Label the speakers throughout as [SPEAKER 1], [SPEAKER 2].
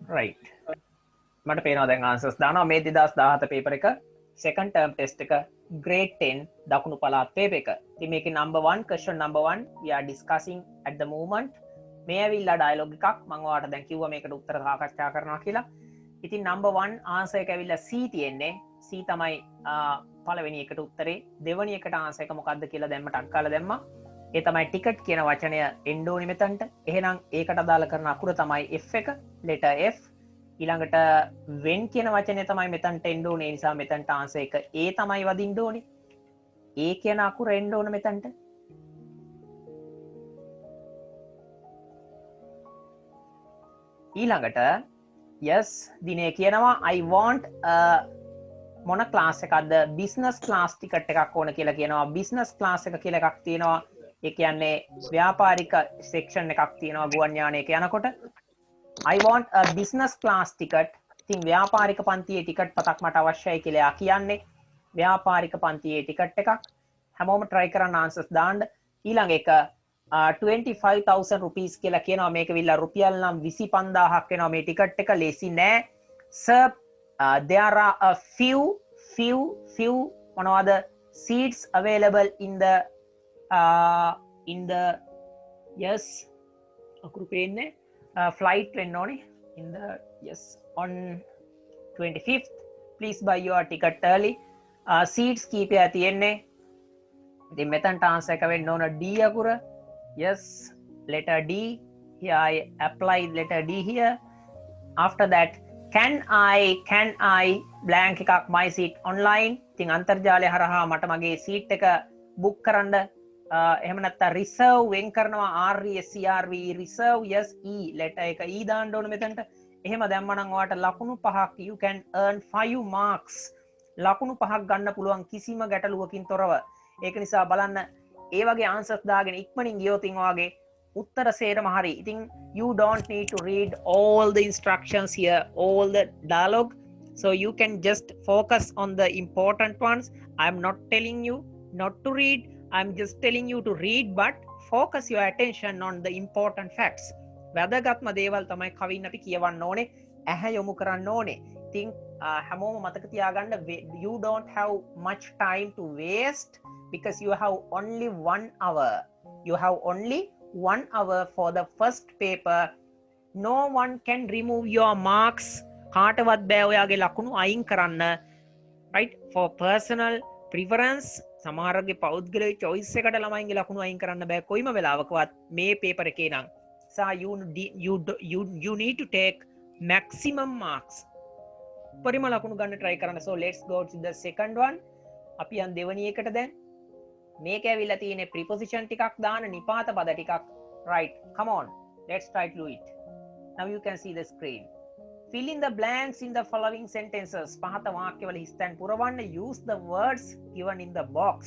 [SPEAKER 1] right. මට පේනවා දැන් ආන්සර්ස් දානවා මේ 2017 පේපර් එක second term test එක grade 10 දකුණු පළාත් පේපර් එක. ඉතින් මේකේ number 1 question number 1 we are discussing at the moment. මේ ඇවිල්ලා dialogue එකක් මම ඔයාලට දැන් කිව්වා මේකට උත්තර සාකච්ඡා කරනවා කියලා. ඉතින් number 1 answer එක ඇවිල්ලා C තියෙන්නේ. C තමයි පළවෙනි එකට උත්තරේ. දෙවෙනි එකට answer එක මොකක්ද කියලා දැන් මට අක්කාලා දැම්මා. ඒ තමයි ටිකට් කියන වචනය එන්න ඕනි මෙතනට. එහෙනම් ඒකට අදාළ කරන අකුර තමයි F එක, letter F. ඊළඟට when කියන වචනය තමයි මෙතනට එන්න ඕනේ. ඒ නිසා මෙතනට answer එක A තමයි වදින්න ඕනේ. A කියන අකුර එන්න ඕන මෙතනට. ඊළඟට yes දිනේ කියනවා I want මොන ක්ලාස් එකක්ද business class ticket එකක් ඕන කියලා කියනවා. business class එක කියලා එකක් තියෙනවා. ඒ කියන්නේ ව්‍යාපාරික section එකක් තියෙනවා ගුවන් යානයක යනකොට. I want a business class ticket. ඉතින් ව්‍යාපාරික පන්තියේ ටිකට් පතක් මට අවශ්‍යයි කියලා කියන්නේ. ව්‍යාපාරික පන්තියේ ටිකට් එකක්. හැමෝම try කරන්න answers දාන්න. ඊළඟ එක 25,000 rupees කියලා කියනවා. මේක විල්ලා රුපියල් නම් 25000ක් වෙනවා මේ ටිකට් එක. ලේසි නෑ. Sir, there are a few මොනවද seats available in the yes අකුරු පේන්නේ flight වෙන්න ඕනේ in the yes on 25th please buy your ticket early. seats කීපයක් තියෙන්නේ. ඉතින් මෙතනට answer එක වෙන්න ඕන D අකුර. yes letter D. here I apply letter D here. after that can I blank එකක් my seat online. ඉතින් අන්තර්ජාලය හරහා මට මගේ seat එක book කරන්න එහෙම නැත්නම් reserve වෙන් කරනවා RESERV reserve yes E letter එක E දාන්න ඕන මෙතනට. එහෙම දැම්මම නම් ඔයාලට ලකුණු 5ක් you can earn 5 marks. ලකුණු 5ක් ගන්න පුළුවන් කිසිම ගැටලුවකින් තොරව. ඒක නිසා බලන්න ඒ වගේ answers දාගෙන ඉක්මනින් ගියොත් ඔයාගේ උත්තර සේරම හරි. ඉතින් you don't need to read all the instructions here, all the dialogue, so you can just focus on the important ones. I'm not telling you not to read, I'm just telling you to read, but focus your attention on the important facts. වැදගත්ම දේවල් තමයි කවින් අපි කියවන්න ඕනේ, ඇහැ යොමු කරන්න ඕනේ. ඉතින් හැමෝම මතක තියාගන්න you don't have much time to waste because you have only 1 hour. You have only 1 hour for the first paper. No one can remove your marks. කාටවත් බෑ ඔයාගේ ලකුණු අයින් කරන්න. right? For personal preference සමහරගේ පෞද්ගලික choice එකට ළමයින්ගේ ලකුණු අයින් කරන්න බෑ කොයිම වෙලාවකවත් මේ paper එකේ නම්. so you need to take maximum marks. උපරිම ලකුණු ගන්න try කරන්න. so let's go to the second one. අපි යන් දෙවෙනි එකට දැන්. මේක ඇවිල්ලා තියෙන්නේ preposition ටිකක් දාන නිපාත පද ටිකක්. right, come on, let's try to do it. now you can see the screen. fill in the blanks in the following sentences. පහත වාක්‍යවල හිස්තැන් පුරවන්න. use the words given in the box.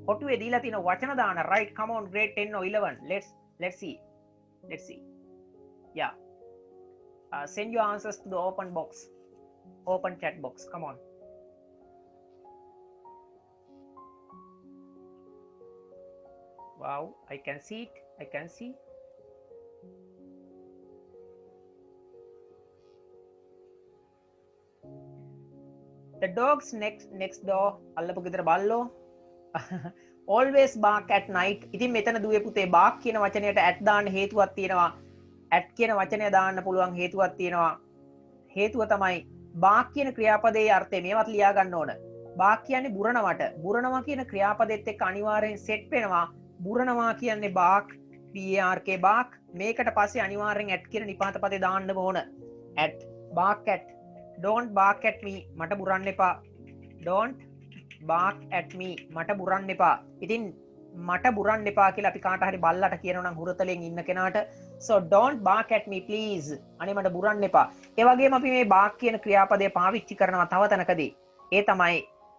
[SPEAKER 1] කොටුවේ දීලා තියෙන වචන දාන. right, come on, grade 10 or 11. let's see yeah. send your answers to the open chat box. come on. wow, I can see it. the dogs next door අල්ලපු ගෙදර බල්ලෝ always bark at night. ඉතින් මෙතන දුවේ පුතේ bark කියන වචනයට at දාන්න හේතුවක් තියෙනවා. at කියන වචනය දාන්න පුළුවන් හේතුවක් තියෙනවා. හේතුව තමයි bark කියන ක්‍රියාපදයේ අර්ථය. මේවත් ලියා ගන්න ඕන. bark කියන්නේ බුරනවට. බුරනවා කියන ක්‍රියාපදෙත් එක්ක අනිවාර්යෙන් set වෙනවා. බුරනවා කියන්නේ bark, bark bark. මේකට පස්සේ අනිවාර්යෙන් at කියන නිපාත පදේ දාන්න ඕන. at bark at. don't bark at me. මට බුරන්න එපා. don't bark at me. මට බුරන්න එපා. ඉතින් මට බුරන්න එපා කියලා අපි කාට හරි බල්ලට කියනවා නම් හුරතලෙන් ඉන්න කෙනාට so don't bark at me please. අනේ මට බුරන්න එපා. ඒ වගේම අපි මේ bark කියන ක්‍රියාපදය පාවිච්චි කරනවා තව තැනකදී. ඒ තමයි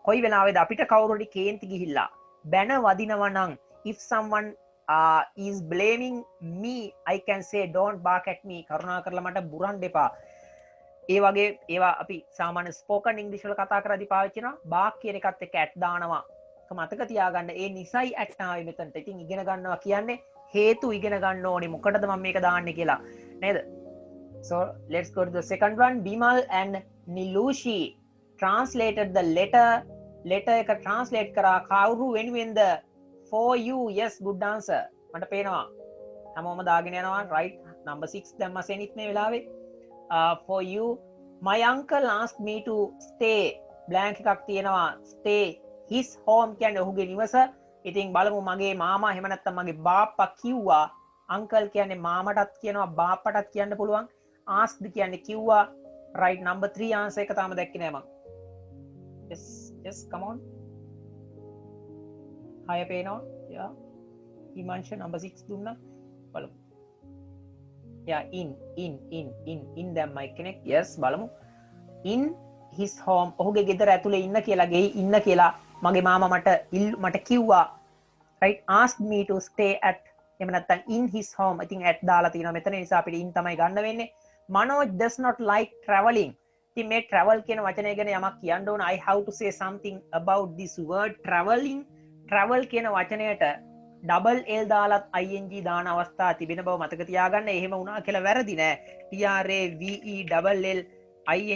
[SPEAKER 1] කොයි වෙලාවෙද අපිට කවුරු හරි කේන්ති ගිහිල්ලා බැන වදිනවා නම් if someone is blaming me I can say don't bark at me. කරුණාකරලා මට බුරන්න එපා. ඒ වගේ ඒවා අපි සාමාන්‍ය ස්පෝකන් ඉංග්‍රීසි වල කතා කරද්දී පාවිච්චි කරනවා. bark කියන එකත් එක්ක at දානවා. ඒක මතක තියාගන්න. ඒ නිසයි at ආවේ මෙතනට. ඉතින් ඉගෙන ගන්නවා කියන්නේ හේතු ඉගෙන ගන්න ඕනේ. මොකටද මම මේක දාන්නේ කියලා. නේද? So let's go to the second one. Bimal and Nilushi translated the letter එක translate කරා කවුරු වෙනුවෙන්ද? For you. Yes, good answer. මට පේනවා හැමෝම දාගෙන යනවා. Right, number 6 දැම්ම සෙනිත් මේ වෙලාවේ. For you, my uncle asked me to stay blank එකක් තියෙනවා. Stay his home කියන්නේ ඔහුගේ නිවස. ඉතින් බලමු මගේ මාමා එහෙම නැත්නම් මගේ බාප්පා කිව්වා. uncle කියන්නේ මාමටත් කියනවා බාප්පටත් කියන්න පුළුවන්. asked කියන්නේ කිව්වා. right, number 3 answer එක තාම දැක්කේ නෑ මම. yes come on. හය පේනවා. yeah, Himanshu number 6 දුන්නා. බලමු. yeah, in දැම්මයි කෙනෙක්. yes, බලමු. in his home, ඔහුගේ ගෙදර ඇතුලේ ඉන්න කියලා, ගෙයි ඉන්න කියලා මගේ මාමා මට කිව්වා. right, asked me to stay at, එහෙම නැත්නම් in his home. I think at දාලා තියෙනවා මෙතන, නිසා අපිට in තමයි ගන්න වෙන්නේ. Manoj does not like traveling. ඉතින් මේ travel කියන වචනය ගැන යමක් කියන්න ඕන. I have to say something about this word traveling. travel කියන වචනයට double l දාලත් ing දාන අවස්ථා තිබෙන බව මතක තියාගන්න. එහෙම වුණා කියලා වැරදි නෑ. TRAVE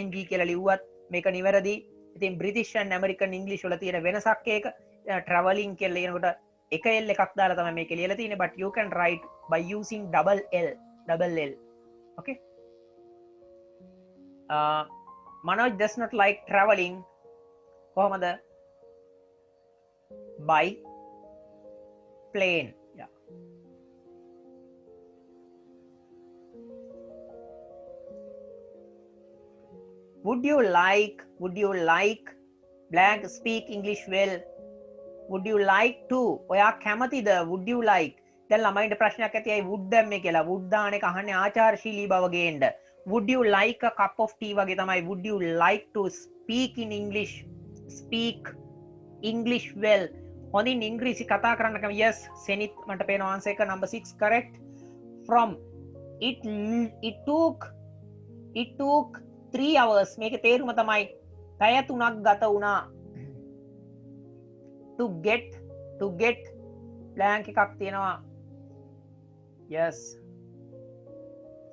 [SPEAKER 1] ing කියලා ලිව්වත් මේක නිවැරදි. ඉතින් British and American English වල තියෙන වෙනසක් ඒක. traveling කියලා ලියනකොට එක l එකක් දාලා තමයි මේක ලියලා තියෙන්නේ, but you can write by using double l. okay. Manoj does not like traveling. කොහොමද? by plane. yeah. would you like blank speak English well? would you like to, ඔයා කැමතිද? would you like, දැන් ළමයින්ට ප්‍රශ්නයක් ඇති ඇයි would දැම්මේ කියලා. would දාන එක අහන්නේ ආචාරශීලී බව ගේන්න. would you like a cup of tea වගේ තමයි. would you like to speak in English, speak English well? හොඳින් ඉංග්‍රීසි කතා කරන්න කැමති. yes, සෙනිත් මට පේන answer එක number 6 correct. from it took 3 hours. මේකේ තේරුම තමයි පැය 3ක් ගත වුණා. to get blank එකක් තියෙනවා. yes,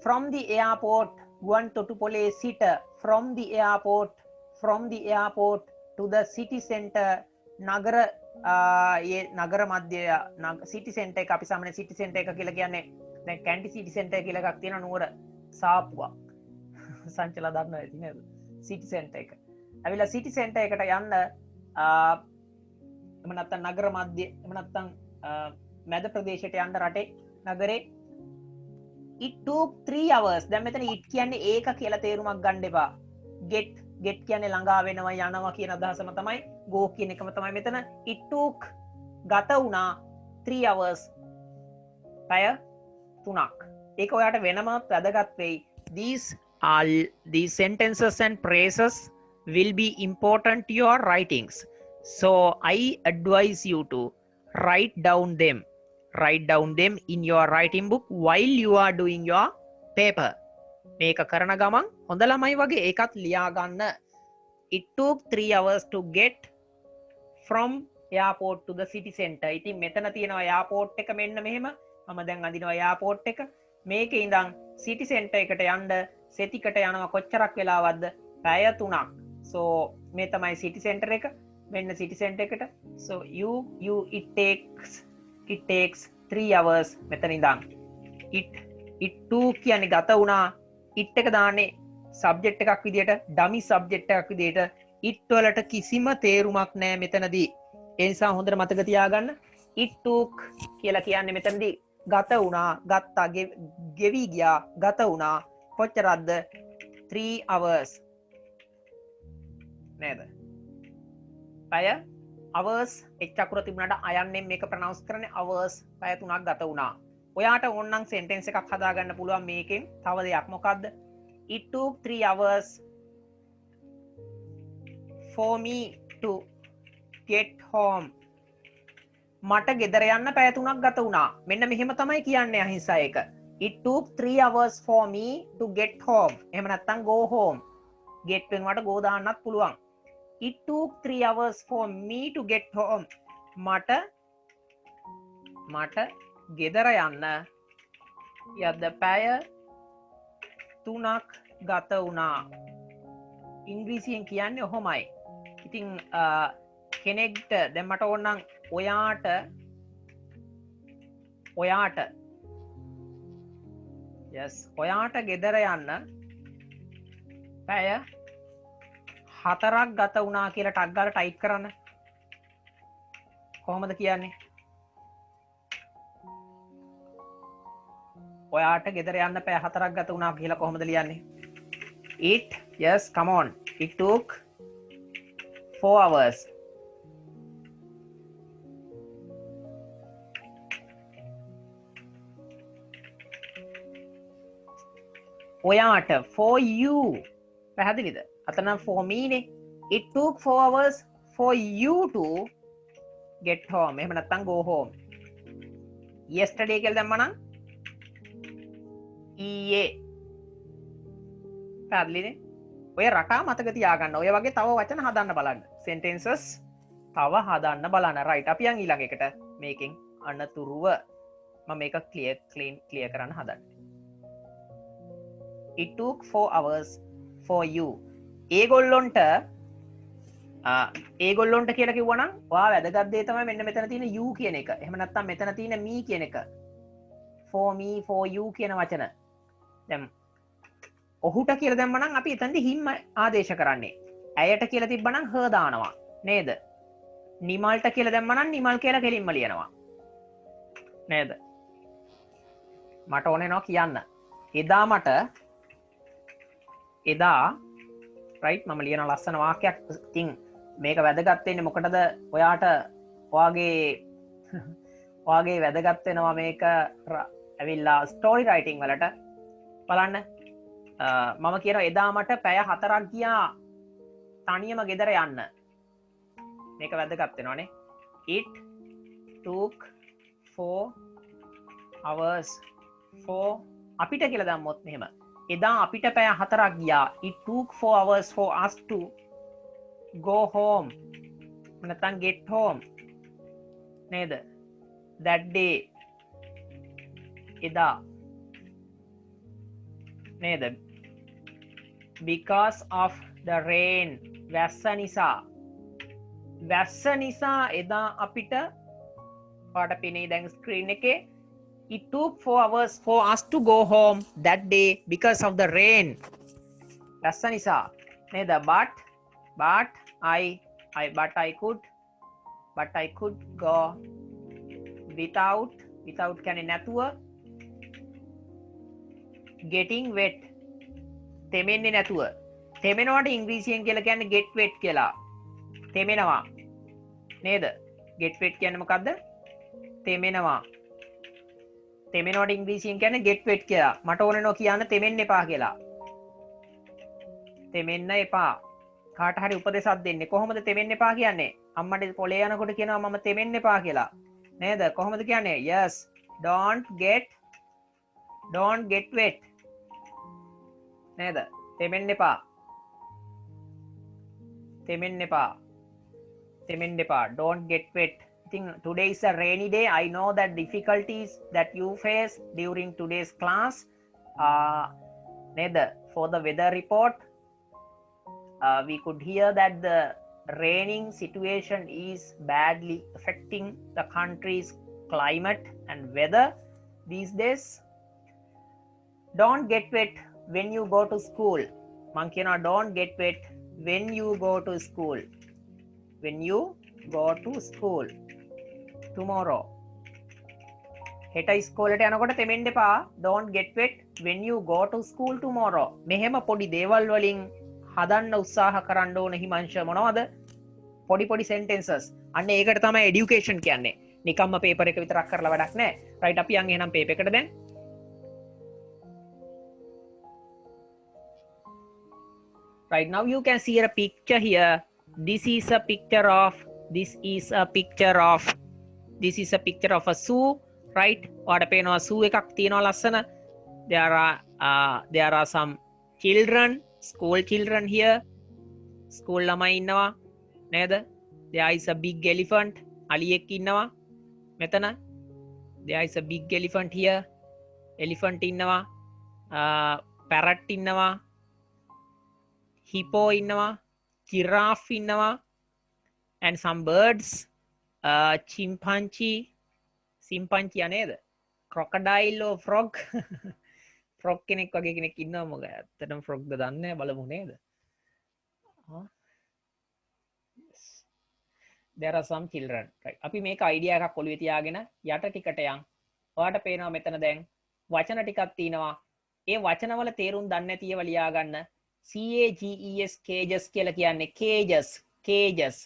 [SPEAKER 1] from the airport, ගුවන් තොටුපොලේ සිට, from the airport to the city center, නගර නගර මධ්‍ය city center එක අපි සාමාන්‍ය city center එක කියලා කියන්නේ. දැන් කැන්ටි city center කියලා එකක් තියෙනවා නුවර සාප්පුවක්. සංචලා දන්නවා ඇති නේද? city center එක. ඇවිල්ලා city center එකට යන්න එහෙම නැත්නම් නගර මධ්‍ය, එහෙම නැත්නම් මැද ප්‍රදේශයට යන්න රටේ නගරේ. it took 3 hours. දැන් මෙතන it කියන්නේ ඒක කියලා තේරුමක් ගන්න එපා. get කියන්නේ ළඟා වෙනවා යනවා කියන අදහසම තමයි. go කියන එකම තමයි මෙතන. it took ගත වුණා 3 hours. පැය 3ක්. ඒක ඔයාට වෙනම වැදගත් වෙයි. These sentences and phrases will be important to your writings. So I advise you to write down them in your writing book while you are doing your paper. මේක කරන ගමන් හොඳ ළමයි වගේ ඒකත් ලියා ගන්න. it took 3 hours to get from airport to the city center. ඉතින් මෙතන තියෙනවා airport එක මෙන්න මෙහෙම. මම දැන් අඳිනවා airport එක. මේකේ ඉඳන් city center එකට යන්න සෙතිකට යනවා කොච්චරක් වෙලාවක්ද? පැය 3ක්. so මේ තමයි city center එක. මෙන්න city center එකට. so it takes 3 hours. මෙතන ඉඳන් it took කියන්නේ ගත වුණා. it එක දාන්නේ subject එකක් විදියට, dummy subject එකක් විදියට. it වලට කිසිම තේරුමක් නැහැ මෙතනදී. ඒ නිසා හොඳට මතක තියාගන්න. it took කියලා කියන්නේ මෙතනදී ගත වුණා, ගත්තා, ගෙවි ගියා, ගත වුණා. කොච්චරක්ද? 3 hours. නේද? පැය hours එච් අකුර තිබුණාට අයන්නේ මේක ප්‍රොනවුන්ස් කරන්නේ hours. පැය 3ක් ගත වුණා. ඔයාට ඕනනම් sentence එකක් හදාගන්න පුළුවන් මේකෙන්. තව දෙයක් මොකද්ද? it took 3 hours for me to get home. මට ගෙදර යන්න පැය 3ක් ගත වුණා. මෙන්න මෙහෙම තමයි කියන්නේ අහිංසා එක. it took 3 hours for me to get home. එහෙම නැත්නම් go home. get වෙනවට go දාන්නත් පුළුවන්. it took 3 hours for me to get home. මට ගෙදර යන්න යද්ද පැය තුනක් ගත වුණා. ඉංග්‍රීසියෙන් කියන්නේ ඔහොමයි. ඉතින් කෙනෙක්ට දැන් මට ඕනනම් ඔයාට yes ඔයාට ගෙදර යන්න පැය 4ක් ගත වුණා කියලා ටක් ගාලා ටයිප් කරන්න. කොහොමද කියන්නේ? ඔයාට ගෙදර යන්න පැය 4ක් ගත වුණා කියලා කොහොමද ලියන්නේ? It yes come on. It took 4 hours. ඔයාට for you පැහැදිලිද? අතන for me නේ. It took 4 hours for you to get home. එහෙම නැත්නම් go home. yesterday කියලා දැම්මම නම් ඊයේ පැහැදිලිනේ. ඔය රටා මතක තියාගන්න. ඔය වගේ තව වචන හදන්න බලන්න. sentences තව හදන්න බලන්න. right අපි යන් ඊළඟ එකට මේකෙන් අනතුරුව මම මේක clear කරන්න හදන්නේ. It took 4 hours for you. ඒගොල්ලොන්ට කියලා කිව්වනම් ඔයා වැදගත් දේ තමයි මෙන්න මෙතන තියෙන you කියන එක. එහෙම නැත්නම් මෙතන තියෙන me කියන එක. for me for you කියන වචන. දැන් ඔහුට කියලා දැම්ම නම් අපි එතනදී him ආදේශ කරන්නේ. ඇයට කියලා තිබ්බනම් her දානවා. නේද? නිමල්ට කියලා දැම්ම නම් නිමල් කියලා කෙලින්ම ලියනවා. නේද? මට ඕනේ නෝ කියන්න. එදා රයිට් මම ලියන ලස්සන වාක්‍යයක්. ඉතින් මේක වැදගත් වෙන්නේ මොකටද? ඔයාට ඔයාගේ වැදගත් වෙනවා මේක ඇවිල්ලා ස්ටෝරි රයිටිං වලට. බලන්න මම කියනවා එදා මට පැය 4ක් ගියා තනියම ගෙදර යන්න. මේක වැදගත් වෙනවානේ. It took 4 hours for අපිට කියලා දැම්මොත් මෙහෙම. එදා අපිට පැය 4ක් ගියා. It took 4 hours for us to go home. නැත්නම් get home. නේද? That day. එදා. නේද? Because of the rain. වැස්ස නිසා එදා අපිට පාට පෙනේ දැන් ස්ක්‍රීන් එකේ. It took 4 hours for us to go home that day because of the rain. වැස්ස නිසා නේද? but I could go without කියන්නේ නැතුව getting wet. තෙමෙන්නේ නැතුව. තෙමෙනවට ඉංග්‍රීසියෙන් කියලා කියන්නේ get wet කියලා. තෙමෙනවා. නේද? get wet කියන්නේ මොකද්ද? තෙමෙනවා. තෙමෙනවට ඉංග්‍රීසියෙන් කියන්නේ get wet කියලා. මට ඕනේ නෝ කියන්න තෙමෙන්න එපා කියලා. තෙමෙන්න එපා. කාට හරි උපදේශයක් දෙන්න. කොහොමද තෙමෙන්න එපා කියන්නේ? අම්මට පොලේ යනකොට කියනවා මම තෙමෙන්න එපා කියලා. නේද? කොහොමද කියන්නේ? yes don't get wet. නේද? තෙමෙන්න එපා. Don't get wet. I think today is a rainy day. I know that difficulties that you face during today's class. Neither for the weather report, we could hear that the raining situation is badly affecting the country's climate and weather these days. Don't get wet when you go to school. Mankina, don't get wet when you go to school. When you go to school tomorrow. හෙට ඉස්කෝලේට යනකොට තෙමෙන්න එපා. Don't get wet when you go to school tomorrow. මෙහෙම පොඩි දේවල් වලින් හදන්න උත්සාහ කරන්න ඕන හිමංශ මොනවද? පොඩි sentences. අන්න ඒකට තමයි education කියන්නේ. නිකම්ම paper එක විතරක් කරලා වැඩක් නැහැ. right අපි යන් එහෙනම් paper එකට දැන්. Right now you can see a picture here. This is a picture of a zoo, right? ඔයාලට පේනවා zoo එකක් තියෙනවා ලස්සන. There are some children, school children here. School ළමයි ඉන්නවා නේද? There is a big elephant. අලියෙක් ඉන්නවා මෙතන. There is a big elephant here. Elephant ඉන්නවා. parrot ඉන්නවා, hippo ඉන්නවා, giraffe ඉන්නවා, and some birds, chimpanzee නේද? crocodile or frog. frog කෙනෙක් වගේ කෙනෙක් ඉන්නවා මොකද? ඇත්තටම frog ද දන්නේ නැහැ බලමු නේද? There are some children, right? අපි මේක අයිඩියා එකක් ඔළුවේ තියාගෙන යට ටිකට යන්. ඔයාලට පේනවා මෙතන දැන් වචන ටිකක් තියෙනවා. ඒ වචනවල තේරුම් දන්නේ නැති ඒවා ලියා ගන්න. CAGES cages කියලා කියන්නේ cages CAGES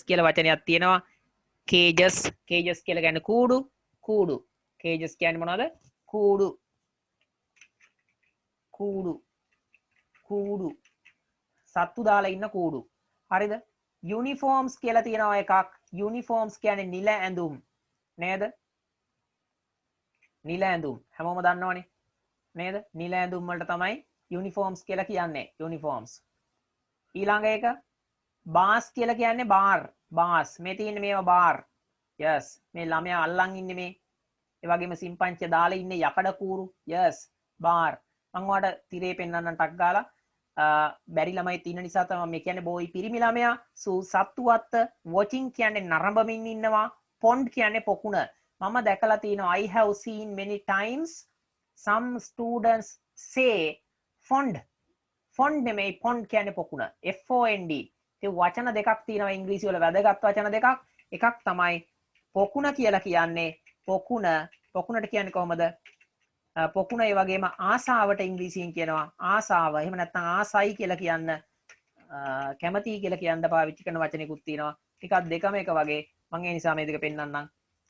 [SPEAKER 1] කියලා වචනයක් තියෙනවා. cages කියලා කියන්නේ කූඩු. cages කියන්නේ මොනවද? කූඩු සත්තු දාලා ඉන්න කූඩු. හරිද? uniforms කියලා තියෙනවා එකක්. uniforms කියන්නේ නිල ඇඳුම් නේද? නිල ඇඳුම් හැමෝම දන්නවනේ නේද? නිල ඇඳුම් වලට තමයි uniforms කියලා කියන්නේ. uniforms. ඊළඟ එක bars කියලා කියන්නේ bars. මේ තියෙන්නේ මේවා bar. yes. මේ ළමයා අල්ලන් ඉන්නේ මේ. ඒ වගේම සිම්පන්චිය දාලා ඉන්නේ යකඩ කූරු. yes. bar. මම ඔයාලට තිරේ පෙන්වන්නම් ටක් ගාලා. බැරි ළමයි තියෙන නිසා තමයි මේ කියන්නේ බෝයි පිරිමි ළමයා. සත්තු අත්ත watching කියන්නේ නරඹමින් ඉන්නවා. pond කියන්නේ පොකුණ. මම දැකලා තියෙනවා I have seen many times some students say fond නෙමෙයි pond කියන්නේ පොකුණ. FOND. ඒ වචන දෙකක් තියෙනවා ඉංග්‍රීසි වල වැදගත් වචන දෙකක්. එකක් තමයි පොකුණ කියලා කියන්නේ. පොකුණට කියන්නේ කොහමද? පොකුණ ඒ වගේම ආසාවට ඉංග්‍රීසියෙන් කියනවා ආසාව. එහෙම නැත්නම් ආසයි කියලා කියන්න කැමති කියලා කියන්න පාවිච්චි කරන වචනෙකුත් තියෙනවා. ටිකක් දෙකම එක වගේ. මම ඒ නිසා මේ දෙක පෙන්නන්නම්.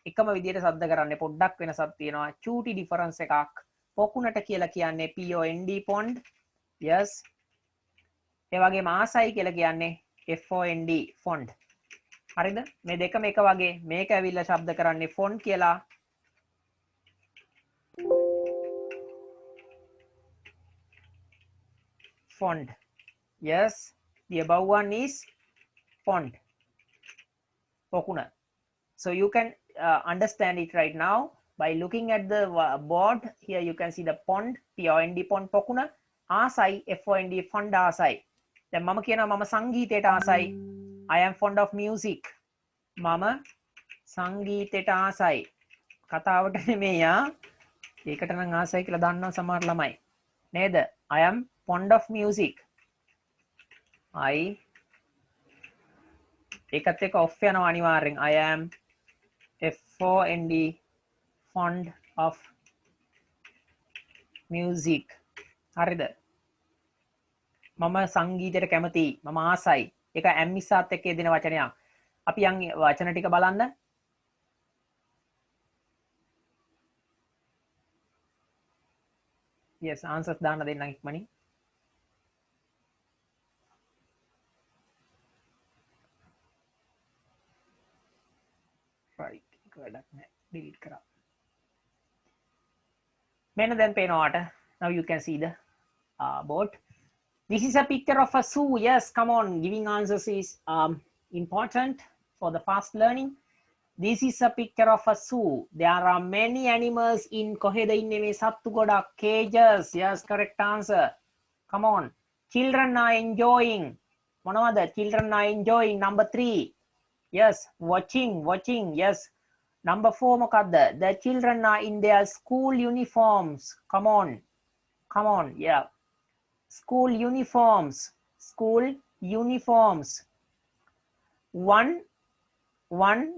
[SPEAKER 1] එකම විදිහට શબ્ද කරන්නේ පොඩ්ඩක් වෙනසක් තියෙනවා. චූටි ඩිෆරන්ස් එකක්. පොකුණට කියලා කියන්නේ POND pond. yes. ඒ වගේම ආසයි කියලා කියන්නේ FOND fond. හරිද? මේ දෙකම එක වගේ. මේක ඇවිල්ලා શબ્ද කරන්නේ fond කියලා. fond. yes. The above one is fond. pokuna. So you can understand it right now by looking at the board. Here you can see the pond, POND pond pokuna. ආසයි FOND fond ආසයි. දැන් මම කියනවා මම සංගීතයට ආසයි. I am fond of music. මම සංගීතයට ආසයි. කතාවට නෙමෙයි ඒකට නම් ආසයි කියලා දන්නවා සමහර ළමයි. නේද? I am fond of music. ඒකත් එක්ක off යනවා අනිවාර්යෙන්. I am FOND fond of music. හරිද? මම සංගීතයට කැමතියි. මම ආසයි. ඒක ඇම්මිසාත් එක්ක යෙදෙන වචනයක්. අපි යන් වචන ටික බලන්න. yes answers දාන්න දෙන්නම් ඉක්මනින්. right ඒක වැඩක් නෑ delete කරා. මෙන්න දැන් පේනවාට. now you can see the board. This is a picture of a zoo. Yes, come on, giving answers is important for the fast learning. This is a picture of a zoo. There are many animals in කොහෙද ඉන්නේ මේ සත්තු ගොඩක්. cages. Yes, correct answer. Come on. Children are enjoying. මොනවද? Children are enjoying. Number 3. Yes, watching. Yes. Number 4 මොකද්ද? The children are in their school uniforms. Come on. Yeah. School uniforms. One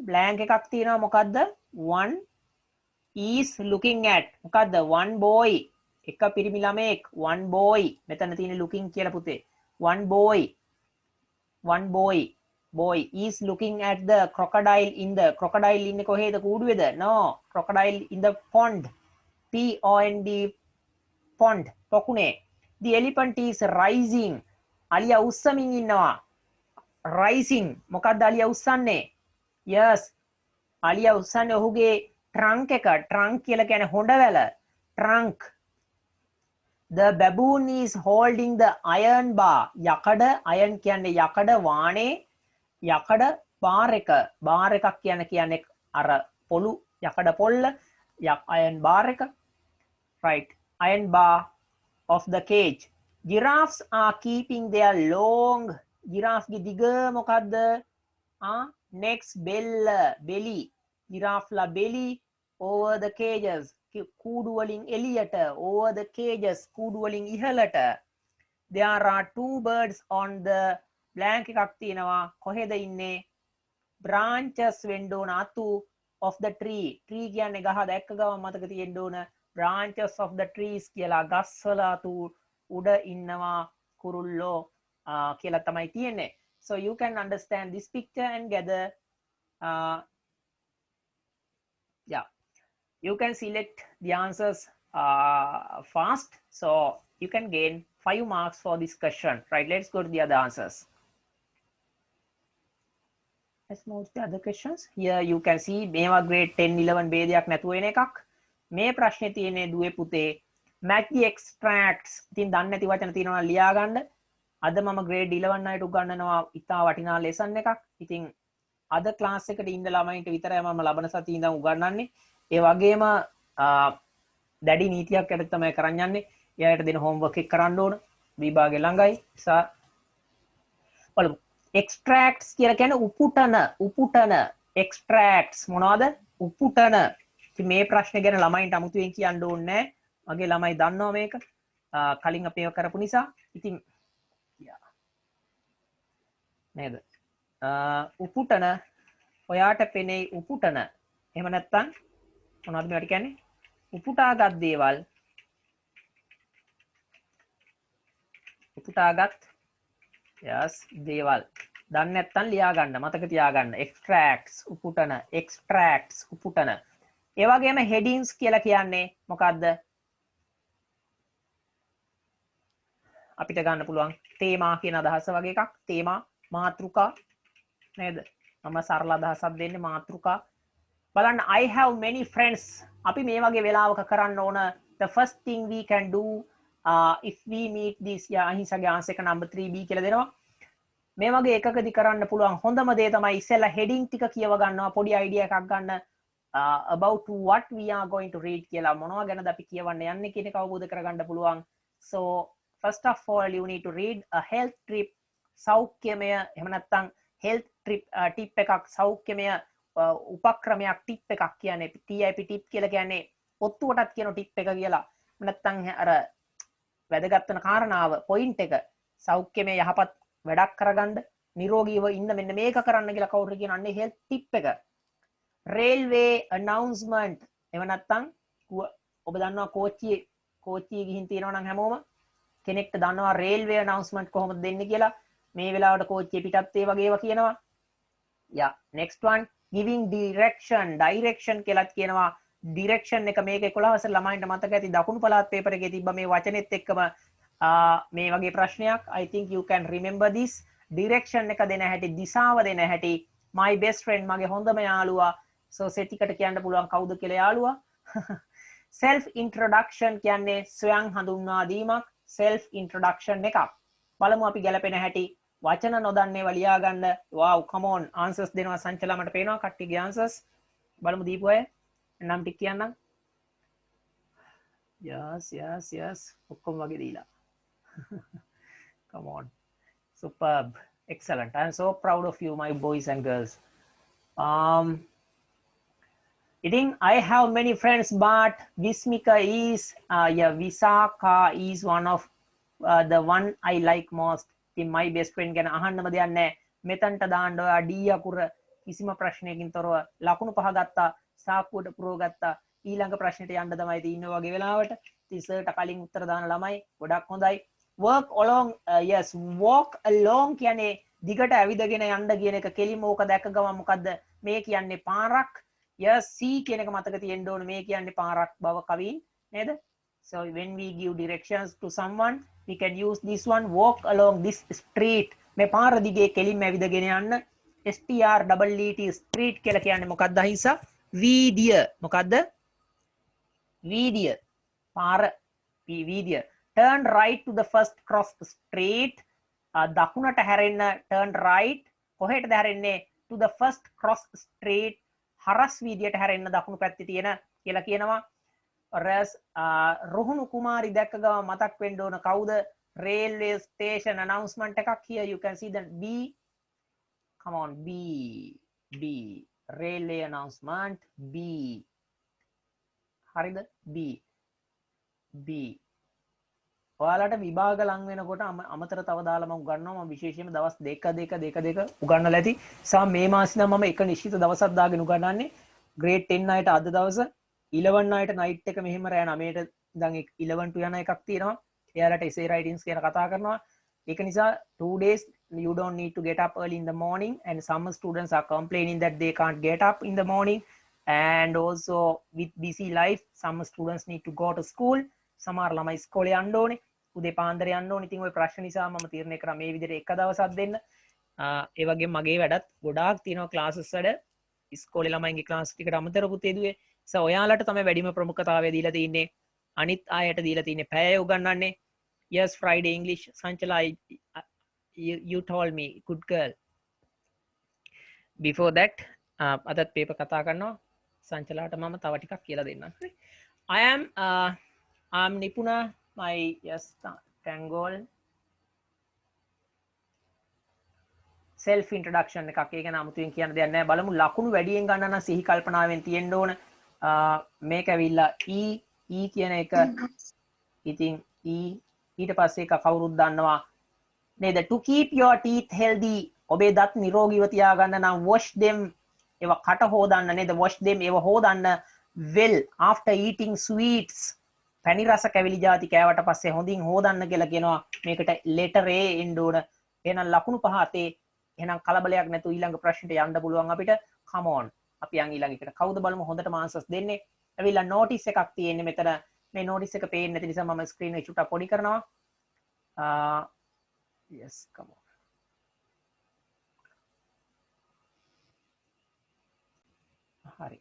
[SPEAKER 1] blank එකක් තියෙනවා මොකද්ද? One is looking at. මොකද්ද? One boy. එක පිරිමි ළමයෙක්. One boy. මෙතන තියෙන looking කියලා පුතේ. One boy is looking at the crocodile in the. crocodile ඉන්නේ කොහෙද? කූඩුවේද? No. crocodile in the pond. POND pond. පොකුණේ. The elephant is rising. අලියා උස්සමින් ඉන්නවා. rising. මොකක්ද අලියා උස්සන්නේ? yes. අලියා උස්සන්නේ ඔහුගේ trunk එක. trunk කියලා කියන්නේ හොඬවැල. trunk. The baboon is holding the iron bar. යකඩ iron කියන්නේ යකඩ වානේ යකඩ bar එක. bar එකක් කියන්නේ අර පොළු යකඩ පොල්ල iron bar එක. right. iron bar of the cage. Giraffes are keeping their long giraffe ge diga mokadda next belly giraffe la belly over the cages කූඩු වලින් එළියට over the cages කූඩු වලින් ඉහළට. there are two birds on the blank එකක් තියෙනවා කොහෙද ඉන්නේ branches වෙන්න ඕන අතු of the tree කියන්නේ ගහ දැක්ක ගමන් මතක තියෙන්න ඕන branches of the trees කියලා ගස්වල අතු උඩ ඉන්නවා කුරුල්ලෝ කියලා තමයි තියෙන්නේ. So you can understand this picture and gather yeah, you can select the answers fast, so you can gain 5 marks for this question. Right, let's go to the other answers. Let's move to the other questions. Here you can see මේවා grade 10 11 ભેදයක් නැතුව එන එකක්. මේ ප්‍රශ්නේ තියෙන්නේ දුවේ පුතේ match the extracts. ඉතින් දන්නේ නැති වචන තියෙනවා ලියා ගන්න. අද මම grade 11 අයට උගන්වනවා ඉතා වටිනා lesson එකක්. ඉතින් අද class එකට ඉන්න ළමයින්ට විතරයි මම ලබන සතියේ ඉඳන් උගන්වන්නේ. ඒ වගේම දැඩි නීතියක් යට තමයි කරන්න යන්නේ. එයාට දෙන homework එක කරන්න ඕන. විභාගේ ළඟයි. බලමු. extracts කියලා කියන්නේ උපුටන extracts මොනවද උපුටන. ඉතින් මේ ප්‍රශ්නේ ගැන ළමයින්ට අමුතුවෙන් කියන්න ඕනේ නැහැ. මගේ ළමයි දන්නවා මේක. කලින් අපි ඒක කරපු නිසා. ඉතින් නේද? උපුටන ඔයාට පෙනේ උපුටන. එහෙම නැත්නම් මොනවද මේවට කියන්නේ? උපුටාගත් දේවල්. උපුටාගත් yes දේවල්. දන්නේ නැත්නම් ලියා ගන්න මතක තියාගන්න. extracts උපුටන extracts උපුටන. ඒ වගේම headings කියලා කියන්නේ මොකද්ද? අපිට ගන්න පුළුවන් තේමා කියන අදහස වගේ එකක්. තේමා මාතෘකා නේද? මම සරල අදහසක් දෙන්නේ මාතෘකා. බලන්න I have many friends. අපි මේ වගේ වෙලාවක කරන්න ඕන the first thing we can do if we meet this අහිංසගේ answer එක number 3B කියලා දෙනවා. මේ වගේ එකකදී කරන්න පුළුවන් හොඳම දේ තමයි ඉස්සෙල්ලා heading ටික කියව ගන්නවා පොඩි idea එකක් ගන්න about what we are going to read කියලා මොනවා ගැනද අපි කියවන්න යන්නේ කියන එක අවබෝධ කරගන්න පුළුවන්. So first of all you need to read a health trip සෞඛ්‍යමය එහෙම නැත්නම් health trip tip එකක් සෞඛ්‍යමය උපක්‍රමයක් tip එකක් කියන්නේ TIP tip කියලා කියන්නේ ඔත්තුවටත් කියන tip එක කියලා. නැත්නම් අර වැදගත් වෙන කාරණාව point එක සෞඛ්‍යමය යහපත් වැඩක් කරගන්න නිරෝගීව ඉන්න මෙන්න මේක කරන්න කියලා කවුරු කියනන්නේ health tip එක. railway announcement එහෙම නැත්නම් ඔබ දන්නවා කෝච්චියේ ගිහින් තියෙනවා නම් හැමෝම කෙනෙක්ට දන්නවා railway announcement කොහොමද දෙන්නේ කියලා. මේ වෙලාවට කෝච්චිය පිටත් ඒ වගේ ඒවා කියනවා. yeah next one giving direction කියලාත් කියනවා. direction එක මේක 11 වසර ළමයින්ට මතක ඇති දකුණු පළාත් පේපර් එකේ තිබ්බ මේ වචනේත් එක්කම මේ වගේ ප්‍රශ්නයක්. I think you can remember this. direction එක දෙන හැටි දිශාව දෙන හැටි my best friend මගේ හොඳම යාළුවා. so set එකට කියන්න පුළුවන් කවුද කියලා යාළුවා. self introduction කියන්නේ ස්වයං හඳුන්වා දීමක්. self introduction එකක්. බලමු අපි ගැලපෙන හැටි. වචන නොදන්නේව ලියා ගන්න. wow come on answers දෙනවා සංචලා මට පේනවා කට්ටියගේ answers. බලමු දීපු අය නම් ටික කියන්නම්. yes ඔක්කොම වගේ දීලා. come on superb excellent. I am so proud of you my boys and girls. Itin I have many friends but Vismika is Visaka is one of the one I like most. ඉතින් my best friend ගැන අහන්නම දෙයක් නැහැ. මෙතනට දාන්න ඔයා D අකුර කිසිම ප්‍රශ්නයකින් තොරව ලකුණු 5 ගත්තා. සාක්කුවට පුරව ගත්තා. ඊළඟ ප්‍රශ්නෙට යන්න තමයි තියෙන්නේ වගේ වෙලාවට. ඉතින් සර්ට කලින් උත්තර දාන ළමයි ගොඩක් හොඳයි. work along yes walk along කියන්නේ දිගට ඇවිදගෙන යන්න කියන එක කෙලිම ඕක දැක ගමන් මොකද්ද මේ කියන්නේ පාරක්. yes C කියන එක මතක තියෙන්න ඕනේ මේ කියන්නේ පාරක් බව කවින් නේද? so when we give directions to someone we can use this one walk along this street. මේ පාර දිගේ කෙලින්ම ඇවිදගෙන යන්න. STREET street කියලා කියන්නේ මොකද්ද අහිංසා? වීදිය. මොකද්ද? වීදිය. පාර වීදිය. turn right to the first cross street. දකුණට හැරෙන්න turn right. කොහෙටද හැරෙන්නේ? to the first cross street. හරස් වීදියට හැරෙන්න දකුණු පැත්තේ තියෙන කියලා කියනවා. රැස් රුහුණු කුමාරි දැක්ක ගම මතක් වෙන්න ඕන කවුද? railway station announcement එකක් here you can see that B, come on, B railway announcement B. හරිද? B ඔයාලට විභාග ලං වෙනකොට අමතර තව දාලා මම උගන්වනවා. මම විශේෂයෙන්ම දවස් දෙක උගන්වලා ඇති. සා මේ මාසේ නම් මම එක නිශ්චිත දවසක් දාගෙන උගන්වන්නේ. grade 10 අයට අද දවස, 11 අයට night එක මෙහෙම රෑ 9ට ඉඳන් 11 to යන එකක් තියෙනවා. එයාලට essay writings ගැන කතා කරනවා. ඒක නිසා 2 days you don't need to get up early in the morning, and some students are complaining that they can't get up in the morning, and also with busy life some students need to go to school. සමහර ළමයි ඉස්කෝලේ යන්න ඕනේ, උදේ පාන්දර යන්න ඕනේ. ඉතින් ওই ප්‍රශ්න නිසා මම තීරණය කරා මේ විදිහට එක දවසක් දෙන්න. ඒ වගේම මගේ වැඩත් ගොඩාක් තියෙනවා ක්ලාසස් වල. ඉස්කෝලේ ළමයින්ගේ ක්ලාස් ටිකට අමතරව පුතේ දුවේ. so ඔයාලට තමයි වැඩිම ප්‍රමුඛතාවය දීලා තින්නේ. අනිත් අයට දීලා තින්නේ පැය උගන්වන්නේ. yes, Friday English Sanchala, you told me, good girl. before that අදත් paper කතා කරනවා. සංචලාට මම තව ටිකක් කියලා දෙන්නම්. I'm Nipuna, my yes Tangol self introduction එකක්. ඒක නම් අමුතුවෙන් කියන්න දෙයක් නැහැ. බලමු ලකුණු වැඩියෙන් ගන්න නම් සිහි කල්පනාවෙන් තියෙන්න ඕන. මේක ඇවිල්ලා E කියන එක. ඉතින් ඊට පස්සේ එක කවුරුත් දන්නවා නේද? to keep your teeth healthy, ඔබේ දත් නිරෝගීව තියාගන්න නම් wash them, ඒවා කට හොදන්න නේද? wash them, ඒවා හොදන්න well after eating sweets, පැණි රස කැවිලි ಜಾති කෑවට පස්සේ හොඳින් හොදන්න කියලා කියනවා. මේකට letter A එන්න ඕන. එහෙනම් ලකුණු පහ අතේ. එහෙනම් කලබලයක් නැතුව ඊළඟ ප්‍රශ්නෙට යන්න පුළුවන් අපිට. come on, අපි යන් ඊළඟ එකට. කවුද බලමු හොඳටම answers දෙන්නේ. ඇවිල්ලා notice එකක් තියෙන්නේ මෙතන. මේ notice එක පේන්නේ නැති නිසා මම screen එක චුට්ටක් පොඩි කරනවා. yes, come on. හරි.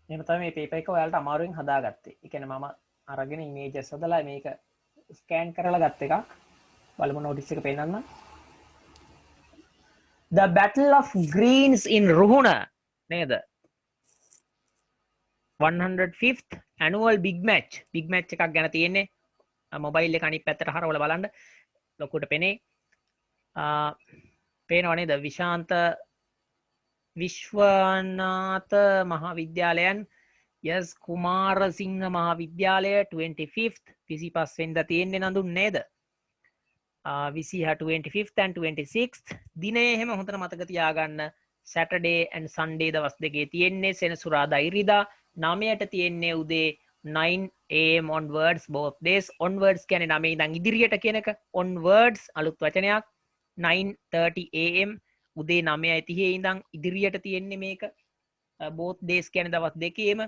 [SPEAKER 1] එහෙම තමයි මේ paper එක ඔයාලට අමාරුවෙන් හදාගත්තේ. ඒ කියන්නේ මම අරගෙන images හදලා මේක scan කරලා ගත්ත එකක්. බලමු notice එක පෙන්නන්න. The Battle of Greens in Ruhuna නේද? 105th annual big match එකක් ගැන තියෙන්නේ. මොබයිල් එක අනිත් පැත්තට හරවලා බලන්න. ලොකුට පෙනේ. පේනව නේද? විශ්වනාථ මහාවිද්‍යාලයන්, yes, කුමාරසිංහ මහාවිද්‍යාලය 25th 25 වෙනිදා තියෙන්නේ නඳුන් නේද? 25th and 26th දිනේ එහෙම හොඳට මතක තියාගන්න. Saturday and Sunday දවස් දෙකේ තියෙන්නේ. සෙනසුරාදා ඉරිදා 9ට තියෙන්නේ උදේ 9 am onwards, both days. onwards කියන්නේ 9 ඉඳන් ඉදිරියට කියන එක. onwards අලුත් වචනයක්. 9:30 am උදේ 9:30 ඉඳන් ඉදිරියට තියෙන්නේ මේක. both days කියන්නේ දවස් දෙකේම.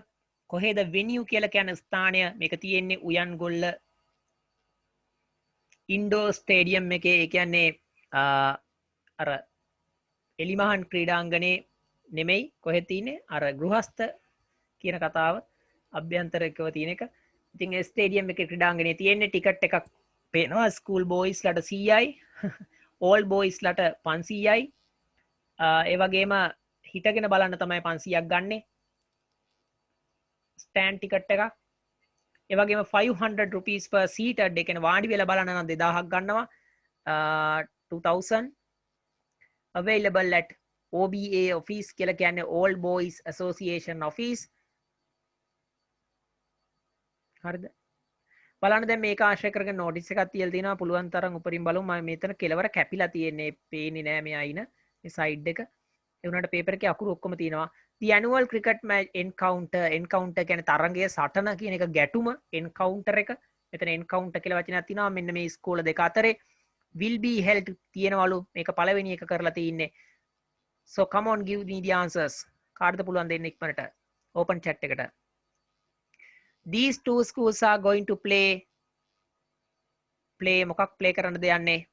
[SPEAKER 1] කොහෙද venue කියලා කියන ස්ථානය? මේක තියෙන්නේ උයන්ගොල්ල ඉන්ඩෝර් ස්ටේඩියම් එකේ. ඒ කියන්නේ අර එලිමහන් ක්‍රීඩාංගනේ නෙමෙයි. කොහෙද තියෙන්නේ? අර ගෘහස්ත කියන කතාව අභ්‍යන්තරකව තියෙන එක. ඉතින් ඒ ස්ටේඩියම් එකේ ක්‍රීඩාංගනේ තියෙන්නේ. ටිකට් එකක් පේනවා. ස්කූල් බෝයිස් ලට 100යි, ඕල් බෝයිස් ලට 500යි. ඒ වගේම හිටගෙන බලන්න තමයි 500ක් ගන්නෙ. ස්ටෑන්ඩ් ටිකට් එකක්. ඒ වගේම 500 rupees per seated, ඒ කියන්නේ වාඩි වෙලා බලන්න නම් 2000ක් ගන්නවා. 2000 available at OBA office කියලා කියන්නේ All Boys Association office. හරිද? බලන්න දැන් මේක ආශ්‍රය කරගෙන notice එකක් තියලා තිනවා. පුළුවන් තරම් උඩින් බලමු. මම මෙතන කෙලවර කැපිලා තියෙන්නේ. පේන්නේ නෑ මේ අයින. මේ side එක. ඒ වුණාට paper එකේ අකුරු ඔක්කොම තියෙනවා. The annual cricket match encounter කියන්නේ තරගය සටන කියන එක ගැටුම. encounter එක. මෙතන encounter කියලා වචනයක් තියෙනවා. මෙන්න මේ ස්කෝල දෙක අතරේ will be held තියෙනවලු. මේක පළවෙනි එක කරලා තින්නේ. So come on, give me the answers. කාටද පුළුවන් දෙන්න ඉක්මනට open chat එකට. These two schools are going to play මොකක් play කරන්නද යන්නේ?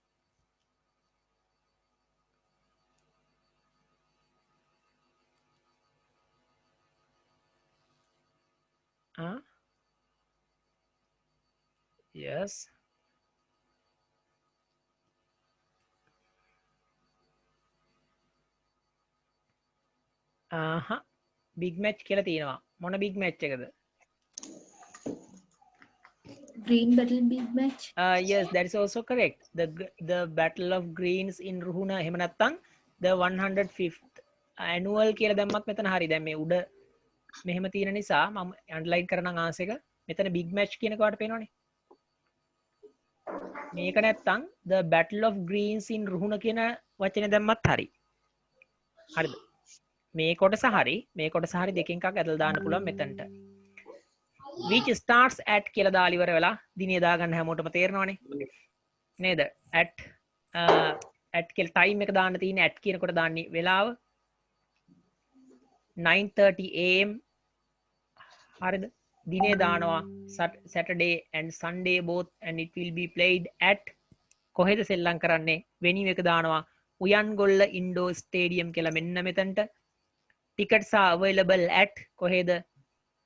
[SPEAKER 1] Yes. big match කියලා තියෙනවා. මොන big match එකද?
[SPEAKER 2] Green battle big match.
[SPEAKER 1] Yes, that is also correct. The battle of greens in Ruhuna එහෙම නැත්නම් the 105th annual කියලා දැම්මත් මෙතන හරි. දැන් මේ උඩ මෙහෙම තියෙන නිසා මම අන්ඩර්ලයින් කරනම් ආන්සර් එක මෙතන big match කියන කවට පේනවනේ. මේක නැත්තම් the battle of greens in Ruhuna කියන වචනේ දැම්මත් හරි. හරිද? මේ කොටස හරි, මේ කොටස හරි දෙකෙන් එකක් ඇදලා දාන්න පුළුවන් මෙතනට. which starts at කියලා දාලා ඉවර වෙලා දිනේ දාගන්න හැමෝටම තේරෙනවනේ. නේද? at කියලා time එක දාන්න තියෙන්නේ at කියනකොට දාන්නේ වෙලාව 9:30 am. හරිද? දිනේ දානවා Saturday and Sunday both and it will be played at කොහෙද සෙල්ලම් කරන්නේ? venue එක දානවා උයන්ගොල්ල indoor stadium කියලා මෙන්න මෙතනට. tickets are available at කොහෙද?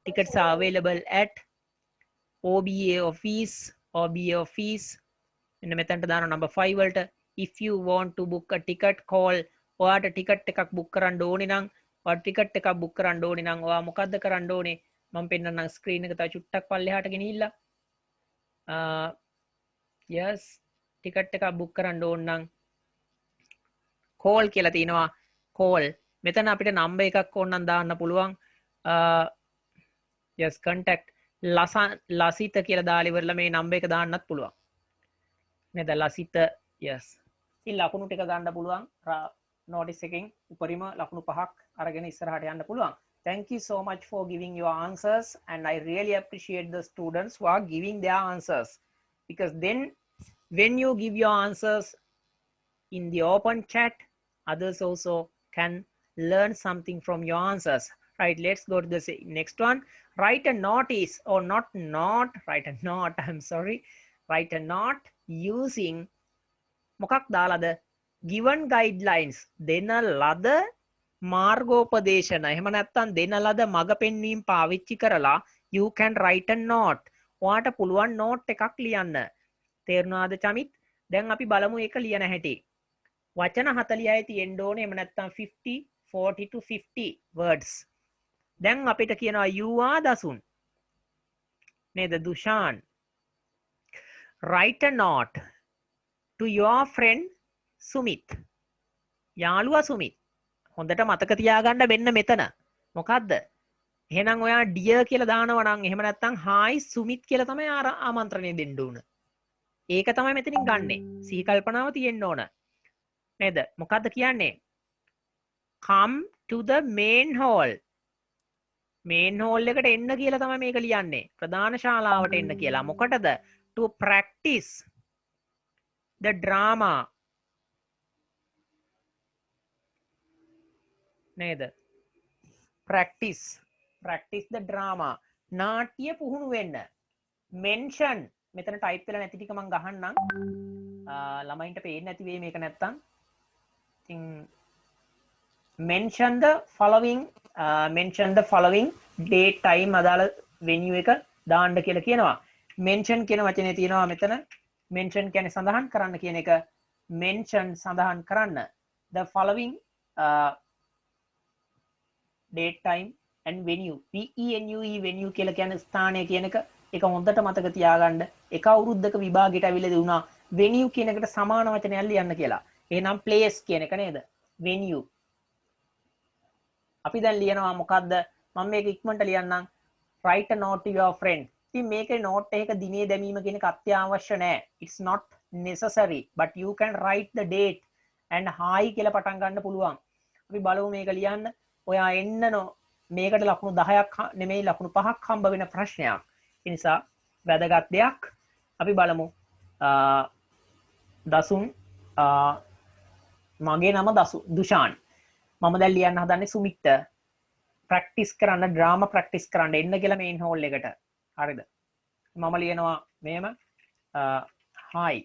[SPEAKER 1] tickets are available at OBA office මෙන්න මෙතනට දානවා number 5 වලට. if you want to book a ticket call ඔයාට ටිකට් එකක් book කරන්න ඕනේ නම් ඔයාට ටිකට් එකක් book කරන්න ඕනේ නම් ඔයා මොකද්ද කරන්න ඕනේ? මම පෙන්නන්නම් ස්ක්‍රීන් එක තව චුට්ටක් පල්ලෙහාට ගෙනිහිල්ලා. yes ටිකට් එකක් book කරන්න ඕන නම් call කියලා තියෙනවා. call මෙතන අපිට නම්බර් එකක් ඕනනම් දාන්න පුළුවන්. yes contact ලසිත කියලා දාලා ඉවරලා මේ නම්බර් එක දාන්නත් පුළුවන්. නේද? ලසිත yes. ඉතින් ලකුණු ටික ගන්න පුළුවන්. notice එකෙන් උපරිම ලකුණු 5ක් අරගෙන ඉස්සරහට යන්න පුළුවන්. Thank you so much for giving your answers and I really appreciate the students who are giving their answers, because then when you give your answers in the open chat, others also can learn something from your answers. Right, let's go to the next one. Write a notice or write a note, I'm sorry. Write a note using මොකක් දාලාද? given guidelines දෙන ලද මාර්ගෝපදේශන එහෙම නැත්නම් දෙන ලද මඟ පෙන්වීම් පාවිච්චි කරලා you can write a note. ඔයාට පුළුවන් note එකක් ලියන්න. තේරුණාද චමිත්? දැන් අපි බලමු ඒක ලියන හැටි. වචන 40යි තියෙන්න ඕනේ. එහෙම නැත්නම් 40 to 50 words. දැන් අපිට කියනවා you are දසුන්. නේද? Dushan. write a note to your friend Sumith. යාළුවා සුමිත්. හොඳට මතක තියාගන්න මෙන්න මෙතන. මොකද්ද? එහෙනම් ඔයා dear කියලා දානවා නම් එහෙම නැත්නම් hi සුමිත් කියලා තමයි ආමන්ත්‍රණය දෙන්න ඕන. ඒක තමයි මෙතනින් ගන්නෙ. සිහි කල්පනාව තියෙන්න ඕන. නේද? මොකද්ද කියන්නේ? come to the main hall. main hall එකට එන්න කියලා තමයි මේක ලියන්නේ. ප්‍රධාන ශාලාවට එන්න කියලා. මොකටද? to practice the drama. නේද? practice the drama. නාට්‍ය පුහුණු වෙන්න. mention මෙතන ටයිප් වෙලා නැති ටික මම ගහන්නම්. ළමයින්ට පේන්නේ නැති වෙයි මේක නැත්තම්. ඉතින් mention the following date time අදාළ venue එක දාන්න කියලා කියනවා. mention කියන වචනේ තියෙනවා මෙතන. mention කියන්නේ සඳහන් කරන්න කියන එක. mention සඳහන් කරන්න. the following date time and venue. venue venue කියලා කියන්නේ ස්ථානය කියන එක. ඒක හොඳට මතක තියාගන්න. එක අවුරුද්දක විභාගයට අවිල්ල දුණා venue කියන එකට සමාන වචනයක් ලියන්න කියලා. එහෙනම් place කියන එක නේද? venue. අපි දැන් ලියනවා මොකද්ද? මම මේක ඉක්මනට ලියන්නම්. write a note to your friend. ඉතින් මේකේ note එක දිනේ දැමීම කියන එක අත්‍යවශ්‍ය නැහැ. It's not necessary, but you can write the date and hi කියලා පටන් ගන්න පුළුවන්. අපි බලමු මේක ලියන්න. ඔයා එන්න මේකට ලකුණු 10ක් නෙමෙයි ලකුණු 5ක් හම්බ වෙන ප්‍රශ්නයක්. ඒ නිසා වැදගත් දෙයක්. අපි බලමු. දසුන් මගේ නම දුෂාන්. මම දැන් ලියන්න හදන්නේ සුමිත්. ප්‍රැක්ටිස් කරන්න ඩ්‍රාමා ප්‍රැක්ටිස් කරන්න එන්න කියලා මේන් හෝල් එකට. හරිද? මම ලියනවා මෙහෙම hi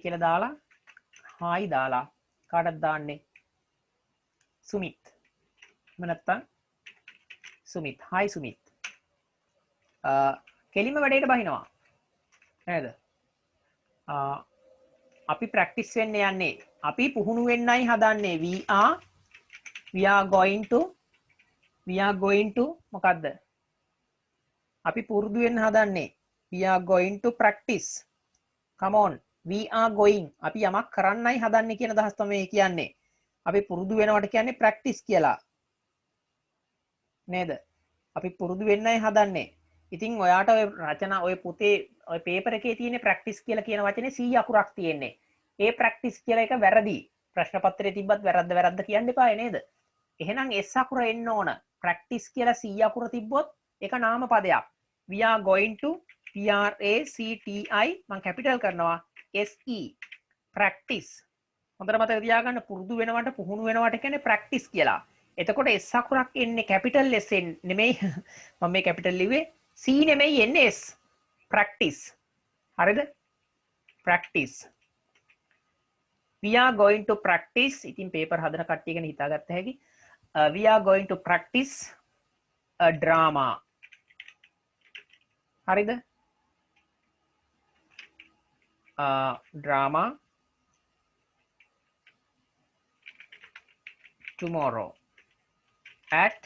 [SPEAKER 1] කියලා දාලා කාටද දාන්නේ? සුමිත්. එහෙම නැත්නම් සුමිත්. hi සුමිත්. කෙලිම වැඩේට බහිනවා. නේද? අපි ප්‍රැක්ටිස් වෙන්න යන්නේ. අපි පුහුණු වෙන්නයි හදන්නේ. we are we are going to මොකද්ද අපි පුරුදු වෙන්න හදන්නේ we are going to practice come on we are going අපි යමක් කරන්නයි හදන්නේ කියන අදහස තමයි කියන්නේ අපි පුරුදු වෙනවට කියන්නේ practice කියලා නේද අපි පුරුදු වෙන්නයි හදන්නේ ඉතින් ඔයාට ඔය රචනා ඔය පොතේ ඔය පේපර් එකේ තියෙන practice කියලා කියන වචනේ 100 අකුරක් තියෙන්නේ ඒ practice කියලා එක වැරදි ප්‍රශ්න පත්‍රයේ තිබ්බත් වැරද්ද කියන්න එපායි නේද එහෙනම් S අකුර එන්න ඕන practice කියලා 100 අකුර තිබ්බොත් ඒක නාම පදයක් we are going to PRACTI මම කැපිටල් කරනවා SE practice හොඳට මතක තියාගන්න පුරුදු වෙනවට පුහුණු වෙනවට කියන්නේ practice කියලා එතකොට S අකුරක් එන්නේ capital S නෙමෙයි මම මේ capital ලිව්වේ C නෙමෙයි එන්නේ S practice හරිද practice we are going to practice ඉතින් paper හදන කට්ටිය ගැන හිතාගත්ත හැකි we are going to practice a drama හරිද drama tomorrow at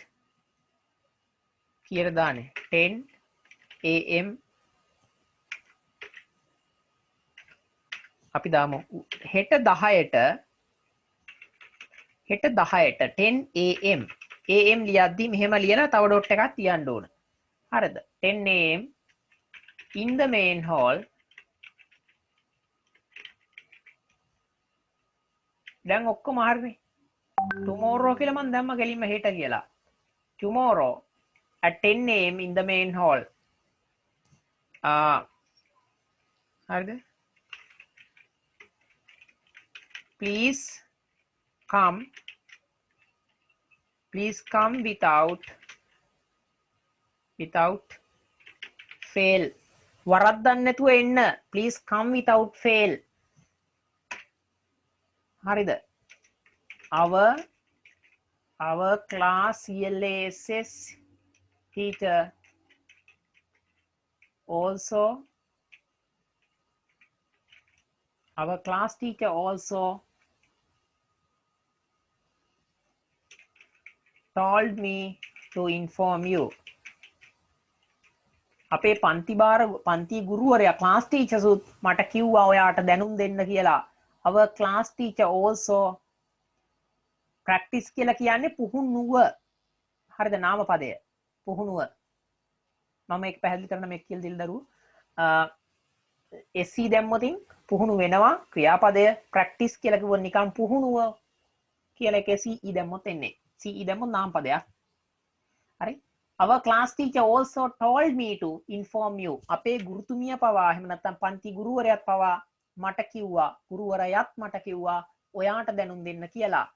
[SPEAKER 1] කියලා දාන්නේ 10 am අපි දාමු හෙට 10ට 10 am am ලියද්දි මෙහෙම ලියලා තව ඩොට් එකක් තියන්න ඕන හරිද 10 am in the main hall දැන් ඔක්කොම හරිනේ tomorrow කියලා මම දැම්ම ගෙලින්ම හෙට කියලා tomorrow at 10 am in the main hall හරිද please come without fail වරද්දන්න නැතුව එන්න please come without fail හරිද our class CLASS teacher also told me to inform you අපේ පන්ති ගුරුවරයා class teachers උත් මට කිව්වා ඔයාට දැනුම් දෙන්න කියලා our class teacher also practice කියලා කියන්නේ පුහුණුව හරිද නාම පදය පුහුණුව මම ඒක පැහැදිලි කරන්න මේක කියලා දෙල් දරුවෝ SC දැම්මොතින් පුහුණු වෙනවා ක්‍රියාපදය practice කියලා කිව්වොත් නිකන් පුහුණුව කියලා එකේ CE දැම්මොත් එන්නේ CE දැම්මොත් නාම පදයක් හරි our class teacher also told me to inform you අපේ ගුරුතුමිය පවා එහෙම නැත්නම් පන්ති ගුරුවරයාත් පවා මට කිව්වා ගුරුවරයාත් මට කිව්වා ඔයාට දැනුම් දෙන්න කියලා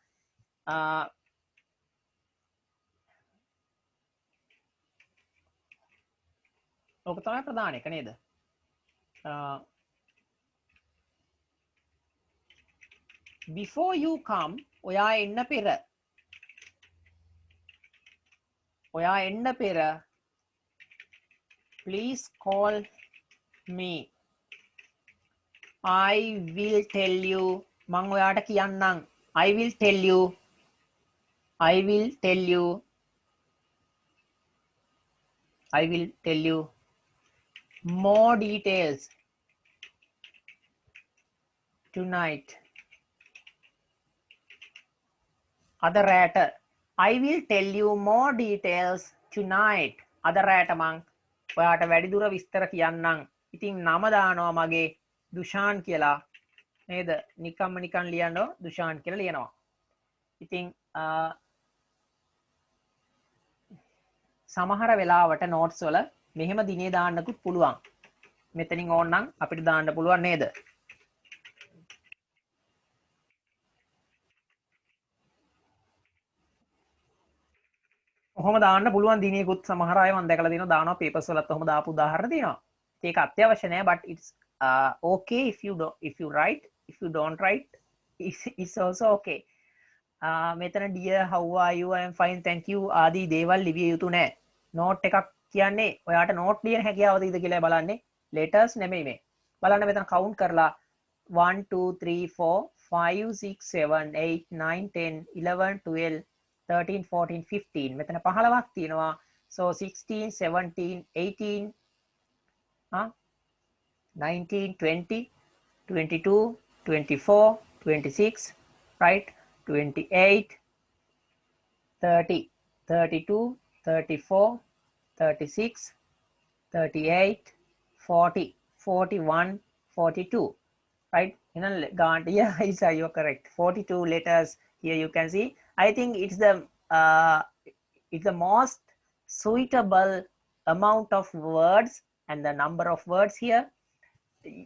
[SPEAKER 1] ඕක තමයි ප්‍රධාන එක නේද before you come ඔයා එන්න පෙර please call me I will tell you මං ඔයාට කියන්නම් I will tell you more details tonight අද රැට I will tell you more details tonight අද රැට මං ඔයාට වැඩිදුර විස්තර කියන්නම් ඉතින් නම දානවා මගේ දුෂාන් කියලා නේද නිකම්ම නිකන් ලියනවා දුෂාන් කියලා ලියනවා ඉතින් සමහර වෙලාවට නෝට්ස් වල මෙහෙම දිනේ දාන්නකුත් පුළුවන් මෙතනින් ඕනනම් අපිට දාන්න පුළුවන් නේද කොහොම දාන්න පුළුවන් දිනේකුත් සමහර අය මම දැකලා තියෙනවා දානවා පේපර්ස් වලත් කොහොම දාපු උදාහරණ තියෙනවා ඒක අත්‍යවශ්‍ය නෑ but it's okay if you write if you don't write it's also okay මෙතන dear how are you I am fine thank you ආදී දේවල් ලිවිය යුතු නෑ note එකක් කියන්නේ ඔයාට note ලියන හැකියාව තියෙද කියලා බලන්නේ letters නෙමෙයි මේ බලන්න මෙතන count කරලා 1 2 3 4 5 6 7 8 9 10 11 12 13 14 15 මෙතන 15ක් තියෙනවා. So 16 17 18 19 20 22 24 26 right, 28 30 32 34 36 38 40 41 42 right, yeah, Isa, you're correct. 42 letters here you can see. I think it's the most suitable amount of words and the number of words here.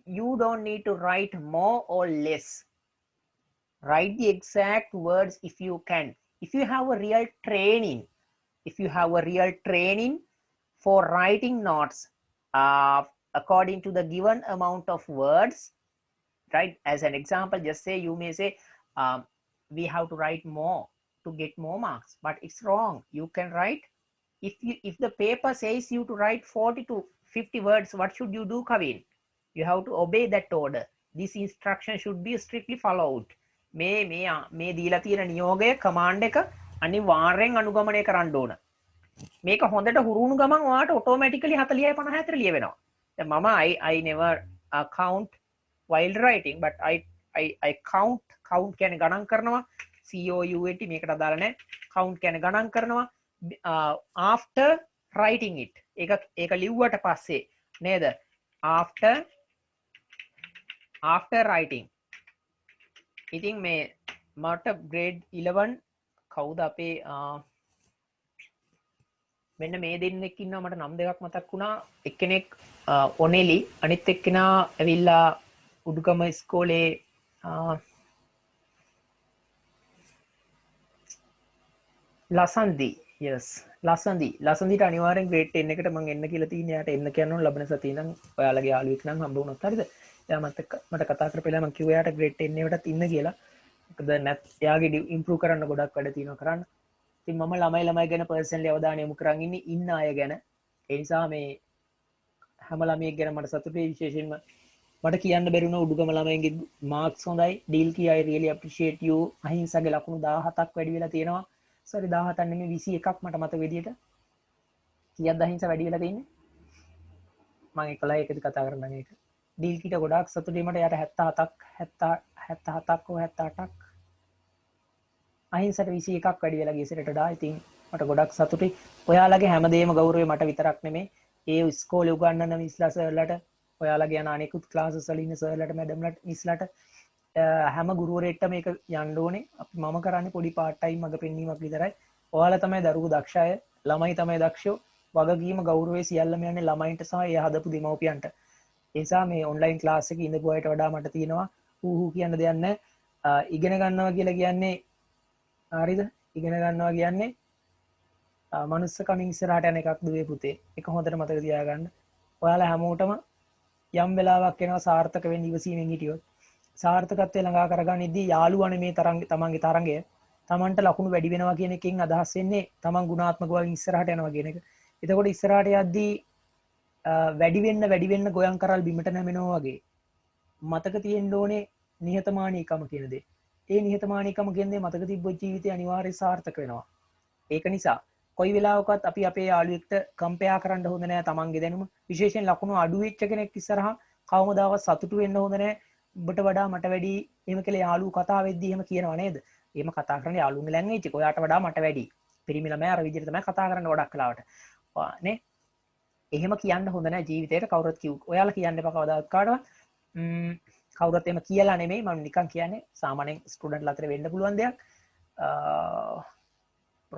[SPEAKER 1] You don't need to write more or less. Write the exact words if you can. If you have a real training for writing notes according to the given amount of words, right? As an example, just say, you may say, we have to write more to get more marks, but it's wrong. You can write, if the paper says you to write 40 to 50 words, what should you do, Kavin? You have to obey that order. This instruction should be strictly followed. මේ දීලා තියෙන නියෝගය command එක අනිවාර්යෙන් අනුගමනය කරන්න ඕන. මේක හොඳට හුරුුණු ගමන් ඔයාට automatically 40යි 50 අතර ලියවෙනවා. දැන් මම I never count while writing, but I count කියන්නේ ගණන් කරනවා. COUNT මේකට අදාළ නැහැ. count කියන්නේ ගණන් කරනවා after writing it. ඒක ලිව්වට පස්සේ නේද? after writing. ඉතින් මේ මට grade 11 කවුද අපේ මෙන්න මේ දෙන්නෙක් ඉන්නවා මට නම් දෙකක් මතක් වුණා. එක්කෙනෙක් ඔනෙලි, අනිත් එක්කෙනා ඇවිල්ලා උඩුගම ඉස්කෝලේ ලසන්දි. yes ලසන්දිට අනිවාර්යෙන් grade 10 එකට මම එන්න කියලා තියෙන. යාට එන්න කියන්න ඕන ලබන සතියේ නම් ඔයාලගේ යාළුවෙක් නම් හම්බ වුණොත් හරිද? එයා මට කතා කරපෙලා මම කිව්වා යාට grade 10 එකටත් ඉන්න කියලා. මොකද නැත් එයාගේ improve කරන්න ගොඩක් වැඩ තියෙනවා කරන්න. ඉතින් මම ළමයි ගැන personally අවධානය යොමු කරන් ඉන්නේ ඉන්න අය ගැන. ඒ නිසා මේ හැම ළමයෙක් ගැන මට සතුටුයි. විශේෂයෙන්ම මට කියන්න බැරි වුණා උඩුගම ළමයින්ගේ marks හොඳයි. ඩීල්කි I really appreciate you. අහිංසගේ ලකුණු 17ක් වැඩි වෙලා තියෙනවා. sorry 17ක් නෙමෙයි 21ක් මට මතක විදියට. කීයක්ද අහිංස වැඩි වෙලා තියෙන්නේ? මම 11 කතා කරන්න මේක. ඩීල්කිට ගොඩාක් සතුටුයි මට. යාට 77ක් හෝ 78ක් අහිංසට 21ක් වැඩි වෙලා ගිය සැරේට වඩා. ඉතින් මට ගොඩක් සතුටුයි. ඔයාලගේ හැමදේම ගෞරවය මට විතරක් නෙමෙයි, ඒ ඉස්කෝලේ උගන්වන මිස්ලා සර්ලට, ඔයාලගේ යන අනෙකුත් ක්ලාසස් වල ඉන්න සර්ලට, මැඩම්ලට, මිස්ලාට, හැම ගුරුවරයෙක්ට මේක යන්න ඕනේ. මම කරන්නේ පොඩි පාර්ට් ටයිම් මග පෙන්වීමක් විතරයි. ඔයාලා තමයි දරුවෝ දක්ෂ අය, ළමයි තමයි දක්ෂයෝ. වගකීම ගෞරවය සියල්ලම යන්නේ ළමයින්ට සහ ඒ හදපු දෙමව්පියන්ට. ඒ නිසා මේ ඔන්ලයින් ක්ලාස් එකේ ඉඳපු අයට වඩා මට තියෙනවා හූ කියන්න දෙයක් නැහැ. ඉගෙන ගන්නවා කියලා කියන්නේ හරිද? ඉගෙන ගන්නවා කියන්නේ මනුස්සකමින් ඉස්සරහට යන එකක් දුවේ පුතේ. ඒක හොඳට මතක තියාගන්න. ඔයාලා හැමෝටම යම් වෙලාවක් එනවා සාර්ථක වෙන්න ඉවසීමෙන් හිටියොත්. සාර්ථකත්වය ළඟා කරගනිද්දී යාළුවනේ මේ තමන්ගේ තරංගය තමන්ට ලකුණු වැඩි වෙනවා කියන එකෙන් අදහස් වෙන්නේ තමන් ගුණාත්මකව ඉස්සරහට යනවා කියන එක. එතකොට ඉස්සරහට යද්දී වැඩි වෙන්න ගොයන් කරල් බිමට නැමෙනවා වගේ මතක තියෙන්න ඕනේ නිහතමානීකම කියන දේ. ඒ නිහතමානීකම කියන්නේ මතක තිබ්බොත් ජීවිතේ අනිවාර්යයෙන් සාර්ථක වෙනවා. ඒක නිසා කොයි වෙලාවකවත් අපි අපේ යාළුවෙක්ට කම්පෙයා කරන්න හොඳ නෑ තමන්ගේ දැනුම. විශේෂයෙන් ලකුණු අඩු වෙච්ච කෙනෙක් ඉස්සරහා කවමදාවත් සතුටු වෙන්න හොඳ නෑ. ඔබට වඩා මට වැඩි එහෙම කියලා යාළුවෝ කතා වෙද්දී එහෙම කියනවා නේද? එහෙම කතා කරන යාළුවන්ගේ ලැන්ග්වේජ් එක ඔයාට වඩා මට වැඩි. පිරිමි ළමයා අර විදිහට තමයි කතා කරන්න ගොඩක් වෙලාවට. නේ? එහෙම කියන්න හොඳ නෑ ජීවිතේට කවුරුත් ඔයාලා කියන්න එපා කවදාවත් කාටවත්. කවුරුත් එහෙම කියලා නෙමෙයි මම නිකන් කියන්නේ සාමාන්‍යයෙන් ස්ටුඩන්ට්ලා අතර වෙන්න පුළුවන් දෙයක්.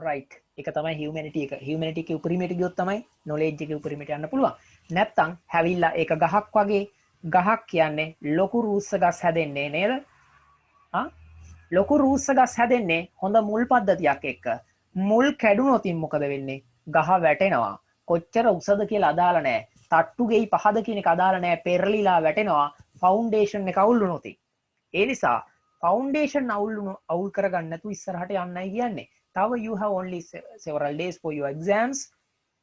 [SPEAKER 1] right. ඒක තමයි humanity එක. humanity එකේ උපරිමයට ගියොත් තමයි knowledge එකේ උපරිමයට යන්න පුළුවන්. නැත්තම් හැවිල්ලා ඒක ගහක් වගේ. ගහක් කියන්නේ ලොකු රූස්ස ගස් හැදෙන්නේ නේද? ලොකු රූස්ස ගස් හැදෙන්නේ හොඳ මුල් පද්ධතියක් එක්ක. මුල් කැඩුනොත් මොකද වෙන්නේ? ගහ වැටෙනවා. කොච්චර උසද කියලා අදාළ නැහැ. තට්ටු ගෙයි පහද කියන එක අදාළ නැහැ. පෙරලිලා වැටෙනවා. ෆවුන්ඩේෂන් එක අවුල් වුණොත්. ඒ නිසා ෆවුන්ඩේෂන් අවුල් කරගන්න නැතුව ඉස්සරහට යන්නයි කියන්නේ. තව you have only several days for your exams.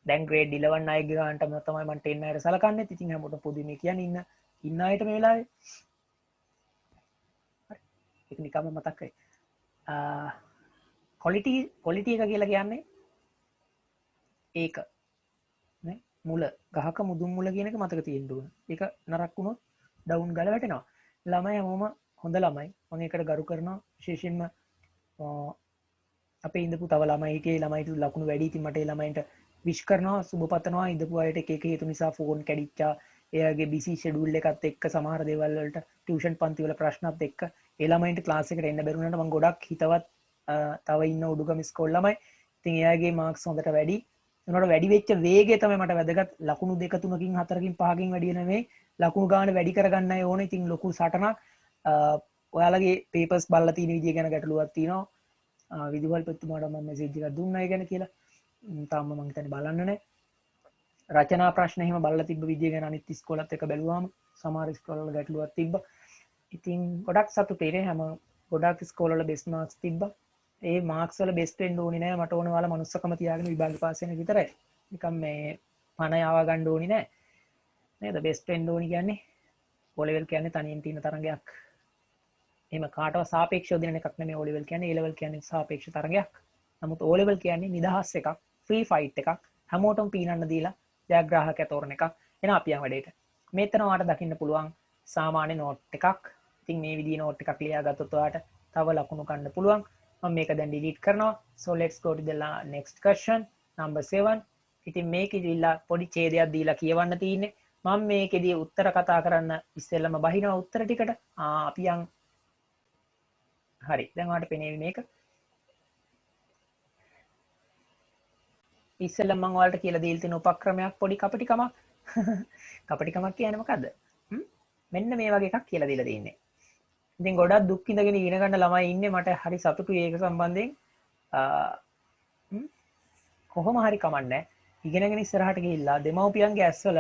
[SPEAKER 1] දැන් grade 11 අය ගානටම තමයි මම 10 අයට සලකන්නේ. ඉතින් හැමෝටම පොදු මේ කියන්නේ ඉන්න අයට මේ වෙලාවේ. හරි. ඒක නිකම්ම මතක් කරේ. කොලිටි එක කියලා කියන්නේ ඒක නේ මුල ගහක මුදුන් මුල කියන එක මතක තියෙන්න ඕන. ඒක නරක් වුණොත් ඩවුන් ගාලා වැටෙනවා. ළමයි හැමෝම හොඳ ළමයි. මම ඒකට ගරු කරනවා විශේෂයෙන්ම අපේ ඉඳපු තව ළමයි හිටියේ ළමයිට ලකුණු වැඩි. ඉතින් මට ඒ ළමයින්ට විශ් කරනවා සුබ පතනවා. ඉඳපු අයට එක එක හේතු නිසා ෆෝන් කැඩිච්චා. එයාගේ බිසි ෂෙඩියුල් එකත් එක්ක සමහර දේවල් වලට ටියුෂන් පන්ති වල ප්‍රශ්නත් එක්ක ඒ ළමයින්ට ක්ලාස් එකට එන්න බැරි වුණාට මම ගොඩක් හිතවත් තව ඉන්න උඩුගම ස්කෝල් ළමයි. ඉතින් එයාගේ මාක්ස් හොඳට වැඩි. උනට වැඩි වෙච්ච වේගය තමයි මට වැදගත්. ලකුණු 2 3කින් 4කින් 5කින් වැඩි නෙමෙයි. ලකුණු ගාන වැඩි කරගන්නයි ඕනේ. ඉතින් ලොකු සටනක්. ඔයාලගේ පේපර්ස් බලලා තියෙන විදිය ගැන ගැටලුවක් තියෙනවා. විදුහල් පෙතුමාට මම මෙසේජ් එකක් දුන්නා ඒ ගැන කියලා. තාම මම හිතන්නේ බලන්න නැහැ. රචනා ප්‍රශ්න එහෙම බලලා තිබ්බ විදිය ගැන අනිත් ඉස්කෝලත් එක බැලුවාම සමහර ඉස්කෝලවල ගැටලුවක් තිබ්බා. ඉතින් ගොඩක් සතුටුයි හැම ගොඩක් ඉස්කෝලවල බෙස්ට් මාක්ස් තිබ්බා. ඒ මාක්ස් වල බෙස්ට් වෙන්න ඕනේ නෑ. මට ඕන ඔයාලා මනුස්සකම තියාගෙන විභාගෙ පාස් වෙන විතරයි. නිකන් මේ පණ යවා ගන්න ඕනේ නෑ. නේද? බෙස්ට් වෙන්න ඕනේ කියන්නේ O level කියන්නේ තනියෙන් තියෙන තරඟයක්. එහෙම කාටවත් සාපේක්ෂව දෙන එකක් නෙමෙයි O level කියන්නේ. A level කියන්නේ සාපේක්ෂ තරඟයක්. නමුත් O level කියන්නේ නිදහස් එකක්, ෆ්‍රී ෆයිට් එකක්. හැමෝටම පීනන්න දීලා ජයග්‍රාහකයා තෝරන එකක්. එන අපි යන් වැඩේට. මෙතන ඔයාලට දකින්න පුළුවන් සාමාන්‍ය නෝට් එකක්. ඉතින් මේ විදිහේ නෝට් එකක් ලියාගත්තොත් ඔයාලට තව ලකුණු ගන්න පුළුවන්. මම මේක දැන් delete කරනවා. So let's go to the next question number 7. ඉතින් මේකෙදිලා පොඩි ඡේදයක් දීලා කියවන්න තියෙන්නේ. මම මේකෙදී උත්තර කතා කරන්න ඉස්සෙල්ලම බහිනවා උත්තර ටිකට. අපි යන් හරි. දැන් ඔයාලට පේනේවි මේක. ඉස්සෙල්ලම මම ඔයාලට කියලා දීලා තියෙන උපක්‍රමයක් පොඩි කපටිකමක්. කපටිකමක් කියන්නේ මොකද්ද? මෙන්න මේ වගේ එකක් කියලා දීලා තියෙන්නේ. ඉතින් ගොඩක් දුක් ඉඳගෙන ඉගෙන ගන්න ළමයි ඉන්නේ. මට හරි සතුටුයි ඒක සම්බන්ධයෙන්. කොහොම හරි කමන්නේ. ඉගෙනගෙන ඉස්සරහට ගිහිල්ලා දෙමව්පියන්ගේ ඇස්වල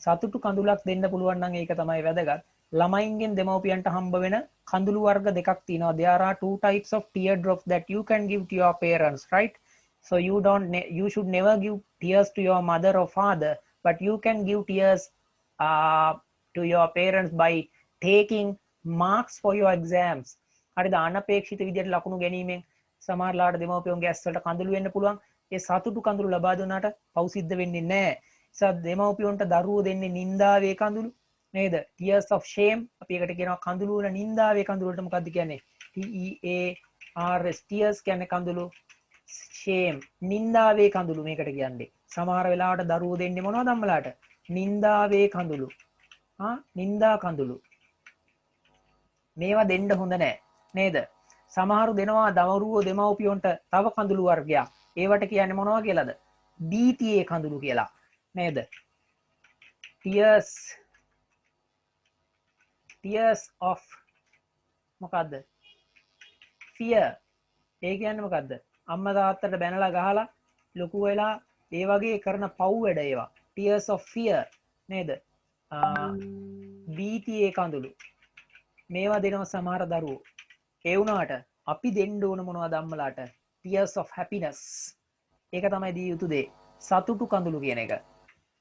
[SPEAKER 1] සතුටු කඳුලක් දෙන්න පුළුවන් නම් ඒක තමයි වැදගත්. ළමයින්ගෙන් දෙමව්පියන්ට හම්බ වෙන කඳුළු වර්ග දෙකක් තියෙනවා. There are two types of teardrops that you can give to your parents, right? So you should never give tears to your mother or father, but you can give tears to your parents by taking marks for your exams. හරිද? අනපේක්ෂිත විදිහට ලකුණු ගැනීමෙන් සමහරලාට දෙමව්පියන්ගේ ඇස්වලට කඳුළු වෙන්න පුළුවන්. ඒ සතුටු කඳුළු ලබා දුන්නාට පව් සිද්ධ වෙන්නේ නැහැ. නිසා දෙමව්පියන්ට දරුවෝ දෙන්නේ නින්දාවේ කඳුළු නේද? tears of shame අපි ඒකට කියනවා කඳුළු වල නින්දාවේ කඳුළු වලට මොකක්ද කියන්නේ? TEARS tears කියන්නේ කඳුළු, shame නින්දාවේ කඳුළු මේකට කියන්නේ. සමහර වෙලාවට දරුවෝ දෙන්නේ මොනවද අම්මලාට? නින්දාවේ කඳුළු. නින්දා කඳුළු. මේවා දෙන්න හොඳ නැහැ නේද? සමහරු දෙනවා දවරුවෝ දෙමව්පියන්ට තව කඳුළු වර්ගයක්. ඒවට කියන්නේ මොනවා කියලාද? BTA කඳුළු කියලා නේද? tears of මොකද්ද? fear. ඒ කියන්නේ මොකද්ද? අම්මා තාත්තට බැනලා ගහලා ලොකු වෙලා ඒ වගේ කරන පව් වැඩ ඒවා. tears of fear නේද? BTA කඳුළු. මේවා දෙනවා සමහර දරුවෝ. ඒ වුණාට අපි දෙන්න ඕන මොනවද අම්මලාට? tears of happiness. ඒක තමයි දී යුතු දේ. සතුටු කඳුළු කියන එක.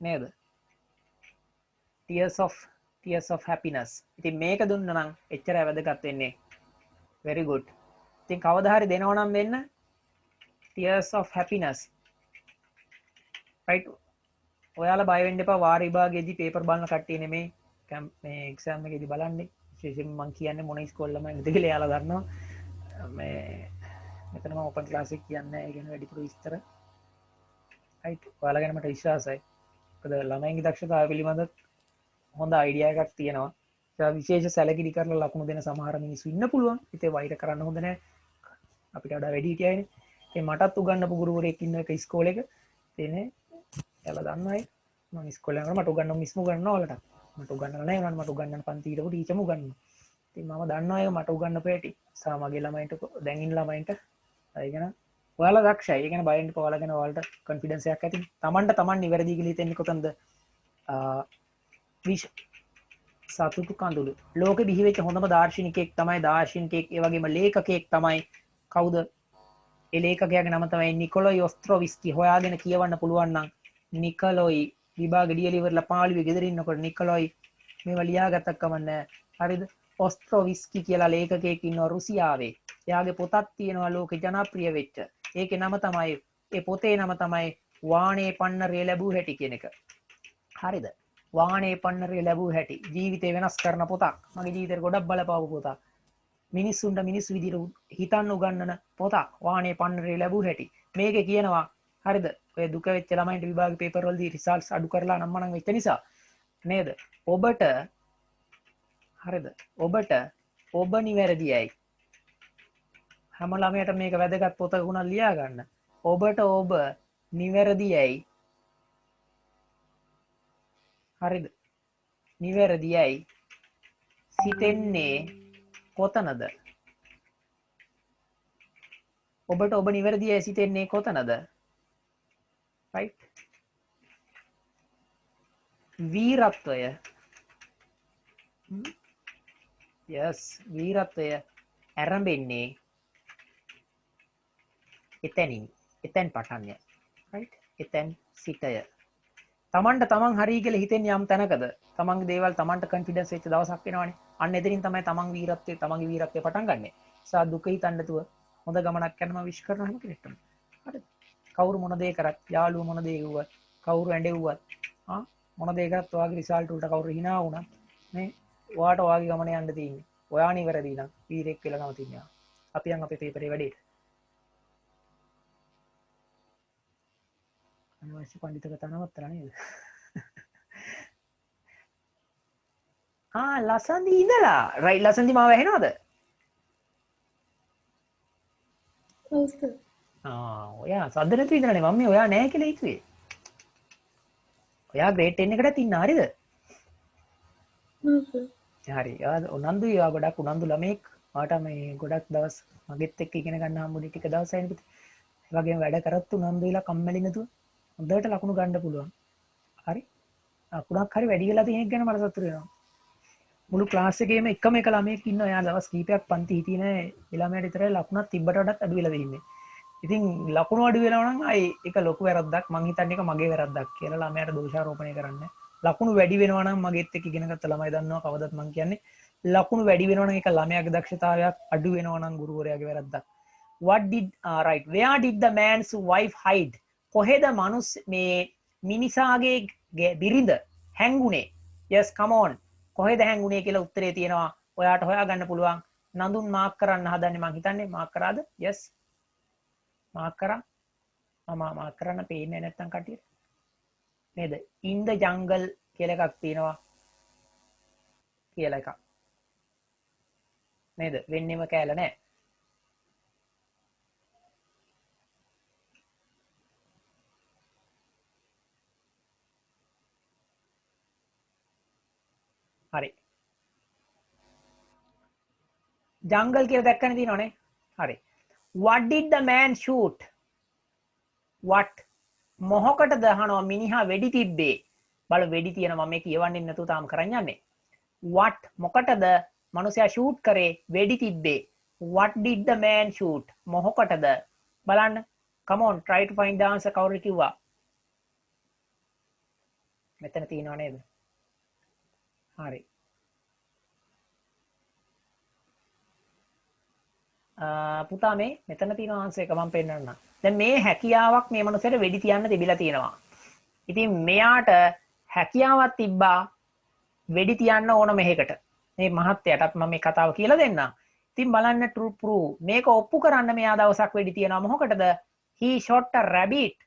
[SPEAKER 1] නේද? tears of happiness. ඉතින් මේක දුන්න නම් එච්චරයි වැදගත් වෙන්නේ. very good. ඉතින් කවදා හරි දෙනව නම් වෙන්න tears of happiness. right? ඔයාලා බය වෙන්න එපා. වාර විභාගයේදී පේපර් බලන කට්ටිය නෙමෙයි මේ එක්සෑම් එකේදී බලන්නේ. විශේෂයෙන් මම කියන්නේ මොන ඉස්කෝලේ ළමයි නැති කියලා එයාලා දන්නවා. මේ මෙතන මම ඕපන් ක්ලාස් එක කියන්නේ ඒ ගැන වැඩිපුර විස්තර. right? ඔයාලා ගැන මට විශ්වාසයි. මොකද ළමයින්ගේ දක්ෂතාවය පිළිබඳ හොඳ අයිඩියා එකක් තියෙනවා. ඒක විශේෂ සැලකිලි කරලා ලකුණු දෙන සමහර මිනිස්සු ඉන්න පුළුවන්. ඉතින් වෛර කරන්න හොඳ නැහැ. අපිට වඩා වැඩි හිටියයිනේ. ඒ මටත් උගන්වපු ගුරුවරයෙක් ඉන්න එක ඉස්කෝලේක. ඉතින් එයාලා දන්නවයි. මම ඉස්කෝලේ යනකොට මට උගන්වන මිස්ම උගන්වනවා ඔයාලට. මට උගන්වලා නැහැ නේද? මට උගන්වන්න පන්ති හිටපු ටීචර්ම උගන්වනවා. ඉතින් මම දන්නවා ඒක මට උගන්වපු හැටි. සාමගේ ළමයින්ට දැන් ඉන්න ළමයින්ට ඒ ගැන ඔයාලා දක්ෂයි. ඒ ගැන බය වෙන්න එපා. ඔයාලා ගැන ඔයාලට කොන්ෆිඩන්ස් එකක් ඇති. තමන්ට තමන් නිවැරදි කියලා හිතෙන්නේ කොතනද? සතුටු කඳුළු. ලෝකෙ බිහි වෙච්ච හොඳම දාර්ශනිකයෙක් තමයි දාර්ශනිකයෙක්. ඒ වගේම ලේඛකයෙක් තමයි කවුද? ඒ ලේඛකයාගේ නම තමයි නිකොලොයි ඔස්ත්‍රොවිස්කි. හොයාගෙන කියවන්න පුළුවන් නම් නිකොලොයි විභාගෙ ඩියලි ඉවරලා පාළුවේ ගෙදර ඉන්නකොට නිකොලොයි මේවා ලියාගත්තක් කමන්නේ. හරිද? ඔස්ත්‍රොවිස්කි කියලා ලේඛකයෙක් ඉන්නවා රුසියාවේ. එයාගේ පොතක් තියෙනවා ලෝකේ ජනප්‍රිය වෙච්ච. ඒකේ නම තමයි ඒ පොතේ නම තමයි වාණේ පන්නරේ ලැබූ හැටි කියන එක. හරිද? වාණේ පන්නරේ ලැබූ හැටි. ජීවිතේ වෙනස් කරන පොතක්. මගේ ජීවිතේට ගොඩක් බලපාපු පොතක්. මිනිස්සුන්ට මිනිස් විදිහට හිතන්න උගන්නන පොතක්. වාණේ පන්නරේ ලැබූ හැටි. මේකේ කියනවා හරිද? ඔය දුක වෙච්ච ළමයින්ට විභාග පේපර් වලදී රිසල්ට්ස් අඩු කරලා නම්මනම් වෙච්ච නිසා නේද? ඔබට හරිද? ඔබ නිවැරදියයි. හැම ළමයට මේක වැදගත් පොතක උනන් ලියා ගන්න. ඔබට ඔබ නිවැරදියයි. හරිද? නිවැරදියයි සිතෙන්නේ කොතනද? ඔබට ඔබ නිවැරදියයි සිතෙන්නේ කොතනද? right? වීරත්වය. yes, වීරත්වය ආරම්භෙන්නේ එතනින්. එතෙන් පටන්ය. right? එතෙන් සිටය. තමන්ට තමන් හරි කියලා හිතෙන්නේ යම් තැනකද තමන්ගේ දේවල් තමන්ට කොන්ෆිඩන්ස් වෙච්ච දවසක් වෙනවනේ. අන්න එතනින් තමයි තමන්ගේ වීරත්වය පටන් ගන්නෙ. සා දුක හිතන්න නැතුව හොඳ ගමනක් යනවා විශ් කරන හැම කෙනෙක්ටම. හරිද? කවුරු මොන දේ කරත්, යාළුවෝ මොන දේ කිව්වත්, කවුරු ඇඬෙව්වත්, මොන දේ කරත් ඔයාගේ රිසල්ට් වලට කවුරු hina වුණත් මේ ඔයාට ඔයාගේ ගමන යන්න තියෙන්නේ. ඔයා නිවැරදි නම් වීරෙක් කියලා ගම තියනවා. අපි යන් අපේ පේපරේ වැඩේට. අනිවාර්ය පඬිත කතා නවත්තලා නේද? ලසන්දි ඉඳලා. රයිට් ලසන්දි මාව ඇහෙනවද?
[SPEAKER 2] ඔව් සර්.
[SPEAKER 1] ඔයා සද්ද නැතුව ඉඳලානේ මම මේ ඔයා නැහැ කියලා හිතුවේ. ඔයා ග්‍රේඩ් 10 එකටත් ඉන්න හරිද?
[SPEAKER 2] ඔව් සර්.
[SPEAKER 1] හරි. උනන්දුයි ඔයා ගොඩක් උනන්දු ළමෙක්. ආට මේ ගොඩක් දවස් මගෙත් එක්ක ඉගෙන ගන්න හම්බුනේ ටික දවසයිනේ පුතේ. ඒ වගේම වැඩ කරත් උනන්දු වෙලා කම්මැලි නැතුව හොඳට ලකුණු ගන්න පුළුවන්. හරි. ලකුණක් හරි වැඩි වෙලා තියෙන එක ගැන මට සතුටු වෙනවා. මුළු ක්ලාස් එකේම එකම එක ළමයෙක් ඉන්නවා. එයා දවස් කීපයක් පන්ති හිටියේ නෑ. ඒ ළමයාට විතරයි ලකුණක් තිබ්බට වඩාත් අඩු වෙලා තියෙන්නේ. ඉතින් ලකුණු අඩු වෙනවා නම් අයි ඒක ලොකු වැරද්දක්. මං හිතන්නේ ඒක මගේ වැරද්දක් කියලා ළමයාට දෝෂාරෝපණය කරන්න. ලකුණු වැඩි වෙනවා නම් මගෙත් එක්ක ඉගෙන ගත්ත ළමයි දන්නවා කවදත් මං කියන්නේ ලකුණු වැඩි වෙනවා නම් ඒක ළමයාගේ දක්ෂතාවයක් අඩු වෙනවා නම් ගුරුවරයාගේ වැරද්දක්. Where did the man's wife hide? කොහෙද මේ මිනිසාගේ බිරිඳ හැංගුනේ? yes come on. කොහෙද හැංගුනේ කියලා උත්තරේ තියෙනවා. ඔයාට හොයාගන්න පුළුවන්. නඳුන් මාක් කරන්න හදන්නේ මං හිතන්නේ මාක් කරාද? yes. මාක් කරා. මම මාක් කරන්න පේන්නේ නැත්තම් කටියට. නේද? in the jungle කියලා එකක් තියෙනවා. කියලා එකක්. නේද? වෙන්නේම කෑල්ල නැහැ. හරි. jungle කියලා දැක්කනේ තියෙනවනේ. හරි. what did the man shoot? what මොහොකටද අහනවා මිනිහා වෙඩි තිබ්බේ? බල වෙඩි තියෙනවා මම මේ කියවන්නේ නැතුව තාම කරන් යන්නේ. what මොකටද මනුස්සයා ෂූට් කරේ වෙඩි තිබ්බේ? what did the man shoot? මොහොකටද? බලන්න. come on try to find the answer. කවුරු කිව්වා? මෙතන තියෙනව නේද? හරි. පුතා මේ මෙතන තියෙන ආන්සර් එක මම පෙන්නන්නම්. දැන් මේ හැකියාවක් මේ මනුස්සයට වෙඩි තියන්න තිබිලා තියෙනවා. ඉතින් මෙයාට හැකියාවක් තිබ්බා වෙඩි තියන්න ඕන මෙහෙකට. මේ මහත්තයාටත් මම මේ කතාව කියලා දෙන්නම්. ඉතින් බලන්න true prove. මේක ඔප්පු කරන්න මෙයා දවසක් වෙඩි තියනවා මොකටද? he shot a rabbit.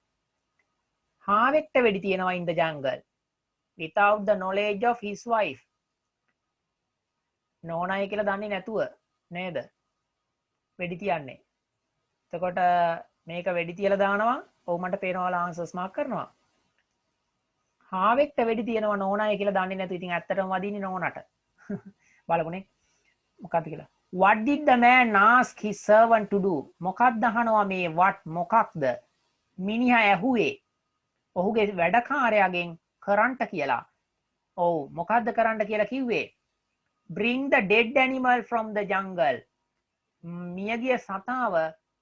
[SPEAKER 1] හාවෙක්ට වෙඩි තියනවා in the jungle without the knowledge of his wife. නෝනායි කියලා දන්නේ නැතුව නේද? වෙඩි තියන්නේ. එතකොට මේක වෙඩි තියලා දානවා. ඔව් මට පේනවා ආන්සර්ස් මාක් කරනවා. හාවෙක්ට වෙඩි තියනවා නෝනායි කියලා දන්නේ නැතු. ඉතින් ඇත්තටම වදින්නේ නෝනට. බලමුනේ. මොකක්ද කියලා. What did the man ask his servant to do? මොකක්ද අහනවා මේ what මොකක්ද? මිනිහා ඇහුවේ. ඔහුගේ වැඩකාරයාගෙන් කරන්න කියලා. ඔව් මොකක්ද කරන්න කියලා කිව්වේ? Bring the dead animal from the jungle. මියගිය සතාව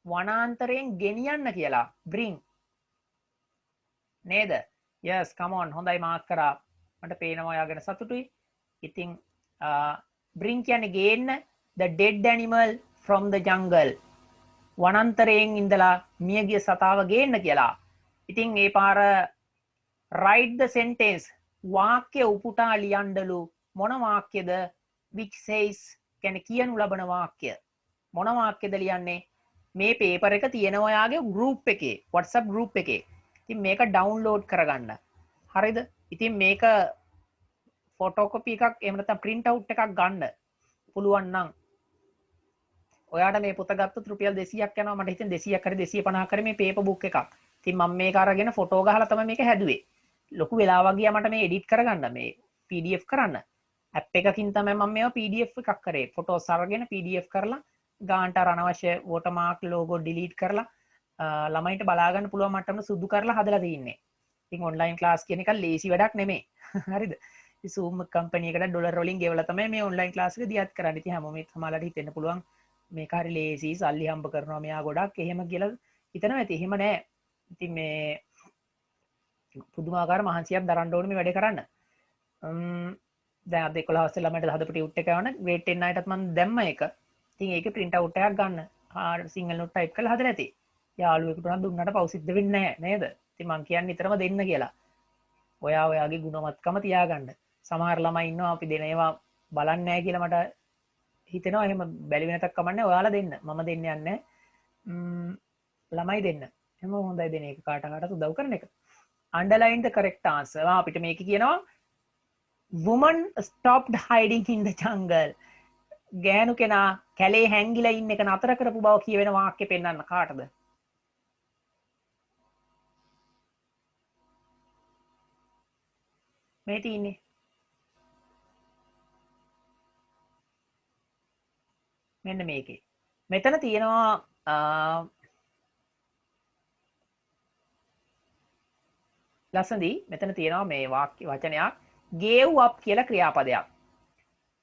[SPEAKER 1] වනාන්තරයෙන් ගෙනියන්න කියලා. Bring. නේද? yes come on හොඳයි මාක් කරා. මට පේනවා ඔයාගෙන සතුටුයි. ඉතින් bring කියන්නේ ගේන්න the dead animal from the jungle. වනාන්තරයෙන් ඉඳලා මියගිය සතාව ගේන්න කියලා. ඉතින් ඒ පාර write the sentence වාක්‍ය උපුටා ලියන්නලු. මොන වාක්‍යද? which says කියන්නේ කියනු ලබන වාක්‍ය. මොන වාක්‍යද ලියන්නේ? මේ පේපර් එක තියෙනවා ඔයාගේ group එකේ, WhatsApp group එකේ. ඉතින් මේක download කරගන්න. හරිද? ඉතින් මේක photocopy එකක් එහෙම නැත්නම් print out එකක් ගන්න පුළුවන් නම් ඔයාට මේ පොත ගත්තොත් රුපියල් 200ක් යනවා. මට හිතෙන 200ක් හරි 250ක් හරි මේ paper book එකක්. ඉතින් මම මේක අරගෙන ෆොටෝ ගහලා තමයි මේක හැදුවේ. ලොකු වෙලාවක් ගියා මට මේ edit කරගන්න, මේ PDF කරන්න. app එකකින් තමයි මම මේවා PDF එකක් කරේ. ෆොටෝස් අරගෙන PDF කරලා ගානට අර අනවශ්‍ය watermark logo delete කරලා ළමයින්ට බලා ගන්න පුළුවන් මට්ටමට සුදු කරලා හදලා තින්නේ. ඉතින් online class කියන එක ලේසි වැඩක් නෙමෙයි. හරිද? ඉතින් Zoom company එකට ඩොලර් වලින් ගෙවලා තමයි මේ online class එක දියත් කරන්නේ. ඉතින් හැමෝම සමහරවිට හිතෙන්න පුළුවන් මේක හරි ලේසි, සල්ලි හම්බ කරනවා මෙයා ගොඩක් එහෙම කියලා හිතනවා ඇති. එහෙම නෑ. ඉතින් මේ පුදුමාකාර මහන්සියක් දරන්න ඕනේ මේ වැඩේ කරන්න. දැන් අද 11 වසරේ ළමයින්ට හදපු ටියුට් එක යවන grade 10 අයටත් මම දැම්ම එක. ඉතින් ඒකේ print out එකක් ගන්න. සිංගල් නෝට් ටයිප් කරලා හදලා ඇති. යාළුවෙකුට නම් දුන්නාට පව් සිද්ධ වෙන්නේ නැහැ නේද? ඉතින් මං කියන්නේ නිතරම දෙන්න කියලා. ඔයාගේ ගුණවත්කම තියාගන්න. සමහර ළමයි ඉන්නවා අපි දෙන ඒවා බලන්නේ නැහැ කියලා මට හිතෙනවා. එහෙම බැලුවේ නැතක් කමන්නේ. ඔයාලා දෙන්න. මම දෙන්න යන්නේ ළමයි දෙන්න. එහෙම හොඳයි දෙන එක කාටකට උදව් කරන එක. Underline the correct answer. අපිට මේක කියනවා woman stopped hiding in the jungle. ගෑනු කෙනා කැලේ හැංගිලා ඉන්න එක නතර කරපු බව කියවෙන වාක්‍ය පෙන්වන්න කාටද? මේ තියෙන්නේ මෙන්න මේකේ. මෙතන තියෙනවා ලස්සනදී මෙතන තියෙනවා මේ වාක්‍ය වචනයක් gave up කියලා ක්‍රියාපදයක්.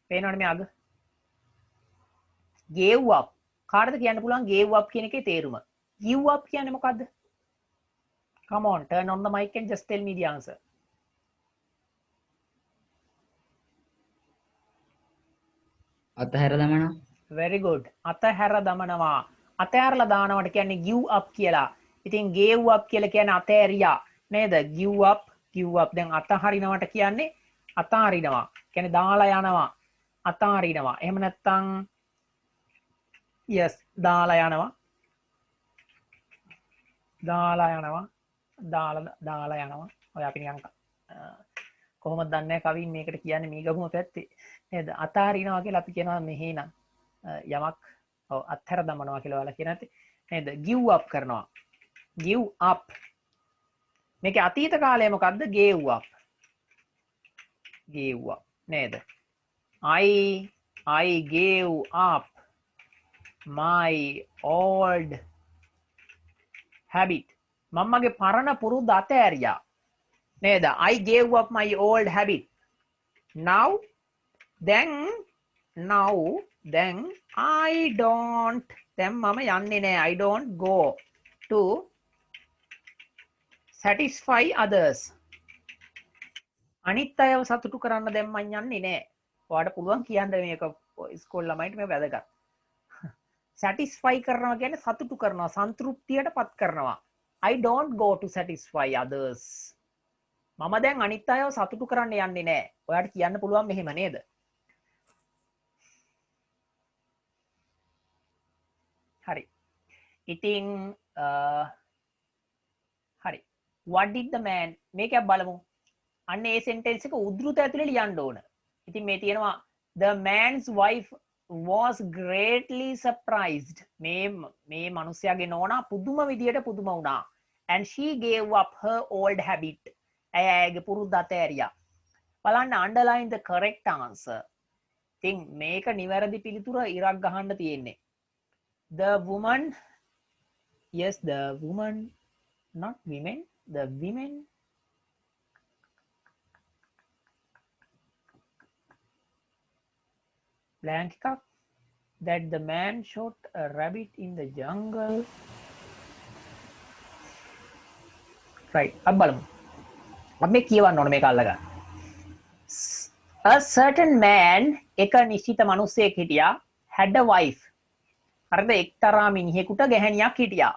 [SPEAKER 1] පේනවනේ මේ අග? gave up. කාටද කියන්න පුළුවන් gave up කියන එකේ තේරුම? give up කියන්නේ මොකද්ද? Come on, turn on the mic and just tell me the answer.
[SPEAKER 3] අතහැර දමනවා.
[SPEAKER 1] Very good. අතහැර දමනවා. අතහැරලා දානවට කියන්නේ give up කියලා. ඉතින් gave up කියලා කියන්නේ අතහැරියා නේද? give up, give up. දැන් අතහරිනවට කියන්නේ අතාරිනවා. කියන්නේ දාලා යනවා. අතාරිනවා. එහෙම නැත්නම් yes, දාලා යනවා. දාලා යනවා. දාලා යනවා. ඔය අපි නිකන් කොහොමද දන්නේ කවින් මේකට කියන්නේ මේ ගමුම පැත්තේ නේද? අතාරිනවා කියලා අපි කියනවා මෙහෙනම් යමක් ඔව් අත්හැර දමනවා කියලා ඔයාලා කියන ඇති නේද? give up කරනවා. give up. මේකේ අතීත කාලය මොකද්ද? gave up. gave up නේද? I gave up my old habit. මම්මගේ පරණ පුරුද්ද අතෑරියා නේද? I gave up my old habit. now then I don't, දැන් මම යන්නේ නෑ. I don't go to satisfy others. අනිත් අයව සතුටු කරන්න දැන් මම යන්නේ නෑ. ඔයාලට පුළුවන් කියන්න මේක ඉස්කෝල ළමයින්ට මේ වැදගත්. satisfy කරනවා කියන්නේ සතුටු කරනවා, සන්තුෂ්ටියටපත් කරනවා. I don't go to satisfy others. මම දැන් අනිත් අයව සතුටු කරන්න යන්නේ නෑ. ඔයාලට කියන්න පුළුවන් මෙහෙම නේද? හරි. ඉතින් හරි. What did the man, මේක බලමු. අන්න ඒ sentence එක උද්ෘත ඇතුලේ ලියන්න ඕන. ඉතින් මේ තියෙනවා the man's wife was greatly surprised. මේ මිනිස්යාගේ නෝනා පුදුම විදියට පුදුම වුණා. And she gave up her old habit. ඇයගේ පුරුද්ද අතෑරියා. බලන්න underline the correct answer. ඉතින් මේක නිවැරදි පිළිතුර ඉරක් ගහන්න තියෙන්නේ. The woman, yes, the woman, not women, the women blank එකක් that the man shot a rabbit in the jungle. Right, अब බලමු. अब මේ කියවන්න ඕන මේක අල්ලගන්න. A certain man, එක නිශ්චිත මිනිසෙක් හිටියා, had a wife. හරිද? එක්තරා මිනිහෙකුට ගැහණියක් හිටියා.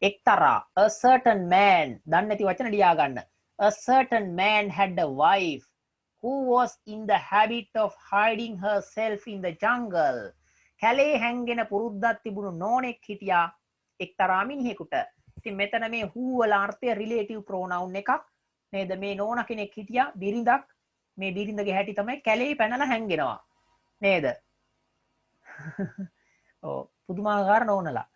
[SPEAKER 1] එක්තරා a certain man දන්නේ නැති වචන ලියා ගන්න. A certain man had a wife who was in the habit of hiding herself in the jungle. කැලේ හැංගෙන පුරුද්දක් තිබුණු නෝනෙක් හිටියා එක්තරා මිනිහෙකුට. ඉතින් මෙතන මේ who වල අර්ථය relative pronoun එකක් නේද? මේ නෝන කෙනෙක් හිටියා බිරිඳක්. මේ බිරිඳගේ හැටි තමයි කැලේ පැනලා හැංගෙනවා නේද? ඔව් පුදුමාකාර නෝනලා.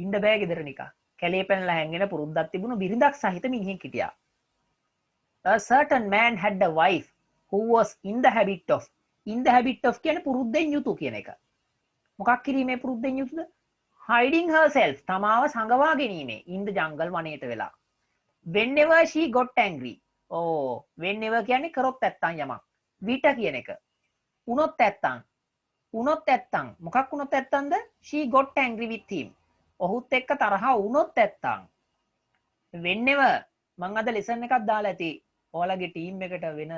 [SPEAKER 1] ඉන්න බෑ ගෙදර නිකන්. කැලේ පැනලා හැංගෙන පුරුද්දක් තිබුණු බිරිඳක් සහිත මිනිහෙක් හිටියා. A certain man had a wife who was in the habit of කියන්නේ පුරුද්දෙන් යුතු කියන එක. මොකක් කිරීමේ පුරුද්දෙන් යුතුද? hiding herself තමාව සංගවා ගැනීමේ in the jungle වනයේට වෙලා. whenever she got angry. whenever කියන්නේ කරොත් නැත්තම් යමක්. විට කියන එක. උනොත් නැත්තම් මොකක් උනොත් නැත්තම්ද? she got angry with him. ඔහුත් එක්ක තරහා වුණොත් නැත්තම්. whenever මම අද lesson එකක් දාලා ඇති. ඔයාලගේ ටීම් එකට වෙන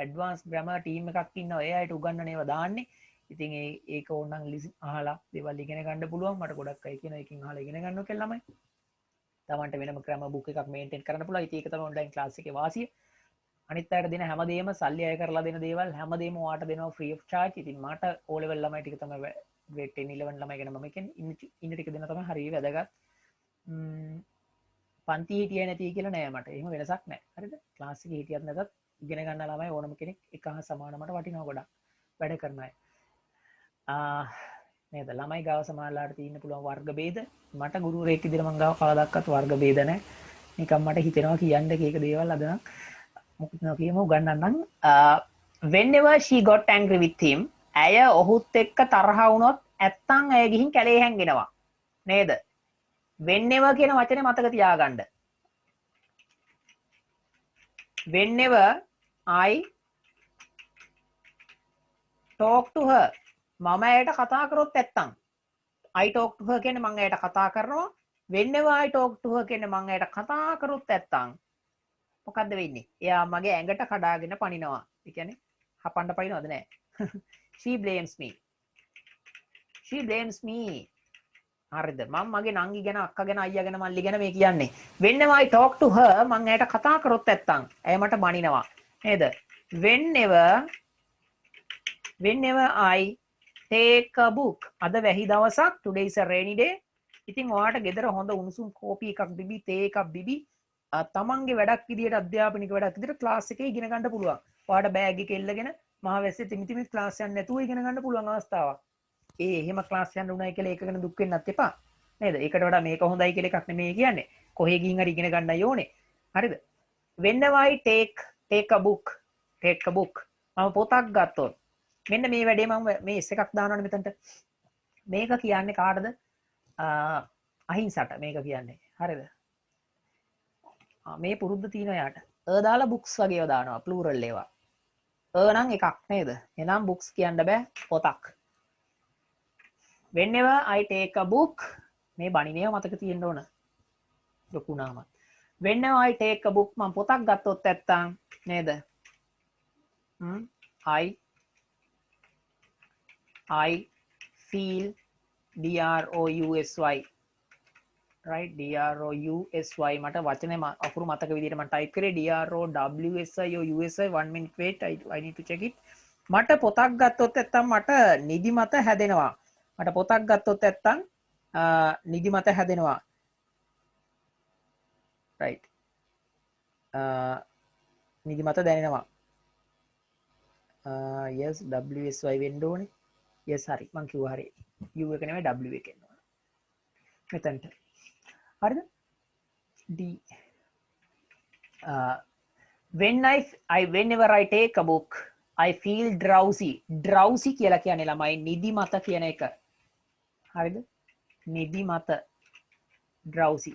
[SPEAKER 1] ඇඩ්වාන්ස් ග්‍රැමර් ටීම් එකක් ඉන්නවා. ඒ අයට උගන්වන ඒවා දාන්නේ. ඉතින් ඒක ඕනනම් අහලා දේවල් ඉගෙන ගන්න පුළුවන්. මට ගොඩක් අය කියන එකකින් අහලා ඉගෙන ගන්නවා කියලා ළමයි. තමන්ට වෙනම ග්‍රැමර් බුක් එකක් මේන්ටේන් කරන්න පුළුවන්. ඉතින් ඒක තමයි ඔන්ලයින් ක්ලාස් එකේ වාසිය. අනිත් අයට දෙන හැමදේම සල්ලි අය කරලා දෙන දේවල් හැමදේම ඔයාට දෙනවා free of charge. ඉතින් මට O level ළමයි ටික තමයි grade 10 11 ළමයි ගැන මම කියන්නේ. ඉන්න ටික දෙන තමයි හරිය වැදගත්. පන්ති හිටියේ නැති කියලා නෑ මට. එහෙම වෙනසක් නෑ. හරිද? ක්ලාස් එකේ හිටියත් නැතත් ඉගෙන ගන්න ළමයි ඕනම කෙනෙක් එක හා සමාන මට වටිනවා ගොඩක්. වැඩ කරන අය. නේද? ළමයි ගාව සමානලාට තියෙන්න පුළුවන් වර්ග ભેද. මට ගුරුවරයෙක් විදිහට මං ගාව කවදාවත් වර්ග ભેද නෑ. නිකන් මට හිතෙනවා කියන්න කීක දේවල් අද නම් මොකද කියමු ගන්නන්නම්. whenever she got angry with him ඇය ඔහුත් එක්ක තරහ වුණොත් ඇත්තන් ඇය ගිහින් කැලේ හැංගෙනවා. නේද? whenever කියන වචනේ මතක තියාගන්න. whenever I talk to her මම ඇයට කතා කරොත් නැත්තම් I talk to her කියන්නේ මම ඇයට කතා කරනවා. whenever I talk to her කියන්නේ මම ඇයට කතා කරොත් නැත්තම් මොකද්ද වෙන්නේ? එයා මගේ ඇඟට කඩාගෙන පනිනවා. ඒ කියන්නේ හපන්න පනිනවද නැහැ. she blames me. හරිද? මම මගේ නංගි ගැන අක්කා ගැන අයියා ගැන මල්ලි ගැන මේ කියන්නේ. whenever I talk to her මම ඇයට කතා කරොත් නැත්තම් ඇය මට බනිනවා. නේද? whenever I take a book අද වැහි දවසක් today is a rainy day. ඉතින් ඔයාට ගෙදර හොඳ උණුසුම් කෝපි එකක් බිබි තේ එකක් බිබි තමන්ගේ වැඩක් විදියට අධ්‍යාපනික වැඩක් විදියට ක්ලාස් එකේ ඉගෙන ගන්න පුළුවන්. ඔයාට බෑග් එක එල්ලගෙන මහ වැස්සේ තිමිතිමි ක්ලාස් යන්න නැතුව ඉගෙන ගන්න පුළුවන් අවස්ථාවක්. එහෙම ක්ලාස් යන්න උනායි කියලා ඒක ගැන දුක් වෙන්නත් එපා. නේද? ඒකට වඩා මේක හොඳයි කියලා එකක් නෙමෙයි කියන්නේ. කොහේ ගිහින් හරි ඉගෙන ගන්නයි ඕනේ. හරිද? whenever I take a book මම පොතක් ගත්තොත් මෙන්න මේ වැඩේ මම මේ S එකක් දානවනේ මෙතනට. මේක කියන්නේ කාටද? අහිංසට මේක කියන්නේ. හරිද? මේ පුරුද්ද තියෙන යාට. දාලා books වගේව දානවා plural ඒවා. නම් එකක් නේද? එහෙනම් books කියන්න බෑ පොතක්. whenever I take a book මේ බණිනේව මතක තියෙන්න ඕන. ලොකු නාම. whenever I take a book මම පොතක් ගත්තොත් නැත්තම් නේද? I feel DROUSY right DROUSY මට වචනේ අකුරු මතක විදිහට මම ටයිප් කරේ DROWSY or USY 1 minute wait I need to check it මට පොතක් ගත්තොත් නැත්තම් මට නිදිමත හැදෙනවා මට පොතක් ගත්තොත් නැත්තම් නිදිමත හැදෙනවා right නිදිමත දැනෙනවා yes WSY වෙන්න ඕනේ yes හරි මං කිව්වා හරි U එක නෙමෙයි W එක එන්න ඕන මෙතනට හරිද D whenever I take a book I feel drowsy කියලා කියන්නේ ළමයි නිදිමත කියන එක හරිද නිදිමත drowsy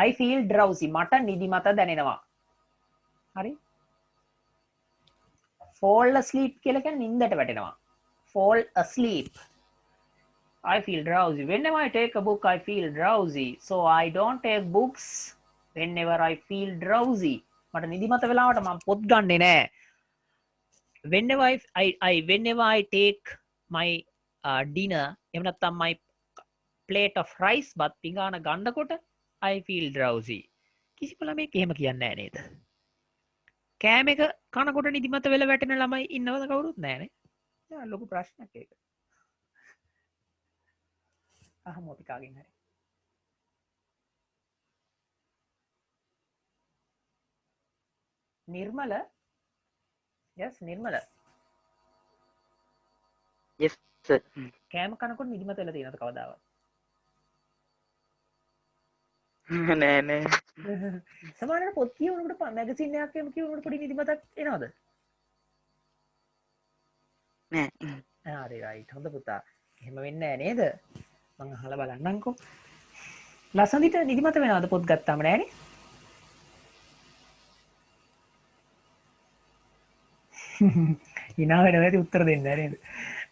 [SPEAKER 1] I feel drowsy මට නිදිමත දැනෙනවා හරි fall asleep කියලා කියන්නේ නින්දට වැටෙනවා fall asleep I feel drowsy whenever I take a book I feel drowsy so I don't take books whenever I feel drowsy මට නිදිමත වෙලාවට මම පොත් ගන්නෙ නෑ whenever I take my dinner එහෙම නැත්නම් my plate of rice බත් පිඟාන ගන්නකොට I feel drowsy. කිසිම ළමයෙක් එහෙම කියන්නේ නැහැ නේද? කෑම එක කනකොට නිදිමත වෙලා වැටෙන ළමයි ඉන්නවද කවුරුත් නැහැ නේ. ලොකු ප්‍රශ්නයක් ඒක. අහමු අපි කාගෙන් හරි. නිර්මල yes නිර්මල
[SPEAKER 4] yes sir.
[SPEAKER 1] කෑම කනකොට නිදිමත වෙලා තියෙනවද කවදාවත්?
[SPEAKER 4] නෑ නෑ
[SPEAKER 1] සමහරවිට පොත් කියවනකොට මැගසින් එකක් එහෙම කියවනකොට පොඩි නිදිමතක් එනවද?
[SPEAKER 4] නෑ.
[SPEAKER 1] හරි රයිට් හොඳ පුතා. එහෙම වෙන්නේ නැහැ නේද? මං අහලා බලන්නම්කෝ. ලසන්දිට නිදිමත වෙනවද පොත් ගත්තාම නෑනේ? hina වෙනවා ඇති උත්තර දෙන්න නේද?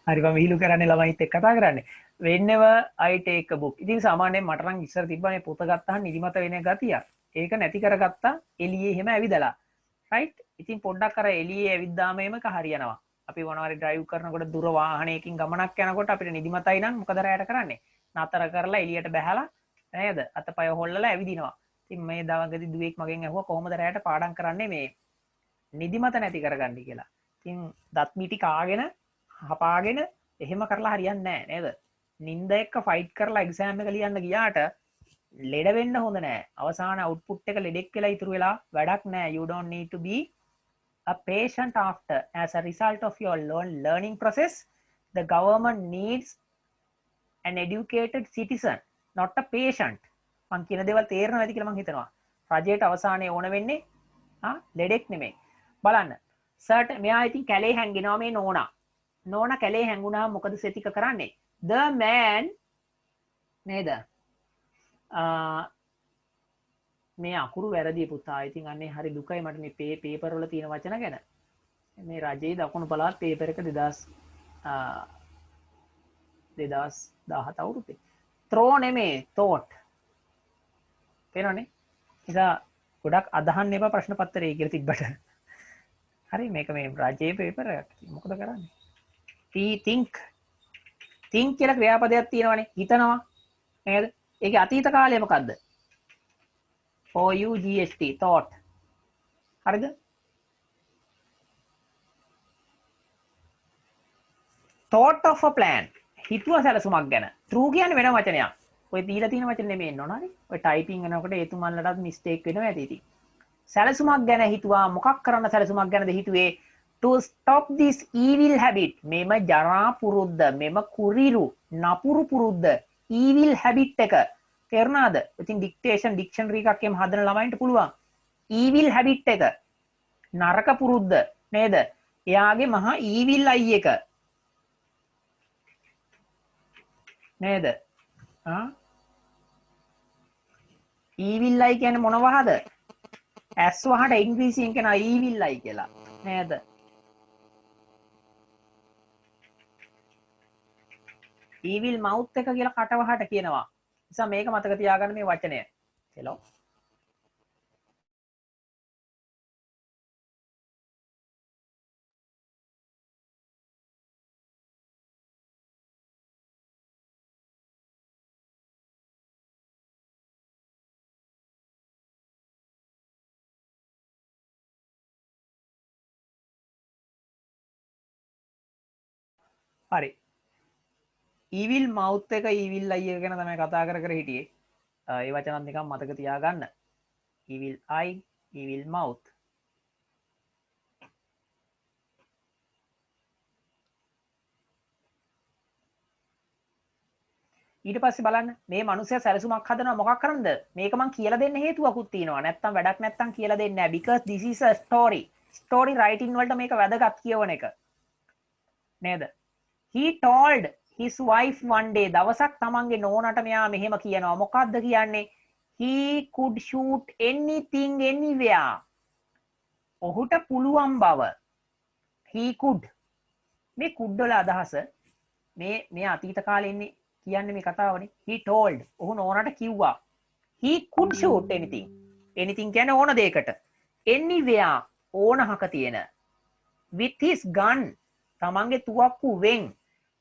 [SPEAKER 1] හරි මම විහිළු කරන්නේ ළමයිත් එක්ක කතා කරන්නේ. whenever I take a book. ඉතින් සාමාන්‍යයෙන් මට නම් ඉස්සර තිබ්බනේ පොත ගත්තාම නිදිමත වෙන ගතිය. ඒක නැති කරගත්තා එළියේ එහෙම ඇවිදලා. right? ඉතින් පොඩ්ඩක් අර එළියේ ඇවිද්දාම එමක හරියනවා. අපි මොනවාරි drive කරනකොට දුර වාහනයකින් ගමනක් යනකොට අපිට නිදිමතයි නම් මොකද රැයට කරන්නේ? නතර කරලා එළියට බහැලා නේද? අතපය හොල්ලලා ඇවිදිනවා. ඉතින් මේ දවල්ගදී දුවෙක් මගෙන් ඇහුවා කොහොමද රැයට පාඩම් කරන්නේ මේ නිදිමත නැති කරගන්න කියලා. ඉතින් දත් මිටි කාගෙන හපාගෙන එහෙම කරලා හරියන්නේ නැහැ නේද? නිින්ද එක්ක ෆයිට් කරලා එක්සෑම් එක ලියන්න ගියාට ලෙඩ වෙන්න හොඳ නැහැ. අවසාන අවුට්පුට් එක ලෙඩෙක් වෙලා ඉතුරු වෙලා වැඩක් නැහැ. You don't need to be a patient after. As a result of your learning process, the government needs an educated citizen, not a patient. මං කියන දේවල් තේරෙනවද කියලා මං හිතනවා. රජයට අවසානයේ ඕන වෙන්නේ ලෙඩෙක් නෙමෙයි. බලන්න. සර්ට් මෙයා ඉතින් කැලේ හැංගෙනවා මේ නෝනා. නෝනා කැලේ හැංගුණාම මොකද සෙතික කරන්නේ? The man නේද? මේ අකුරු වැරදි පුතා. ඉතින් අන්නේ හරි දුකයි මට මේ පේපර් වල තියෙන වචන ගැන. මේ රජයේ දකුණු පළාත් පේපර් එක 2017 අවුරුද්දේ. throw නෙමේ thought. තේරෙනවනේ? ඉතින් ගොඩක් අදහන්න එපා ප්‍රශ්න පත්‍රයේ කියලා තිබ්බට. හරි මේක මේ රජයේ පේපර් එකක්. මොකද කරන්නේ? think කියලා ක්‍රියාපදයක් තියෙනවනේ. හිතනවා නේද? ඒකේ අතීත කාලය මොකද්ද? OUGHT thought. හරිද? thought of a plan. හිතුව සැලසුමක් ගැන. true කියන්නේ වෙන වචනයක්. ඔය දීලා තියෙන වචන නෙමෙයි එන්න ඕන හරි. ඔය ටයිපින් කරනකොට ඒතුමන්ලටත් මිස්ටේක් වෙනවා ඇති ඉතින්. සැලසුමක් ගැන හිතුවා මොකක් කරන්න සැලසුමක් ගැනද හිතුවේ? to stop this evil habit. මෙම ජරා පුරුද්ද, මෙම කුරිරු නපුරු පුරුද්ද, evil habit එක. තේරුණාද? ඉතින් ඩික්ෂනරි එකක් එම් හදන ළමයින්ට පුළුවන්. evil habit එක නරක පුරුද්ද නේද? එයාගේ මහා evil අයි එක. නේද? evil අයි කියන්නේ මොනවද? ඇස් වහට ඉංග්‍රීසියෙන් කියනවා evil අයි කියලා. නේද? evil mouth එක කියලා කටවහට කියනවා. නිසා මේක මතක තියාගන්න මේ වචනය. hello. හරි. evil mouth එක evil eye එක ගැන තමයි කතා කර හිටියේ. ඒ වචනත් නිකන් මතක තියාගන්න. evil eye, evil mouth. ඊට පස්සේ බලන්න මේ මිනිස්සයා සැලසුමක් හදනවා මොකක් කරන්නද? මේක මං කියලා දෙන්න හේතුවකුත් තියෙනවා. නැත්තම් වැඩක් නැත්තම් කියලා දෙන්නේ නැහැ. because this is a story. story writing වලට මේක වැදගත් කියවන එක. නේද? he told his wife one day. දවසක් තමන්ගේ නෝනට මෙයා මෙහෙම කියනවා. මොකක්ද කියන්නේ? he could shoot anything anywhere. ඔහුට පුළුවන් බව. he could. මේ could වල අදහස මේ අතීත කාලේ ඉන්නේ කියන්නේ මේ කතාවනේ. he told. ඔහු නෝනට කිව්වා. he could shoot anything. anything කියන්නේ ඕන දෙයකට. anywhere ඕනහක තියෙන. with his gun. තමන්ගේ තුවක්කු වෙන්.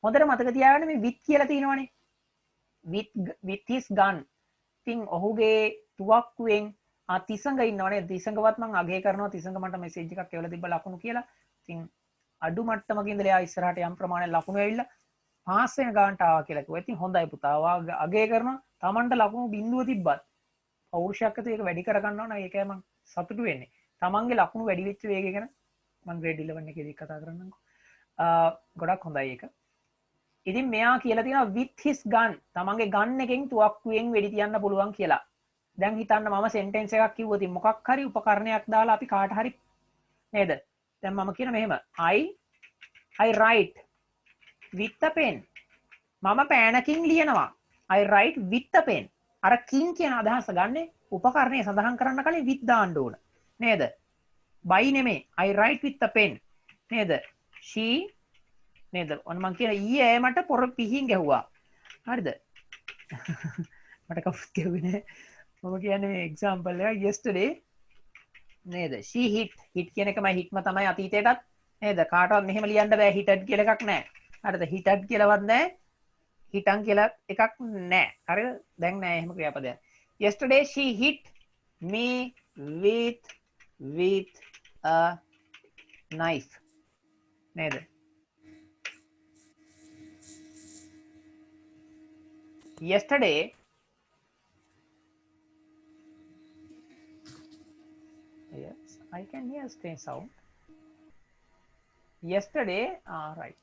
[SPEAKER 1] හොඳට මතක තියාගන්න මේ with කියලා තියෙනවනේ. with his gun. ඉතින් ඔහුගේ තුවක්කුවෙන් තිසඟ ඉන්නවනේ. තිසඟවත් මම අගය කරනවා. තිසඟ මට මෙසේජ් එකක් එවලා තිබ්බ ලකුණු කියලා. ඉතින් අඩු මට්ටමක ඉඳලා එයා ඉස්සරහට යම් ප්‍රමාණයක් ලකුණු ඇවිල්ලා පාස් වෙන ගානට ආවා කියලා කිව්වා. ඉතින් හොඳයි පුතා. ඔයා අගය කරනවා. Tamanට ලකුණු බිඳුව තිබ්බත් පෞරුෂයක් ඇතුව ඒක වැඩි කරගන්නවා නම් ඒකයි මම සතුටු වෙන්නේ. Tamanගේ ලකුණු වැඩි වෙච්ච වේගය ගැන මම grade 11 එකේදී කතා කරන්නම්කෝ. ගොඩක් හොඳයි ඒක. ඉතින් මෙයා කියලා තියෙනවා with his gun. Tamanගේ gun එකෙන් තුවක්කුවෙන් වෙඩි තියන්න පුළුවන් කියලා. දැන් හිතන්න මම sentence එකක් කිව්වොත් ඉතින් මොකක් හරි උපකරණයක් දාලා අපි කාට හරි නේද? දැන් මම කියන මෙහෙම I write with a pen. මම පෑනකින් ලියනවා. I write with a pen. අර කින් කියන අදහස ගන්නේ උපකරණය සඳහන් කරන්න කලින් with දාන්න ඕන. නේද? by නෙමෙයි. I write with a pen. නේද? she නේද? ඔන්න මං කියන ඊයේ මට පොර පිහින් ගැහුවා. හරිද? මට කවුරුත් ගැහුවේ නෑ. මම කියන්නේ example එක yesterday නේද? she hit කියන එකම hitම තමයි අතීතයටත් නේද? කාටවත් මෙහෙම ලියන්න බෑ hitted කියලා එකක් නෑ. හරිද? hitted කියලාවත් නෑ. හිටන් කියලා එකක් නෑ. හරිද? දැන් නෑ එහෙම ක්‍රියාපදයක්. Yesterday she hit me with a knife. නේද? Yesterday yes, I can hear screen sound. Yesterday, right.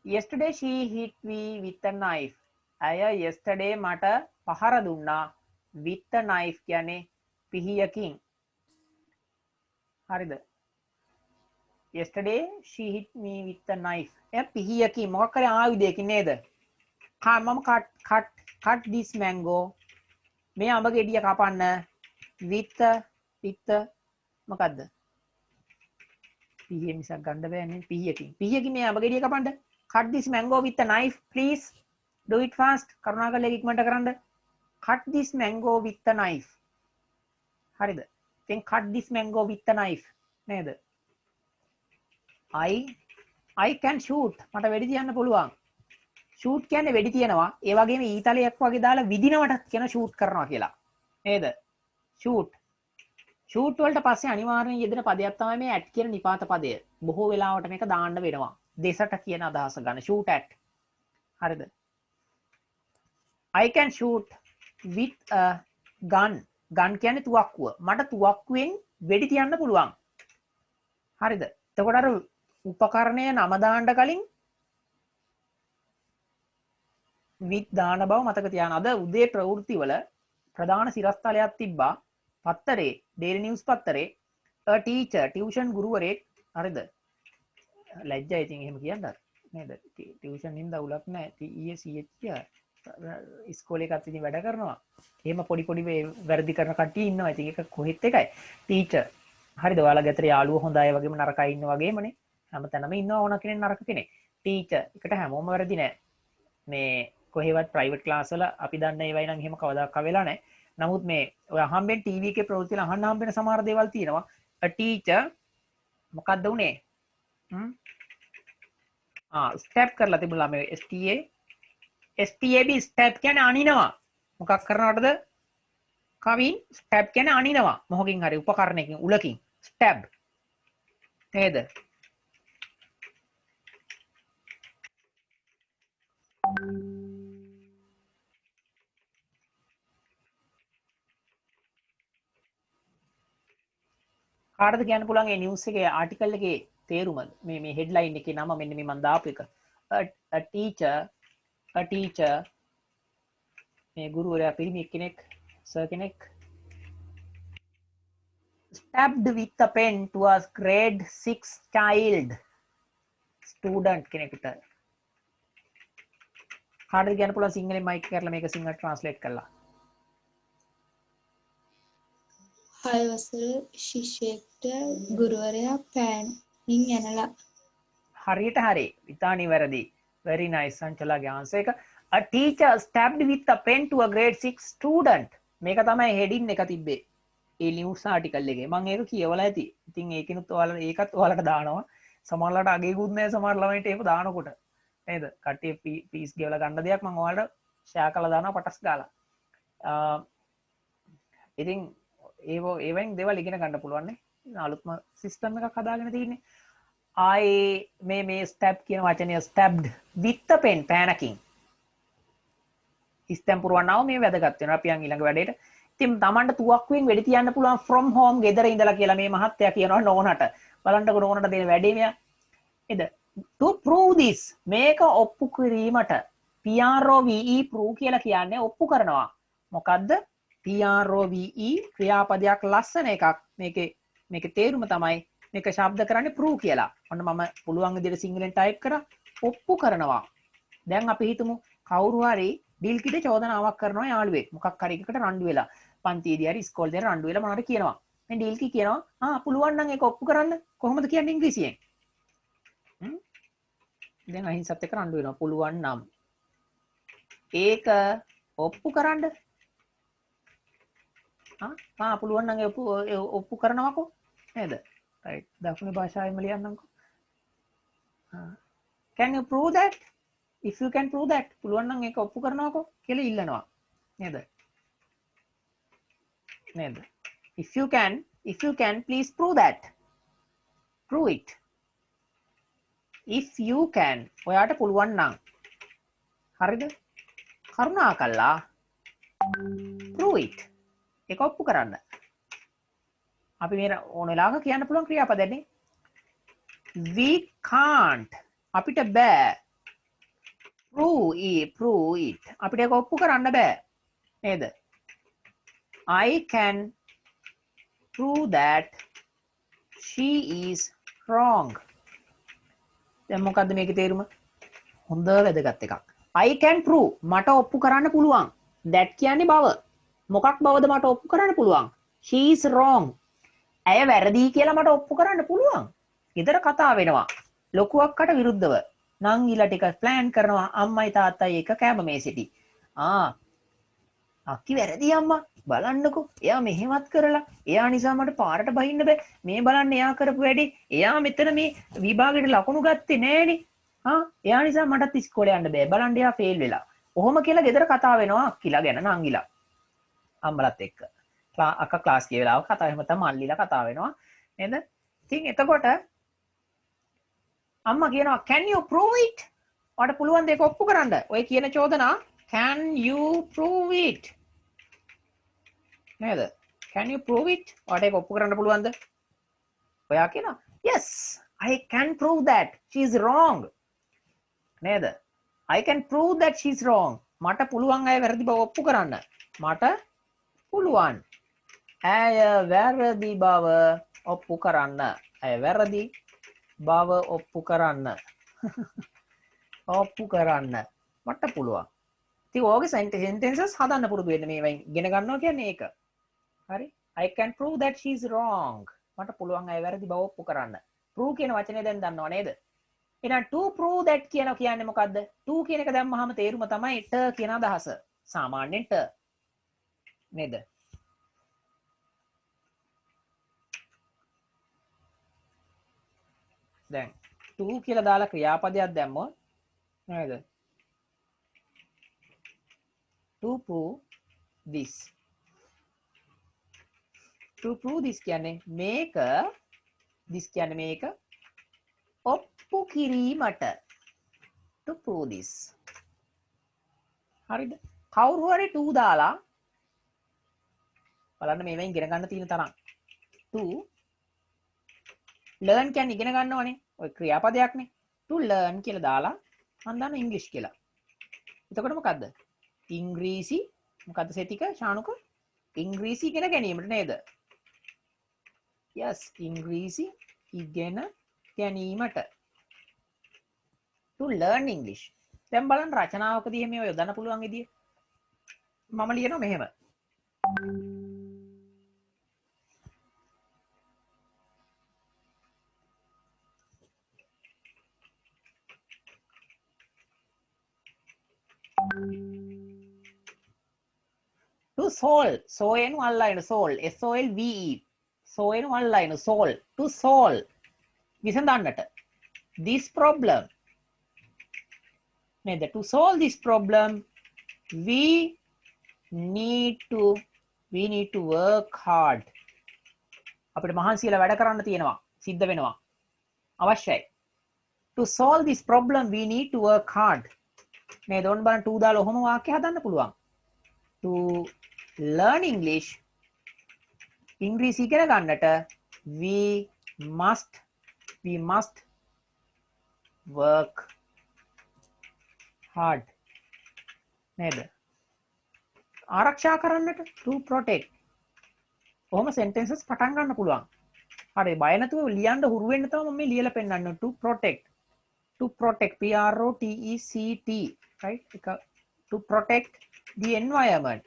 [SPEAKER 1] Yesterday she hit me with a knife. අය yesterday මට පහර දුන්නා with a knife කියන්නේ පිහියකින්. හරිද? Yesterday she hit me with a knife. එයා පිහියකින් මොකක් කරේ ආයුධයකින් නේද? මම cut this mango. මේ අඹ ගෙඩිය කපන්න with මොකද්ද? පිහිය මිසක් ගන්න බෑනේ පිහියකින් මේ අඹ ගෙඩිය කපන්න. Cut this mango with a knife, please. Do it fast. කරුණාකරලා ඉක්මනට කරන්න. Cut this mango with a knife. හරිද? then cut this mango with a knife. නේද? I can shoot. මට වෙඩි තියන්න පුළුවන්. shoot කියන්නේ වෙඩි තියනවා. ඒ වගේම ඊතලයක් වගේ දාලා විදිනවට කියන shoot කරනවා කියලා. නේද? shoot. shoot වලට පස්සේ අනිවාර්යෙන් යෙදෙන පදයක් තමයි මේ at කියන නිපාත පදය. බොහෝ වෙලාවට මේක දාන්න වෙනවා. දෙසට කියන අදහස ගන්න shoot at. හරිද? I can shoot with a gun. gun කියන්නේ තුවක්කුව. මට තුවක්කුවෙන් වෙඩි තියන්න පුළුවන්. හරිද? එතකොට අර උපකරණය නම දාන්න කලින් with දාන බව මතක තියාගන්න. අද උදේ ප්‍රවෘත්ති වල ප්‍රධාන සිරස්තලයක් තිබ්බා. පත්තරේ Daily News පත්තරේ a teacher tuition ගුරුවරයෙක් හරිද? ලැජ්ජයි ඉතින් එහෙම කියන්න නේද? ටියුෂන් හින්දා උලක් නැහැ. ඊයේ CH ඉස්කෝලේ එකත් ඉතින් වැඩ කරනවා. එහෙම පොඩි වැරදි කරන කට්ටිය ඉන්නවා. ඉතින් ඒක කොහෙත් එකයි. ටීචර් හරිද? ඔයාලා ගෙදර යාළුවෝ හොඳ අය වගේම නරක අය ඉන්න වගේමනේ. හැමතැනම ඉන්නවා ඕන කෙනෙක් නරක කෙනෙක්. ටීචර් එකට හැමෝම වැරදි නෑ. මේ කොහෙවත් ප්‍රයිවට් ක්ලාස් වල අපි දන්න ඒවයි නම් එහෙම කවදාක වෙලා නැහැ. නමුත් මේ ඔය අහම්බෙන් ටීවී එකේ ප්‍රවෘත්ති වල අහන්න හම්බෙන සමහර දේවල් තියෙනවා. a teacher මොකක්ද උනේ? ස්ටෙප් කරලා තිබුණා මේ STAB ස්ටෙප් කියන්නේ අනිනවා. මොකක් කරනවටද? කවින් ස්ටෙප් කියන්නේ අනිනවා. මොහොකින් හරි උපකරණයකින් උලකින් ස්ටෙප් නේද? කාටද කියන්න පුළුවන් මේ නිවුස් එකේ ආටිකල් එකේ තේරුම මේ හෙඩ්ලයින් එකේ නම මෙන්න මේ මම දාපු එක. a teacher මේ ගුරුවරයා පිරිමි කෙනෙක් සර් කෙනෙක් stabbed with a pen to a grade 6 child student කෙනෙකුට. කාටද කියන්න පුළුවන් සිංහලෙන් මයික් කරලා මේක සිංහලට ට්‍රාන්ස්ලේට් කරලා.
[SPEAKER 2] 6 වසර ශිෂ්‍යයෙක්ට ගුරුවරයා පෑනින් ඇනලා.
[SPEAKER 1] හරියට හරි. ඉතා නිවැරදි. very nice සංචලාගේ answer එක. a teacher stabbed with a pen to a grade 6 student. මේක තමයි heading එක තිබ්බේ. ඒ news article එකේ. මම ඒක කියවලා ඇති. ඉතින් ඒකිනුත් ඔයාලා ඒකත් ඔයාලට දානවා. සමහරලාට අගේකුත් නැහැ සමහර ළමයින්ට ඒක දානකොට. නේද? කට්ටිය පීස් ගෙවලා ගන්න දෙයක් මම ඔයාලට ෂෙයා කරලා දානවා පටස් ගාලා. ඉතින් ඒවෙන් දේවල් ඉගෙන ගන්න පුළුවන් නේ. අලුත්ම සිස්ටම් එකක් හදාගෙන තියෙන්නේ. මේ ස්ටැබ් කියන වචනය ස්ටැබ්ඩ් with a pen පෑනකින්. ඉස්තම් පුරවන්නව මේ වැදගත් වෙනවා. අපි යන් ඊළඟ වැඩේට. ඉතින් Tamanට තුවක්කුවෙන් වෙඩි තියන්න පුළුවන් from home ගෙදර ඉඳලා කියලා මේ මහත්තයා කියනවා නෝනට. බලන්නකො නෝනට දෙන වැඩේ මෙයා. නේද? to prove this මේක ඔප්පු කිරීමට prove prove කියලා කියන්නේ ඔප්පු කරනවා. මොකද්ද? prove ක්‍රියාපදයක් ලස්සන එකක්. මේකේ තේරුම තමයි මේක ශබ්ද කරන්නේ prove කියලා. ඔන්න මම පුළුවන් විදිහට සිංහලෙන් ටයිප් කරා ඔප්පු කරනවා. දැන් අපි හිතමු කවුරු හරි ඩිල්කිට චෝදනාවක් කරනවා යාළුවෙක්. මොකක් හරි එකකට රණ්ඩු වෙලා. පන්තියේදී හරි ඉස්කෝලේ දී රණ්ඩු වෙලා මොනවද කියනවා. දැන් ඩිල්කි කියනවා පුළුවන් නම් ඒක ඔප්පු කරන්න. කොහොමද කියන්නේ ඉංග්‍රීසියෙන්? දැන් අහිංසත් එක්ක රණ්ඩු වෙනවා. පුළුවන් නම් ඒක ඔප්පු කරන්න. පුළුවන් නම් ඔප්පු කරනවාකෝ නේද? right දකුණු භාෂාවෙන්ම ලියන්නම්කෝ. can you prove that? if you can prove that පුළුවන් නම් ඒක ඔප්පු කරනවාකෝ කියලා ඉල්ලනවා නේද? if you can please prove that. prove it. if you can ඔයාට පුළුවන් නම් හරිද? කරුණාකරලා prove it. ඒක ඔප්පු කරන්න. අපි මේ ඕන වෙලාවක කියන්න පුළුවන් ක්‍රියාපදනේ. we can't අපිට බෑ. prove it අපිට ඒක ඔප්පු කරන්න බෑ. නේද? I can prove that she is wrong. දැන් මොකද්ද මේකේ තේරුම? හොඳ වැදගත් එකක්. I can prove මට ඔප්පු කරන්න පුළුවන්. that කියන්නේ බව. මොකක් බවද මට ඔප්පු කරන්න පුළුවන්? she is wrong. ඇය වැරදි කියලා මට ඔප්පු කරන්න පුළුවන්. ඊතර කතා වෙනවා. ලොකු අක්කට විරුද්ධව. නංගිලා ටික ප්ලෑන් කරනවා අම්මයි තාත්තයි එක කෑම මේසෙටි. අක්කි වැරදි අම්මා. බලන්නකෝ. එයා මෙහෙමත් කරලා. එයා නිසා මට පාරට බහින්න බෑ. මේ බලන්න එයා කරපු වැඩේ. එයා මෙතන මේ විභාගෙට ලකුණු ගත්තේ නෑනේ. එයා නිසා මටත් ඉස්කෝලේ යන්න බෑ. බලන්න එයා ෆේල් වෙලා. ඔහොම කියලා ගෙදර කතා වෙනවා අක්කිලා ගැන නංගිලා. අම්මලත් එක්ක. අක්කා ක්ලාස් ගිය වෙලාවක කතා එහෙම තමයි මල්ලිලා කතා වෙනවා නේද? ඉතින් එතකොට අම්මා කියනවා can you prove it? ඔයාලට පුළුවන් දෙයක් ඔප්පු කරන්න. ඔය කියන චෝදනා can you prove it? නේද? can you prove it? ඔයාලට ඒක ඔප්පු කරන්න පුළුවන්ද? ඔයා කියනවා yes I can prove that she is wrong. නේද? I can prove that she is wrong. මට පුළුවන් අය වැරදි බව ඔප්පු කරන්න. මට පුළුවන් ඇය වැරදි බව ඔප්පු කරන්න. ඇය වැරදි බව ඔප්පු කරන්න. ඔප්පු කරන්න මට පුළුවන්. ඉතින් ඔයගේ sentences හදන්න පුරුදු වෙන්න මේවෙන් ඉගෙන ගන්නවා කියන්නේ ඒක. හරි? I can prove that she is wrong. මට පුළුවන් ඇය වැරදි බව ඔප්පු කරන්න. prove කියන වචනේ දැන් දන්නව නේද? එහෙනම් to prove that කියන්නේ මොකද්ද? to කියන එක දැම්මහම තේරුම තමයි t කියන අදහස. සාමාන්‍යයෙන් t නේද? දැන් to කියලා දාලා ක්‍රියාපදයක් දැම්මොත් නේද? to prove this. to prove this කියන්නේ මේක this කියන්නේ මේක ඔප්පු කිරීමට. to prove this. හරිද? කවුරු හරි to දාලා බලන්න මේවෙන් ඉගෙන ගන්න තියෙන තරම්. to learn කියන්නේ ඉගෙන ගන්නවනේ. ඔය ක්‍රියාපදයක්නේ. to learn කියලා දාලා මම දාන ඉංග්‍රීසි කියලා. එතකොට මොකද්ද? ඉංග්‍රීසි මොකද්ද සෙතික ශානුක? ඉංග්‍රීසි ඉගෙන ගැනීමට නේද? yes ඉංග්‍රීසි ඉගෙන ගැනීමට. to learn English. දැන් බලන්න රචනාවකදී මේ යොදන්න පුළුවන් විදිය. මම ලියනවා මෙහෙම. to solve solve one line solve solve solve one line solve to solve විසඳන්නට this problem නේද? To solve this problem we need to work hard. අපිට මහන්සියලා වැඩ කරන්න තියෙනවා. සිද්ධ වෙනවා. අවශ්‍යයි. To solve this problem we need to work hard. නේද? ඔන්න බලන්න 2 දාලා ඔහොම වාක්‍ය හදන්න පුළුවන්. To learn English ඉංග්‍රීසි ඉගෙන ගන්නට we must work hard. නේද? ආරක්ෂා කරන්නට to protect. ඔහොම sentences පටන් ගන්න පුළුවන්. හරි බය නැතුව ලියන්න හුරු වෙන්න තමයි මම මේ ලියලා පෙන්නන්න. To protect P R O T E C T, right? To protect the environment.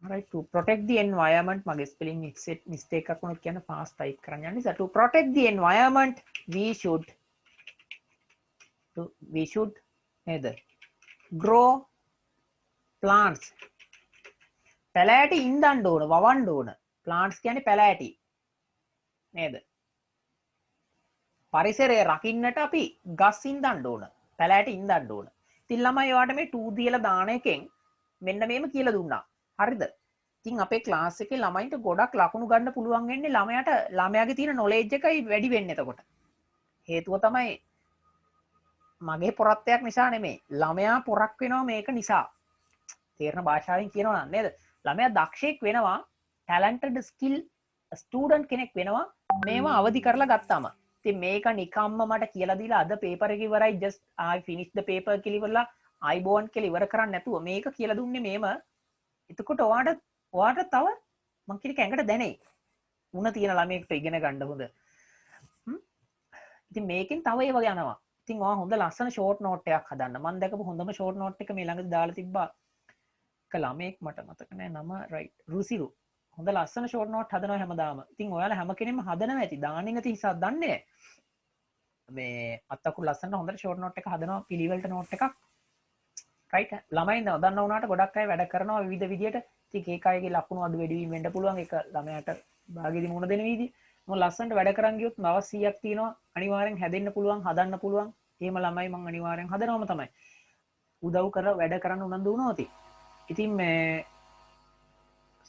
[SPEAKER 1] Right, to protect the environment. මගේ spelling mistake එකක් වුණොත් කියන්න fast type කරන්න යන්නේ. So to protect the environment we should නේද? grow plants. පැලෑටි ඉන්දන්න ඕන, වවන්න ඕන. plants කියන්නේ පැලෑටි. නේද? පරිසරය රකින්නට අපි ගස් ඉන්දන්න ඕන, පැලෑටි ඉන්දන්න ඕන. ඉතින් ළමයි ඔයාලට මේ 2 දීලා දාන එකෙන් මෙන්න මේම කියලා දුන්නා. හරිද? ඉතින් අපේ ක්ලාස් එකේ ළමයින්ට ගොඩක් ලකුණු ගන්න පුළුවන් වෙන්නේ ළමයාගේ තියෙන knowledge එකයි වැඩි වෙන්නේ එතකොට. හේතුව තමයි මගේ පොරත්තයක් නිසා නෙමෙයි. ළමයා පොරක් වෙනවා මේක නිසා. තේරෙන භාෂාවෙන් කියනවා නම් නේද? ළමයා දක්ෂයෙක් වෙනවා, talented skill student කෙනෙක් වෙනවා මේවා අවදි කරලා ගත්තාම. ඉතින් මේක නිකම්ම මට කියලා දීලා අද පේපර් එක ඉවරයි just I finish the paper කියලා ඉවරලා I born කියලා ඉවර කරන්නේ නැතුව මේක කියලා දුන්නේ මේම. එතකොට ඔයාට තව මං කියන එක ඇඟට දැනෙයි. උණ තියෙන ළමයෙක්ට ඉගෙන ගන්න හොඳ. ඉතින් මේකෙන් තව ඒව යනවා. ඉතින් ඔයා හොඳ ලස්සන ෂෝට් නෝට් එකක් හදන්න. මම දැකපු හොඳම ෂෝට් නෝට් එක මේ ළඟදී දාලා තිබ්බා. එක ළමයෙක් මට මතක නෑ නම රයිට් රුසිරු. හොඳ ලස්සන ෂෝට් නෝට් හදනවා හැමදාම. ඉතින් ඔයාලා හැම කෙනෙක්ම හදනවා ඇති. දාන්නේ නැති නිසා දන්නේ නෑ. මේ අත්තකුරු ලස්සන හොඳට ෂෝට් නෝට් එක හදනවා පිළිවෙලට නෝට් එකක්. රයිට් ළමයි නොදන්න වුණාට ගොඩක් අය වැඩ කරනවා විවිධ විදියට. ඉතින් ඒක අයගේ ලකුණු අඩු වැඩි වීම වෙන්න පුළුවන්. ඒක ළමයාට භාගෙදි මුණ දෙන විදිය. මොකද ලස්සනට වැඩ කරන් ගියොත් දවස් 100ක් තියෙනවා. අනිවාර්යෙන් හැදෙන්න පුළුවන්, හදන්න පුළුවන්. එහෙම ළමයි මම අනිවාර්යෙන් හදනවම තමයි. උදව් කරලා වැඩ කරන්න උනන්දු වුණොත්. ඉතින් මේ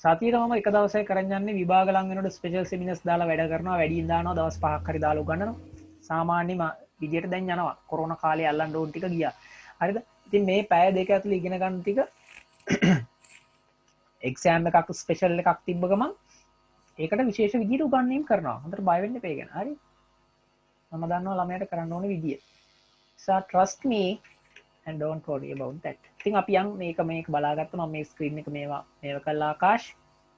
[SPEAKER 1] සතියට මම එක දවසයි කරන් යන්නේ විභාග ලඟ වෙනකොට ස්පෙෂල් සෙමිනර්ස් දාලා වැඩ කරනවා. වැඩියෙන් දානවා දවස් 5ක් හරි දාලා උගන්වනවා. සාමාන්‍යම විදියට දැන් යනවා. කොරෝනා කාලේ අල්ලන්න ඕන ටික ගියා. හරිද? ඉතින් මේ පැය දෙක ඇතුළේ ඉගෙන ගන්න ටික එක්සෑම් එකක් ස්පෙෂල් එකක් තිබ්බ ගමන් ඒකට විශේෂ විදියට උගන්වීම් කරනවා. හොඳට බය වෙන්න එපා ගැන. හරි? මම දන්නවා ළමයාට කරන්න ඕන විදිය. So trust me and don't worry about that. ඉතින් අපි යන් මේක බලාගත්ත මම මේ ස්ක්‍රීන් එක මේව කළා ආකාශ්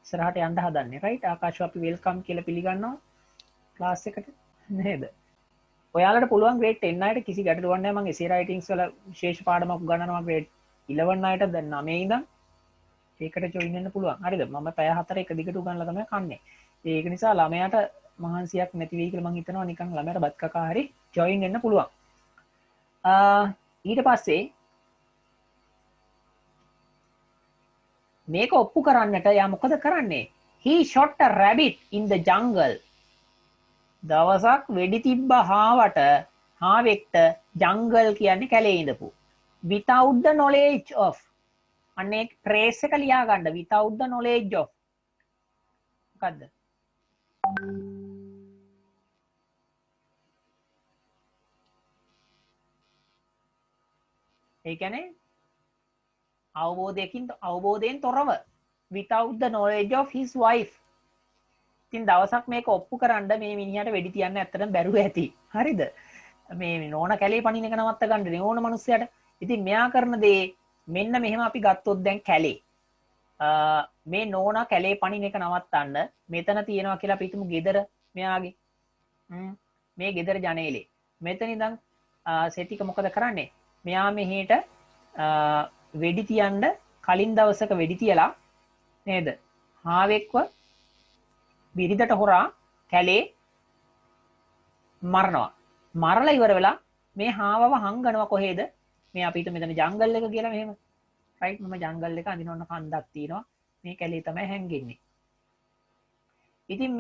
[SPEAKER 1] ඉස්සරහට යන්න හදන්නේ. රයිට්? ආකාශ් අපි වෙල්කම් කියලා පිළිගන්නවා ක්ලාස් එකට. නේද? ඔයාලට පුළුවන් grade 10 අයට කිසි ගැටලුවක් නැහැ. මම essay writings වල විශේෂ පාඩමක් උගන්වනවා grade 11 අයට දැන් 9 ඉඳන්. ඒකට join වෙන්න පුළුවන්. හරිද? මම පැය 4 එක දිගට උගන්වලා තමයි කන්නේ. ඒක නිසා ළමයාට මහන්සියක් නැති වෙයි කියලා මම හිතනවා. නිකන් ළමයාට බත් කකා හරි join වෙන්න පුළුවන්. ඊට පස්සේ මේක ඔප්පු කරන්නට යා මොකද කරන්නේ? He shot a rabbit in the jungle. දවසක් වෙඩි තිබ්බ හාවෙක්ට ජංගල් කියන්නේ කැලේ ඉඳපු. Without the knowledge of. අනේ trace එක ලියා ගන්න. Without the knowledge of. මොකද්ද? ඒ කියන්නේ අවබෝධයෙන් තොරව. Without the knowledge of his wife. ඉතින් දවසක් මේක ඔප්පු කරන්න මේ මිනිහට වෙඩි තියන්න ඇත්තටම බැරුව ඇති. හරිද? මේ නෝන කැලේ පණින එක නවත්ත ගන්න නේ ඕන මනුස්සයට. ඉතින් මෙයා කරන දේ මෙන්න මෙහෙම අපි ගත්තොත් දැන් කැලේ. මේ නෝනා කැලේ පණින එක නවත්තන්න මෙතන තියෙනවා කියලා අපි හිතමු ගෙදර මෙයාගේ. මේ ගෙදර ජනේලේ. මෙතන ඉඳන් සෙටික මොකද කරන්නේ? මෙයා මෙහෙට වෙඩි තියන්න කලින් දවසක වෙඩි තියලා නේද? හාවෙක්ව බිරිඳට හොරා කැලේ මරනවා. මරලා ඉවර වෙලා මේ හාවව හංගනවා කොහෙද? මේ අපි හිතමු මෙතන ජංගල් එක කියලා මෙහෙම. රයිට්? මම ජංගල් එක අඳිනවන්න කන්දක් තියෙනවා. මේ කැලේ තමයි හැංගෙන්නේ. ඉතින්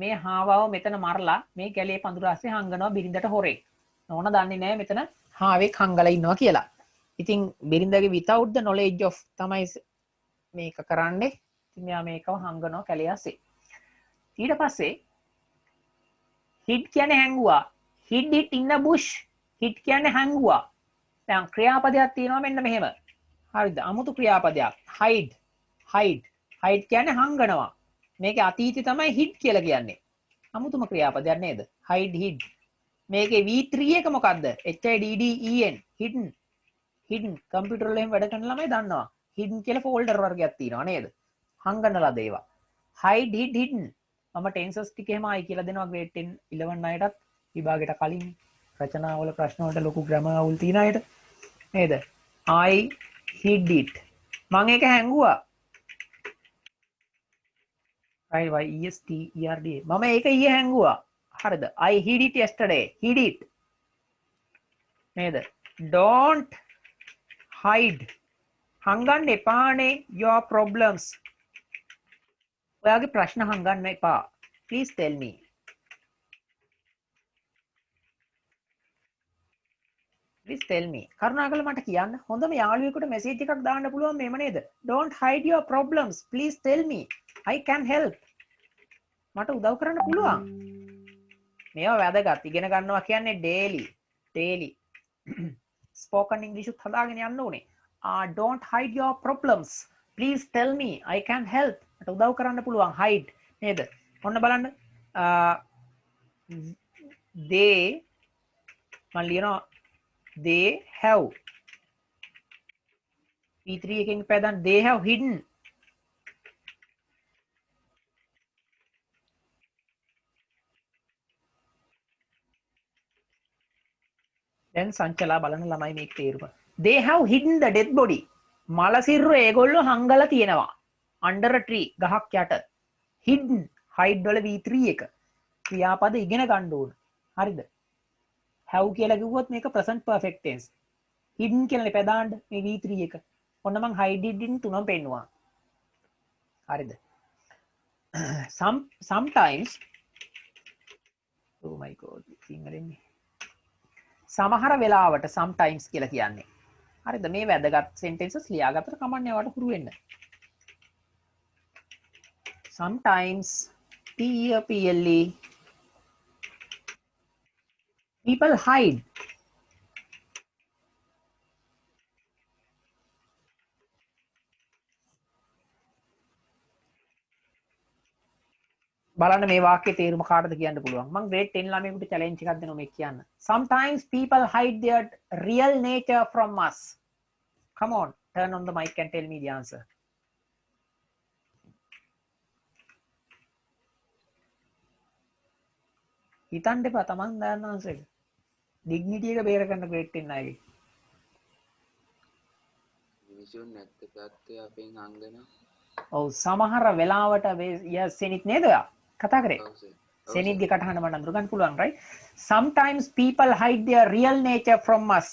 [SPEAKER 1] මේ හාවව මෙතන මරලා මේ කැලේ පඳුර ASCII හංගනවා බිරිඳට හොරේ. නෝන දන්නේ නැහැ මෙතන හාවෙක් හංගලා ඉන්නවා කියලා. ඉතින් බිරිඳගේ without the knowledge of තමයි මේක කරන්නේ. ඉතින් මෙයා මේකව හංගනවා කැලේ ASCII. ඊට පස්සේ hid කියන්නේ හැංගුවා. hid it in the bush. hid කියන්නේ හැංගුවා. දැන් ක්‍රියාපදයක් තියෙනවා මෙන්න මෙහෙම. හරිද? අමුතු ක්‍රියාපදයක්. hide කියන්නේ හංගනවා. මේකේ අතීතය තමයි hid කියලා කියන්නේ. අමුතුම ක්‍රියාපදයක් නේද? hid. මේකේ V3 එක මොකද්ද? HIDDEN hidden කම්පියුටර් වලින් වැඩ කරන ළමයි දන්නවා. hidden කියලා ෆෝල්ඩර් වර්ගයක් තියෙනවා නේද? හංගන ලද ඒවා. hide hidden. මම ටෙන්සස් ටික එහෙම ආයි කියලා දෙනවා grade 10 11 අයටත් විභාගයට කලින් රචනාවල ප්‍රශ්න වලට ලොකු ග්‍රැමර් අවුල් තියෙන අයට නේද? I hid it. මම ඒක හැංගුවා. YESTERD. මම ඒක ඊයේ හැංගුවා. හරිද? I hid it yesterday. hid it. නේද? Don't hide. හංගන්න එපානේ your problems. ඔයාගේ ප්‍රශ්න හංගන්න එපා. Please tell me. Please tell me. කරුණාකරලා මට කියන්න. හොඳම යාළුවෙකුට මැසේජ් එකක් දාන්න පුළුවන් මේව නේද? Don't hide your problems. Please tell me. I can help. මට උදව් කරන්න පුළුවන්. මේවා වැදගත්. ඉගෙන ගන්නවා කියන්නේ daily. Spoken English උත් හදාගෙන යන්න ඕනේ. Don't hide your problems. Please tell me. I can help. මට උදව් කරන්න පුළුවන්. hide නේද? ඔන්න බලන්න. they මම ලියනවා they have P3 එකෙන් පැදන් they have hidden දැන් සංචලා බලන ළමයි මේක තේරුම they have hidden the dead body මලසිරුර ඒගොල්ලෝ හංගලා තියෙනවා under a tree ගහක් යට hidden hide වල V3 එක ක්‍රියාපද ඉගෙන ගන්න ඕන හරිද have කියලා කිව්වොත් මේක present perfect tense hidden කියලා පෙදාන්න මේ V3 එක ඔන්න මං hide hidden තුනම පෙන්නුවා හරිද sometimes oh my god සිංහලෙන් සමහර වෙලාවට sometimes කියලා කියන්නේ හරිද මේ වැදගත් sentences ලියාගත්තට කමන්නේ වට හුරු වෙන්න sometimes PLE people hide බලන්න මේ වාක්‍යයේ තේරුම කාටද කියන්න පුළුවන් මම grade 10 ළමයෙකුට challenge එකක් දෙනවා මේක කියන්න sometimes people hide their real nature from us come on turn on the mic and tell me the answer හිතන්න එපා තමන් දාන්න answer එක dignity එක බේර ගන්න grade 10 අයගේ
[SPEAKER 5] මිනිසුන් නැත්ත තත්ත්වය අපෙන් හංගනවා
[SPEAKER 1] ඔව් සමහර වෙලාවට yes සෙනිත් නේද ඔයා කතා කරේ සෙනිත්ගේ කටහඬ මම අඳුර ගන්න පුළුවන් right sometimes people hide their real nature from us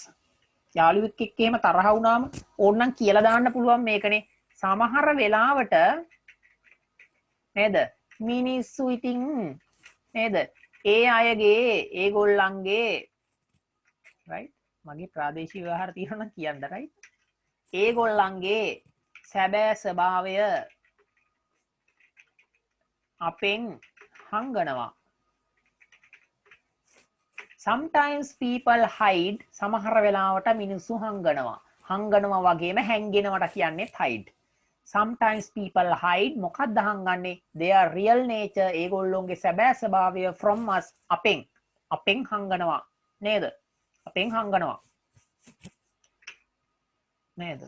[SPEAKER 1] යාළුවෙක් එක්ක එහෙම තරහ වුණාම ඕනනම් කියලා දාන්න පුළුවන් මේකනේ සමහර වෙලාවට නේද මිනිස්සු ඉතින් නේද ඒ අයගේ ඒගොල්ලන්ගේ right මගේ ප්‍රාදේශීය ව්‍යවහාර තියෙනවා නම් කියන්න right ඒගොල්ලන්ගේ සැබෑ ස්වභාවය අපෙන් හංගනවා sometimes people hide සමහර වෙලාවට මිනිස්සු හංගනවා වගේම හැංගෙනවට කියන්නේ hide sometimes people hide මොකක්ද හංගන්නේ their real nature ඒගොල්ලොන්ගේ සැබෑ ස්වභාවය from us අපෙන් හංගනවා නේද අපෙන් හංගනවා නේද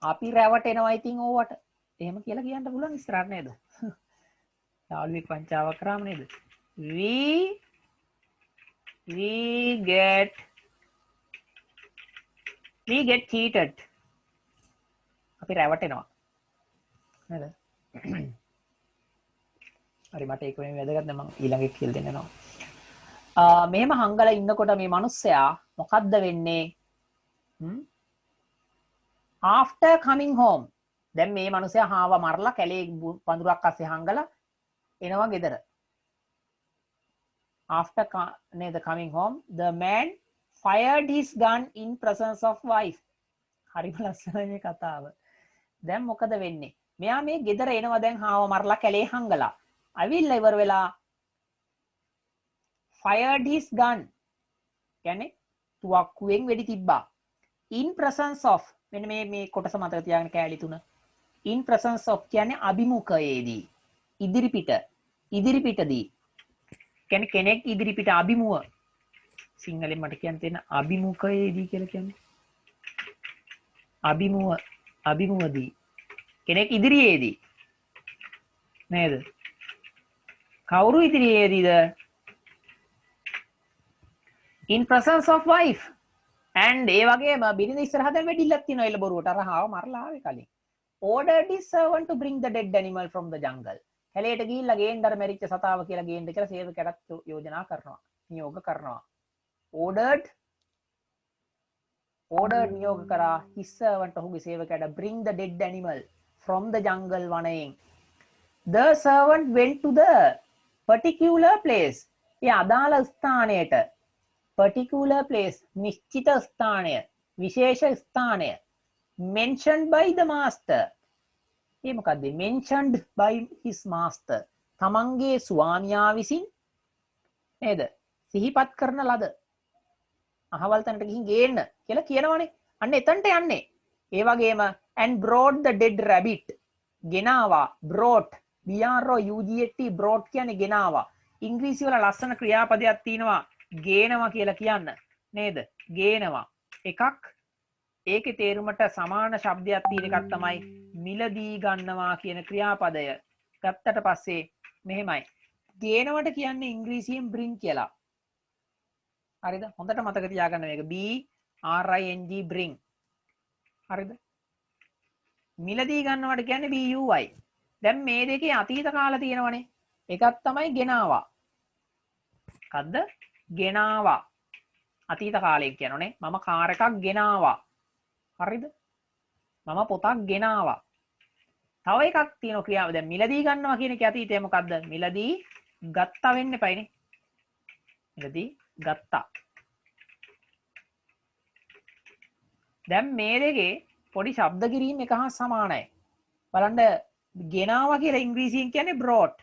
[SPEAKER 1] අපි රැවටෙනවා ඉතින් ඕවට එහෙම කියලා කියන්න පුළුවන් ඉස්සරහට නේද යාළුවෙක් වංචාවක් කරාම නේද we get cheated අපි රැවටෙනවා නේද හරි මට ඒක වෙන වැදගත් නෑ මම ඊළඟ එක කියලා දෙන්නවා මෙහෙම හංගලා ඉන්නකොට මේ මිනිස්සයා මොකද්ද වෙන්නේ after coming home දැන් මේ මනුස්සයා හාව මරලා කැලේ පඳුරක් අස්සේ හංගලා එනවා ගෙදර. After the coming home, the man fired his gun in presence of wife. හරිම ලස්සනයි මේ කතාව. දැන් මොකද වෙන්නේ? මෙයා මේ ගෙදර එනවා දැන් හාව මරලා කැලේ හංගලා. අවිල්ල ඉවර වෙලා fired his gun. කියන්නේ තුවක්කුවෙන් වෙඩි තිබ්බා. In presence of මෙන්න මේ කොටස මතක තියාගන්න කෑලි තුන. In presence of කියන්නේ අභිමුඛයේදී. ඉදිරිපිටදී. කියන්නේ කෙනෙක් ඉදිරිපිට අභිමුව. සිංහලෙන් මට කියන්න තියෙන අභිමුඛයේදී කියලා කියන්නේ. අභිමුවදී. කෙනෙක් ඉදිරියේදී. නේද? කවුරු ඉදිරියේදීද? In presence of wife. And ඒ වගේම බිරිඳ ඉස්සරහ දැන් වෙඩිල්ලක් තියෙනවා එළ බොරුවට අර හාව මරලා ආවේ කලින්. Ordered his servant to bring the dead animal from the jungle. කැලේට ගිහිල්ලා ගේන්න අර මැරිච්ච සතාව කියලා ගේන්න කියලා සේවකයාට යෝජනා කරනවා. නියෝග කරනවා. Ordered නියෝග කරා his servant ඔහුගේ සේවකයාට bring the dead animal from the jungle වනයෙන්. The servant went to the particular place. ඒ අදාළ ස්ථානයට particular place නිශ්චිත ස්ථානය විශේෂ ස්ථානය mentioned by the master. ඒ මොකද්ද? mentioned by his master. තමන්ගේ ස්වාමියා විසින් නේද? සිහිපත් කරන ලද. අහවල් තැනට ගිහින් ගේන්න කියලා කියනවනේ. අන්න එතනට යන්නේ. ඒ වගේම and brought the dead rabbit. ගෙනාවා. brought brought කියන්නේ ගෙනාවා. ඉංග්‍රීසි වල ලස්සන ක්‍රියාපදයක් තියෙනවා ගේනවා කියලා කියන්න. නේද? ගේනවා. එකක් ඒකේ තේරුමට සමාන ශබ්දයක් තියෙන එකක් තමයි මිලදී ගන්නවා කියන ක්‍රියාපදය. ගත්තට පස්සේ මෙහෙමයි. ගේනවට කියන්නේ ඉංග්‍රීසියෙන් bring කියලා. හරිද? හොඳට මතක තියාගන්න මේක. B R I N G bring. හරිද? මිලදී ගන්නවට කියන්නේ B U I. දැන් මේ දෙකේ අතීත කාල තියෙනවනේ. එකක් තමයි ගෙනාවා. මොකද්ද? ගෙනාවා. අතීත කාලය කියනෝනේ. මම කාර් එකක් ගෙනාවා. හරිද? මම පොතක් ගෙනාවා. තව එකක් තියෙනවා ක්‍රියාව. දැන් මිලදී ගන්නවා කියන එකේ අතීතය මොකද්ද? මිලදී ගත්තා වෙන්න එපායිනේ. මිලදී ගත්තා. දැන් මේ දෙකේ පොඩි ශබ්ද කිරීම එක හා සමානයි. බලන්න ගෙනාවා කියලා ඉංග්‍රීසියෙන් කියන්නේ brought.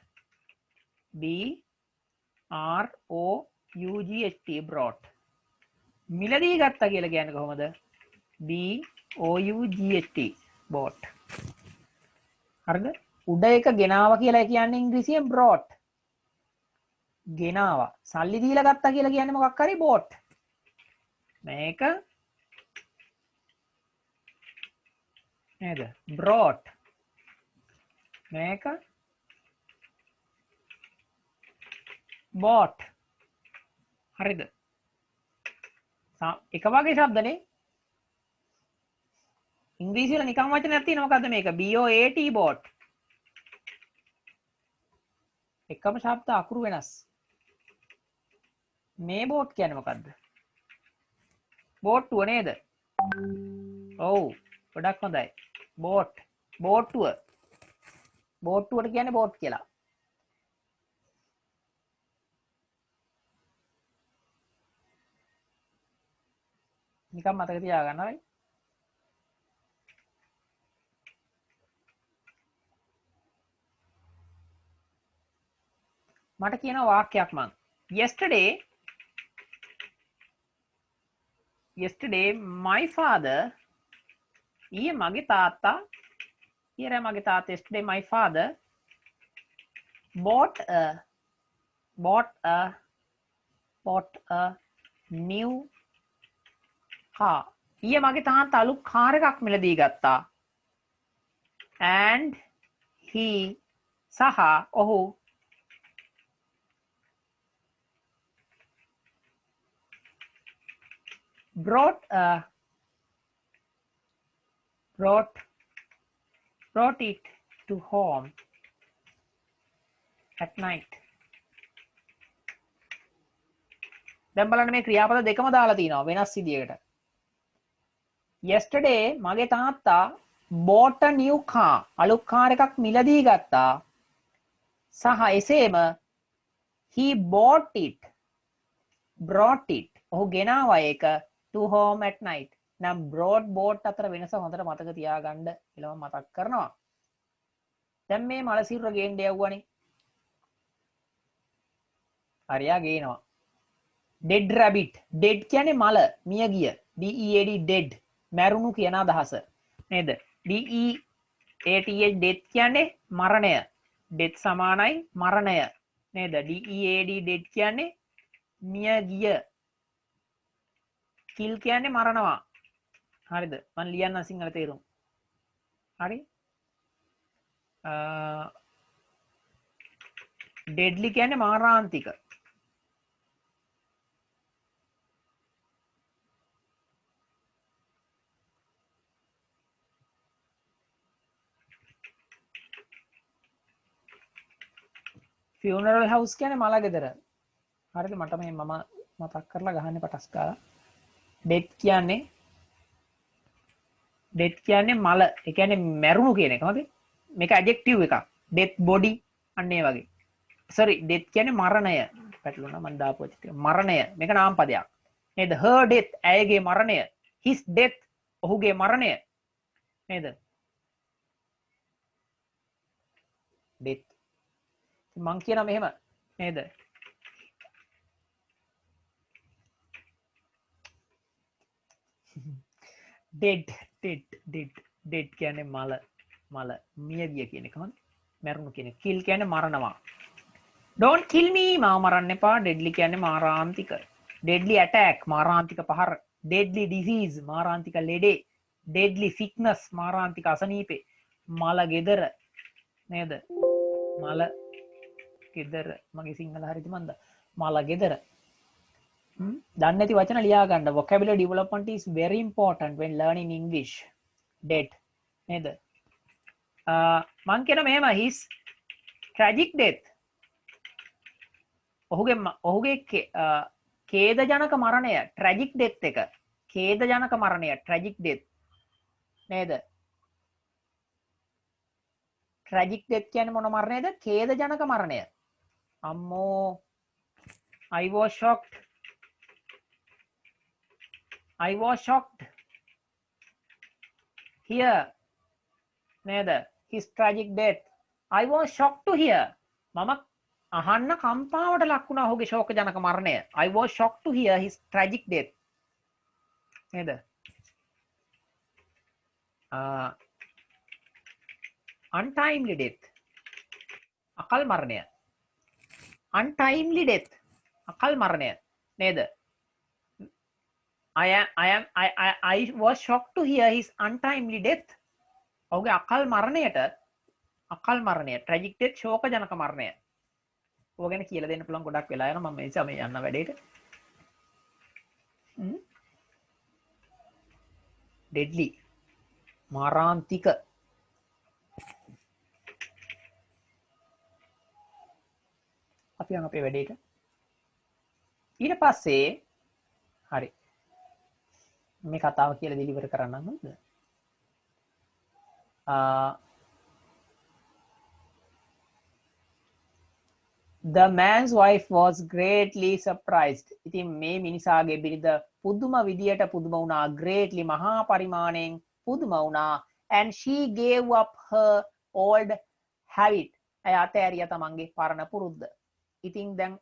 [SPEAKER 1] B R O U G H T brought. මිලදී ගත්තා කියලා කියන්නේ කොහොමද? B O U G H T bought. හරිද? උඩ එක ගෙනාවා කියලා කියන්නේ ඉංග්‍රීසියෙන් brought. ගෙනාවා. සල්ලි දීලා ගත්තා කියලා කියන්නේ මොකක් හරි bought. මේක නේද? brought. මේක bought. හරිද? එක වගේ ශබ්දනේ. ඉංග්‍රීසි වල නිකම් වචනයක් තියෙනවා. මොකද්ද මේක? B O A T bought. එකම ශබ්ද අකුරු වෙනස්. මේ බෝට් කියන්නේ මොකද්ද? බෝට්ටුව නේද? ඔව් ගොඩක් හොඳයි. බෝට්ටුව. බෝට්ටුවට කියන්නේ බෝට් කියලා. නිකම් මතක තියාගන්න හරි. මට කියන වාක්‍යයක් මං. Yesterday my father ඊයේ මගේ තාත්තා yesterday my father bought a new car. ඊයේ මගේ තාත්තා අලුත් කාර් එකක් මිලදී ගත්තා. and he සහ ඔහු brought it to home at night. දැන් බලන්න මේ ක්‍රියාපද දෙකම දාලා තිනවා වෙනස් විදියකට. yesterday මගේ තාත්තා bought a new car. අලුත් කාර් එකක් මිලදී ගත්තා. සහ එසේම he bought it, brought it. ඔහු ගෙනාවා ඒක to home at night. නම් bought අතර වෙනස හොඳට මතක තියාගන්න කියලා මම මතක් කරනවා. දැන් මේ මල සිරුර ගේන්න යවුවනේ. හරියා ගේනවා. dead rabbit. dead කියන්නේ මල, මිය ගිය. dead dead. මැරුණු කියන අදහස. නේද? death death කියන්නේ මරණය. death සමානයි මරණය. නේද? dead dead කියන්නේ මිය ගිය. kill කියන්නේ මරනවා. හරිද? මම ලියන්න සිංහල තේරුම. හරි? deadly කියන්නේ මාරාන්තික. funeral house කියන්නේ මල ගෙදර. හරිද? මට මේ මම මතක් කරලා ගහන්නේ පටස් ගාලා. death කියන්නේ මල. ඒ කියන්නේ මැරුණු කියන එක. හරිද? මේක adjective එකක්. death body අන්න ඒ වගේ. sorry, death කියන්නේ මරණය. පැටලුණා මම දාපු එක. මරණය. මේක නාම පදයක්. නේද? her death ඇයගේ මරණය. his death ඔහුගේ මරණය. නේද? death මං කියන මෙහෙම නේද? dead කියන්නේ මල මිය ගිය කියන එක. හරි? මැරුණු කියන එක. kill කියන්නේ මරනවා. don't kill me මාව මරන්න එපා. deadly කියන්නේ මාරාන්තික. deadly attack මාරාන්තික පහර. deadly disease මාරාන්තික ලෙඩේ. deadly sickness මාරාන්තික අසනීපේ. මල ගෙදර නේද? මල ගෙදර මගේ සිංහල හරිද මන්ද? මල ගෙදර. දන්නේ නැති වචන ලියා ගන්න. vocabulary development is very important when learning English. dead නේද? මං කියන මෙහෙම his tragic death. ඔහුගේ ඛේදජනක මරණය tragic death එක. ඛේදජනක මරණය tragic death නේද? tragic death කියන්නේ මොන මරණයද? ඛේදජනක මරණය. අම්මෝ I was shocked here නේද? his tragic death. I was shocked to hear. මම අහන්න කම්පාවට ලක් වුණා ඔහුගේ ශෝකජනක මරණය. I was shocked to hear his tragic death. නේද? untimely death. අකල් මරණය. untimely death. අකල් මරණය. නේද? I was shocked to hear his untimely death. ඔහුගේ අකල් මරණය tragic death ශෝකජනක මරණය. ඕක ගැන කියලා දෙන්න පුළුවන් ගොඩක් වෙලා යනවා. මම මේ නිසා මේ යන්න වැඩේට. deadly මාරාන්තික. අපි යන අපේ වැඩේට. ඊට පස්සේ හරි මේ කතාව කියලා ඩෙලිවර් කරන්න ඕනද? The man's wife was greatly surprised. ඉතින් මේ මිනිසාගේ බිරිඳ පුදුම විදියට පුදුම වුණා. greatly මහා පරිමාණයෙන් පුදුම වුණා. and she gave up her old habit. ඇය අතෑරියා තමන්ගේ පරණ පුරුද්ද. ඉතින් දැන්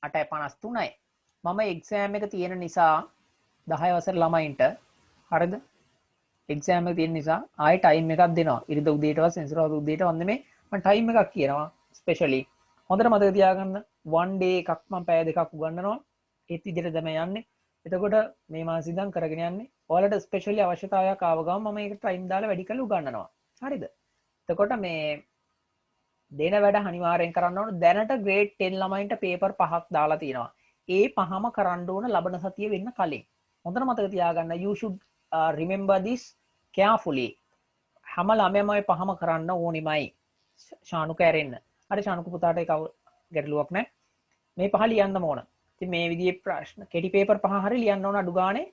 [SPEAKER 1] 8:53යි. මම එක්සෑම් එක තියෙන නිසා 10 වසර ළමයින්ට හරිද? එක්සෑම් එක තියෙන නිසා ආයෙ ටයිම් එකක් දෙනවා. ඉරිදා උදේටවත් සෙන්සුරාදා උදේට වන්දේ මේ මම ටයිම් එකක් කියනවා ස්පෙෂලි. හොඳට මතක තියාගන්න one day එකක් මම පැය දෙකක් උගන්වනවා. ඒත් විදිහට තමයි යන්නේ. එතකොට මේ මාසෙ ඉඳන් කරගෙන යන්නේ. ඔයාලට ස්පෙෂලි අවශ්‍යතාවයක් ආව ගමන් මම ඒක ටයිම් දාලා වැඩි කරලා උගන්වනවා. හරිද? එතකොට මේ දෙන වැඩ අනිවාර්යෙන් කරන්න ඕන. දැනට grade 10 ළමයින්ට paper 5ක් දාලා තියෙනවා. ඒ පහම කරන්න ඕන ලබන සතිය වෙන්න කලින්. හොඳට මතක තියාගන්න. You should remember this carefully. හැම ළමයාම ඔය පහම කරන්න ඕනිමයි. ශානුක ඇරෙන්න. හරි ශානුක පුතාට ඒක ගැටලුවක් නැහැ. මේ පහ ලියන්න ඕන. ඉතින් මේ විදිහේ ප්‍රශ්න කෙටි paper 5 හරි ලියන්න ඕන අඩු ගානේ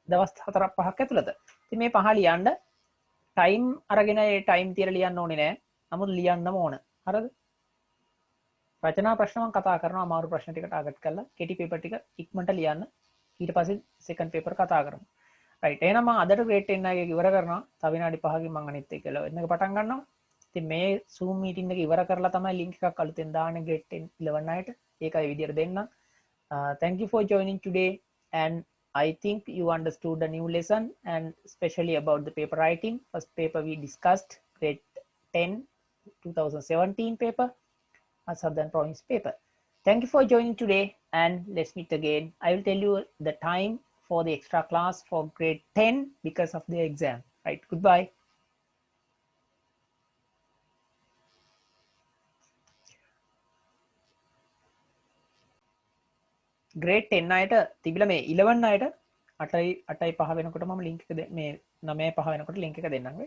[SPEAKER 1] දවස් 4-5ක් ඇතුළත. ඉතින් මේ පහ ලියන්න ටයිම් අරගෙන ටයිම් තියර ලියන්න ඕනේ නෑ නමුත් ලියන්නම ඕන හරද රචනා ප්‍රශ්න මම කතා කරනවා අමාරු ප්‍රශ්න ටික ටාගට් කරලා කෙටි පේපර් ටික ඉක්මනට ලියන්න ඊට පස්සේ සෙකන්ඩ් පේපර් කතා කරමු රයිට් එහෙනම් මම අදට ග්‍රේඩ් 10 එක ඉවර කරනවා තව විනාඩි 5කින් මම අනිත් එක එන්න පටන් ගන්නවා ඉතින් මේ Zoom meeting එක ඉවර කරලා තමයි link එකක් අලුතෙන් දාන්නේ grade 10 11 අයට ඒකයි විදියට දෙන්නම් thank you for joining today and I think you understood a new lesson and especially about the paper writing first paper we discussed grade 10 2017 paper Southern Province paper thank you for joining today and let's meet again I will tell you the time for the extra class for grade 10 because of the exam right goodbye grade 10 අයට තිබිලා මේ 11 අයට 8යි 5 වෙනකොට මම link එක මේ 9 5 වෙනකොට link එක දෙන්නම්